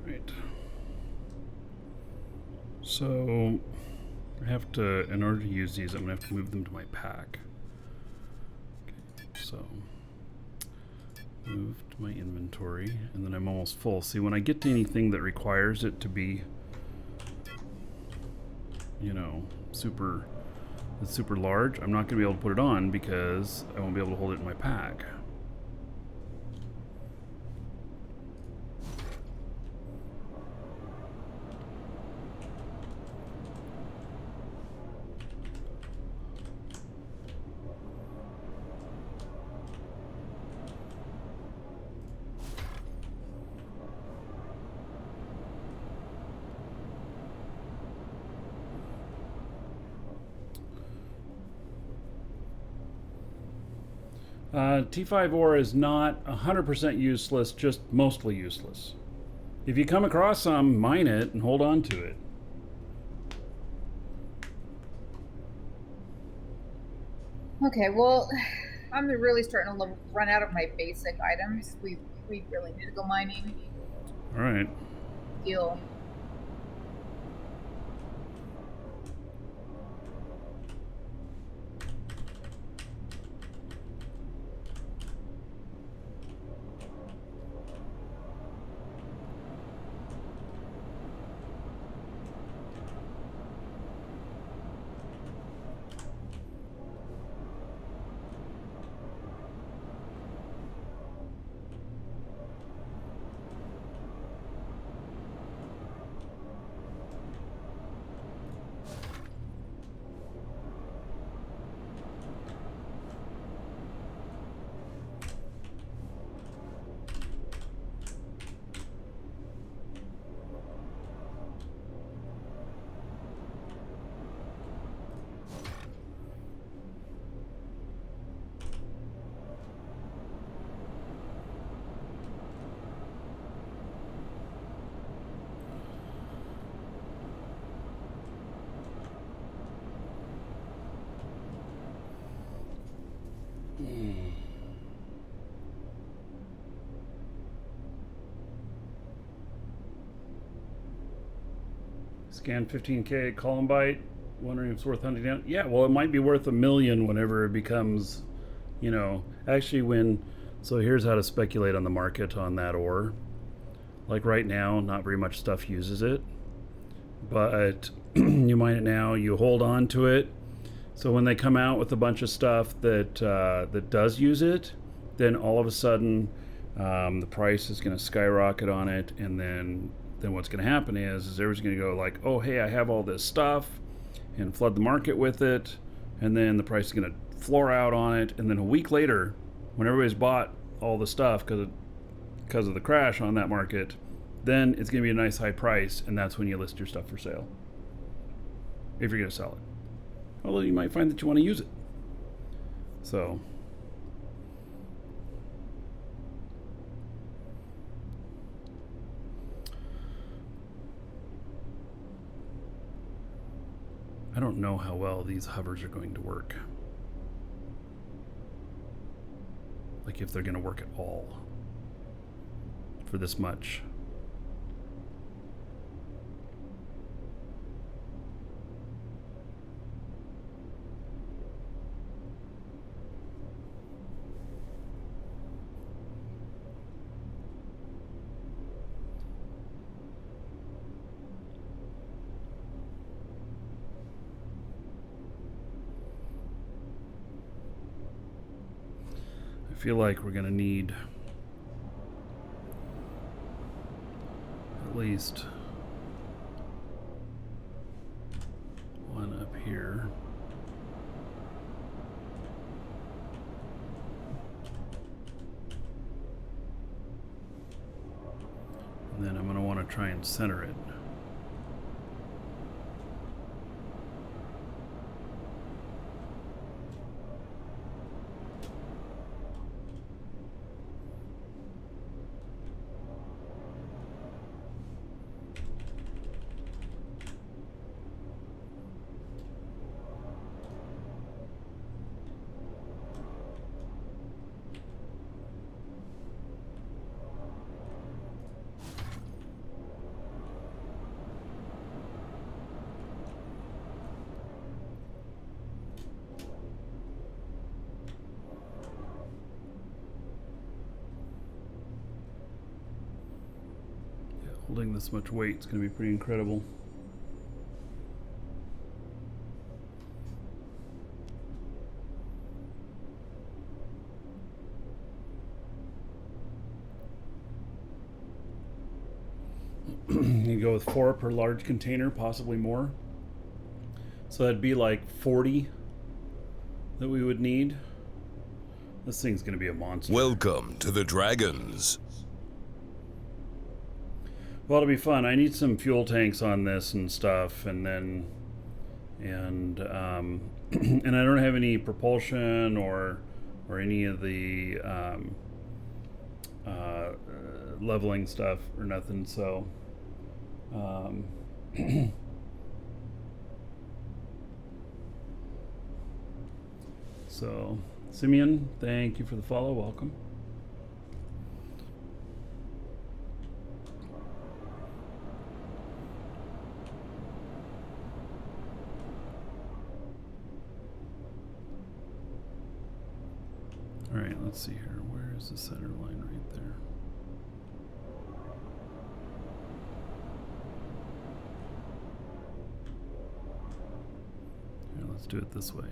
Right. So I have to, in order to use these, I'm gonna have to move them to my pack. Okay, so move to my inventory, and then I'm almost full. See, when I get to anything that requires it to be, super large, I'm not gonna be able to put it on because I won't be able to hold it in my pack. T5 ore is not 100% useless, just mostly useless. If you come across some, mine it and hold on to it. Okay, well, I'm really starting to run out of my basic items. We really need to go mining. All right. Deal. Scan 15K at Columbite. Wondering if it's worth hunting down. Yeah, well, it might be worth $1 million whenever it becomes, you know, actually when. So here's how to speculate on the market on that ore. Like right now, not very much stuff uses it, but you mine it now, you hold on to it. So when they come out with a bunch of stuff that that does use it, then all of a sudden the price is going to skyrocket on it, and then what's going to happen is everyone's going to go like, oh hey, I have all this stuff, and flood the market with it, and then the price is going to floor out on it, and then a week later, when everybody's bought all the stuff because of the crash on that market, then it's going to be a nice high price, and that's when you list your stuff for sale. If you're going to sell it. Although you might find that you want to use it. So. I don't know how well these hovers are going to work. Like if they're going to work at all. For this much. I feel like we're going to need at least one up here. And then I'm going to want to try and center it. Holding this much weight is going to be pretty incredible. You go with 4 per large container, possibly more. So that'd be like 40 that we would need. This thing's going to be a monster. Welcome to the Dragons. Well, it'll be fun. I need some fuel tanks on this and stuff, and then, and I don't have any propulsion or any of the leveling stuff or nothing. So, so Simeon, thank you for the follow. Welcome. All right, let's see here. Where is the center line right there? Here, let's do it this way.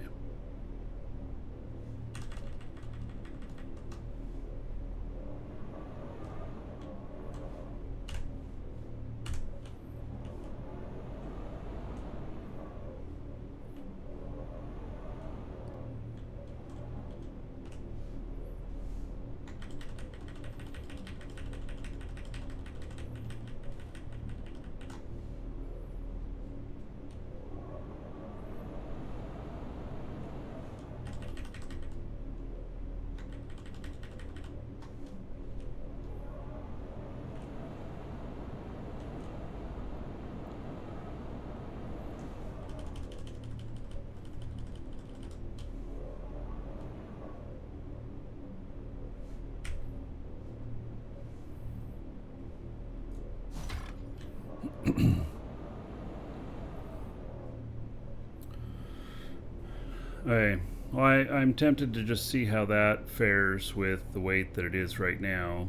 Okay. Well, I'm tempted to just see how that fares with the weight that it is right now.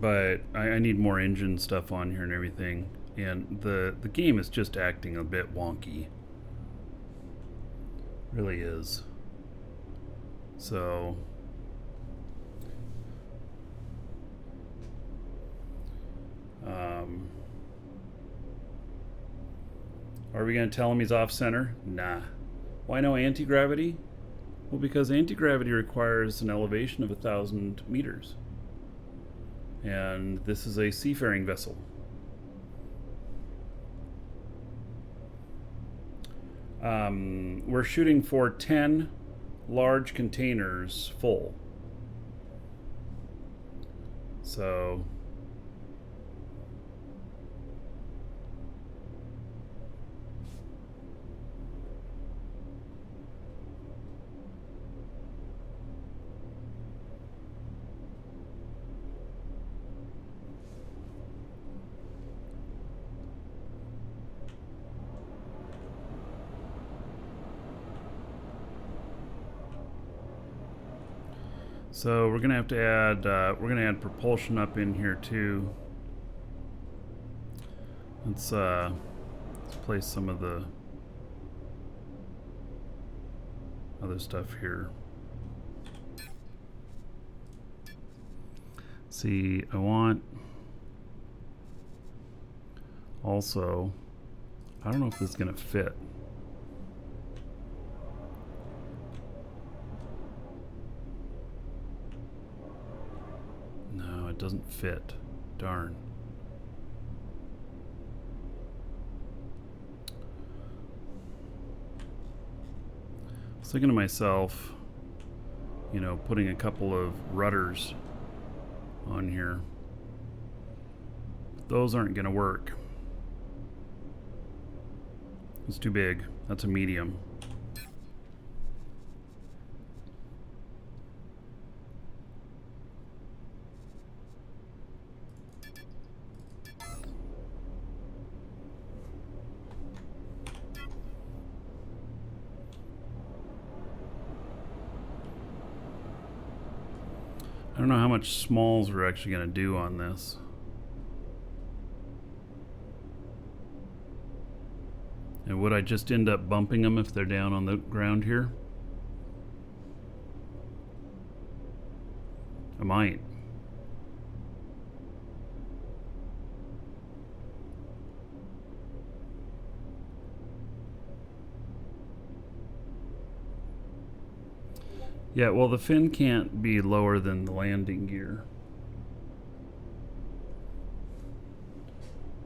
But I need more engine stuff on here and everything. And the game is just acting a bit wonky. Really is. So... are we going to tell him he's off center? Nah. Why no anti-gravity? Well, because anti-gravity requires an elevation of 1,000 meters. And this is a seafaring vessel. We're shooting for 10 large containers full. So... So we're gonna have to add propulsion up in here too. Let's place some of the other stuff here. See, I want also, I don't know if this is gonna fit. No, it doesn't fit. Darn. I was thinking to myself, you know, putting a couple of rudders on here. Those aren't going to work. It's too big. That's a medium. I don't know how much smalls we're actually going to do on this. And would I just end up bumping them if they're down on the ground here? I might. Yeah, well, the fin can't be lower than the landing gear.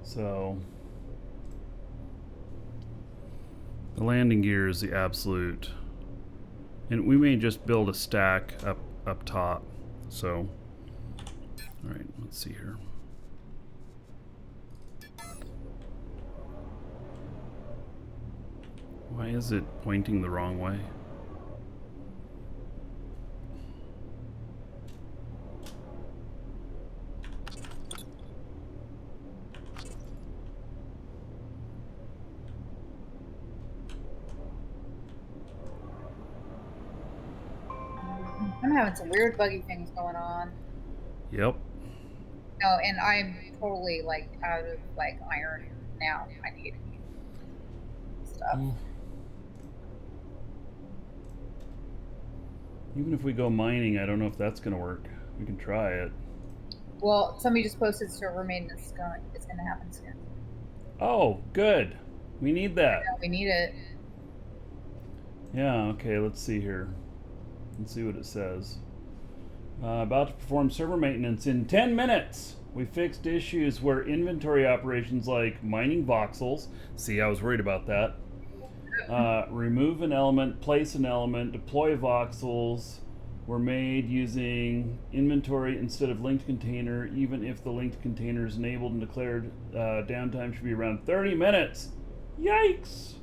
So the landing gear is the absolute, and we may just build a stack up top. So, all right, let's see here. Why is it pointing the wrong way? I'm having some weird buggy things going on. Yep. No, and I'm totally like out of like iron now. I need stuff. Even if we go mining, I don't know if that's going to work. We can try it. Well, somebody just posted server maintenance is going to happen soon. Oh, good. We need that. Yeah, we need it. Yeah, okay, let's see here. Let's see what it says. About to perform server maintenance in 10 minutes. We fixed issues where inventory operations like mining voxels. See, I was worried about that. Remove an element, place an element, deploy voxels were made using inventory instead of linked container, even if the linked container is enabled and declared downtime should be around 30 minutes. Yikes!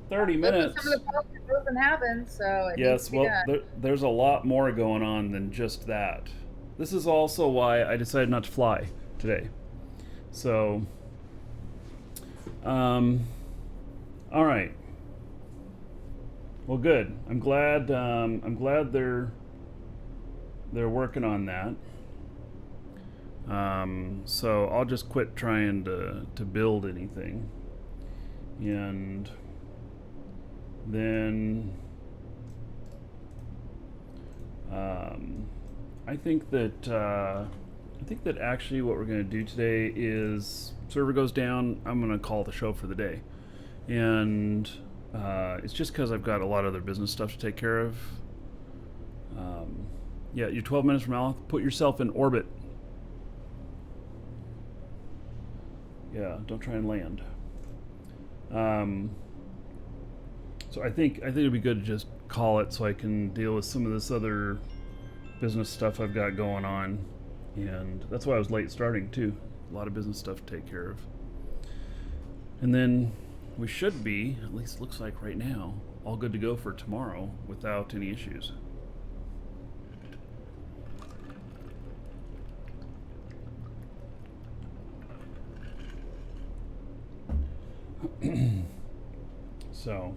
30 minutes. Some of the posts doesn't happen, so it Yes, needs to be well, done. there's a lot more going on than just that. This is also why I decided not to fly today. So, all right. Well, good. I'm glad. I'm glad they're working on that. So I'll just quit trying to build anything, and then I think that actually what we're going to do today is server goes down. I'm going to call the show for the day, and it's just because I've got a lot of other business stuff to take care of. Yeah, you're 12 minutes from Aleph. Put yourself in orbit. Yeah, don't try and land. So I think it'd be good to just call it so I can deal with some of this other business stuff I've got going on, and that's why I was late starting too. A lot of business stuff to take care of, and then we should be, at least looks like right now, all good to go for tomorrow without any issues. So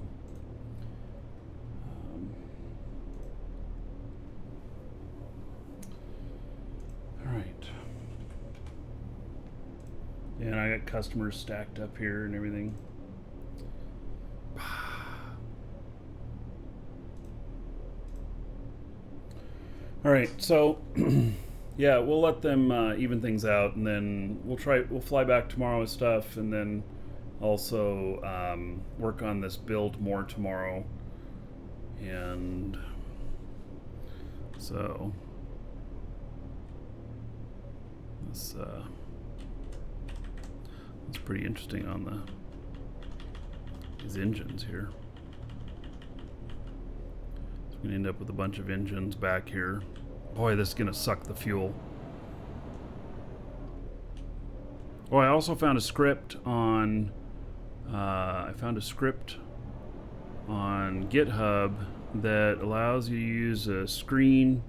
all right, and I got customers stacked up here and everything. All right, so yeah, we'll let them even things out, and then we'll fly back tomorrow with stuff, and then also work on this build more tomorrow. And so this it's pretty interesting on these engines here. So we're gonna end up with a bunch of engines back here. Boy, this is gonna suck the fuel. Oh, I also found a script on GitHub that allows you to use a screen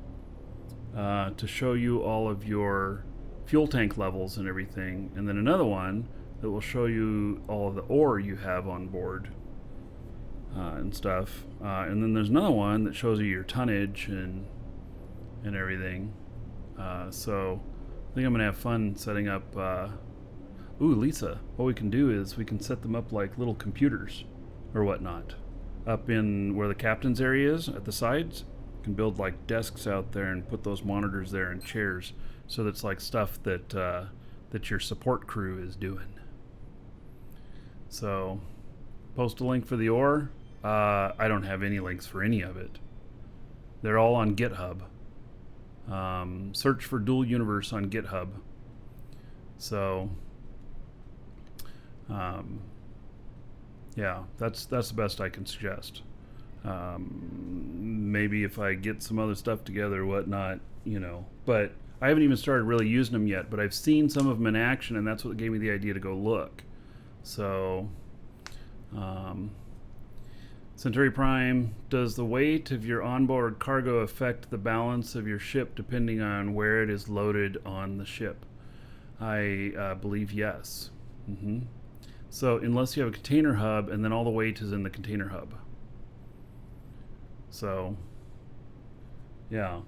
to show you all of your fuel tank levels and everything, and then another one that will show you all of the ore you have on board and stuff, and then there's another one that shows you your tonnage and everything. So I think I'm gonna have fun setting up. Ooh, Lisa, what we can do is we can set them up like little computers or whatnot up in where the captain's area is at the sides. You can build like desks out there and put those monitors there and chairs, so that's like stuff that that your support crew is doing. So post a link for the ore. I don't have any links for any of it. They're all on GitHub. Search for Dual Universe on GitHub. So yeah, that's the best I can suggest. Maybe if I get some other stuff together or whatnot, you know, but I haven't even started really using them yet, but I've seen some of them in action, and that's what gave me the idea to go look. So Centauri Prime, does the weight of your onboard cargo affect the balance of your ship depending on where it is loaded on the ship? I believe yes. So unless you have a container hub, and then all the weight is in the container hub. So yeah,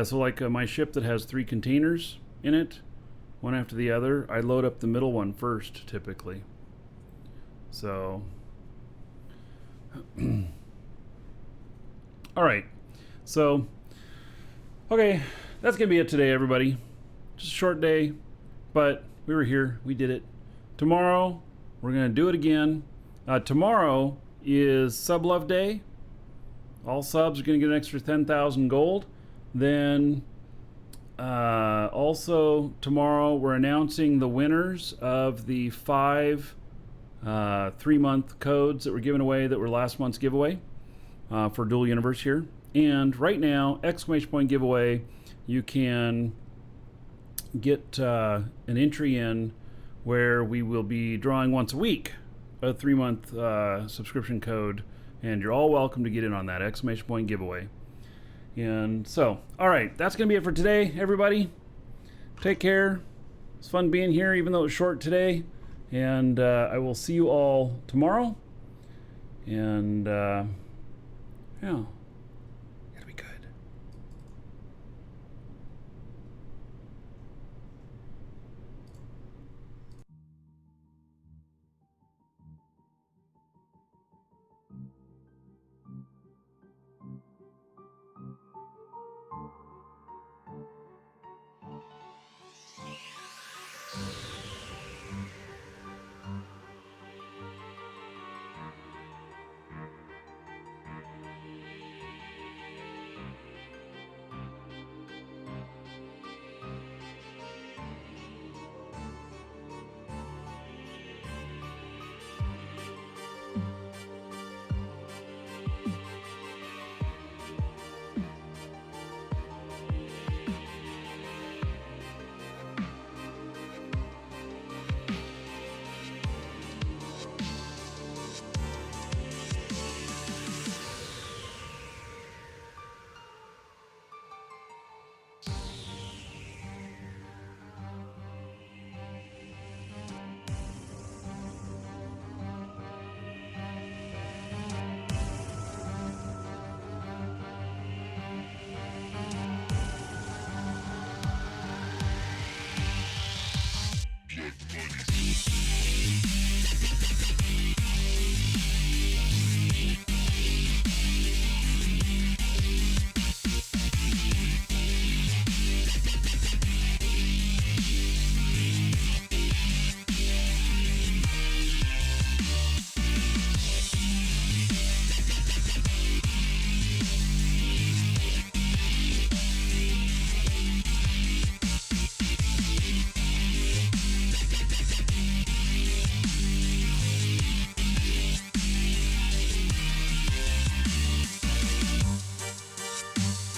so like my ship that has 3 containers in it, one after the other, I load up the middle one first typically. So all right, so okay, that's gonna be it today, everybody. Just a short day, but we were here, we did it. Tomorrow we're gonna do it again. Tomorrow is Sub Love Day. All subs are gonna get an extra 10,000 gold. Then also tomorrow we're announcing the winners of the 5 3-month codes that were given away, that were last month's giveaway for Dual Universe here. And right now, exclamation point giveaway, you can get an entry in where we will be drawing once a week a 3-month subscription code, and you're all welcome to get in on that exclamation point giveaway. And so, all right, that's gonna be it for today, everybody. Take care. It's fun being here, even though it was short today. And I will see you all tomorrow. And Yeah.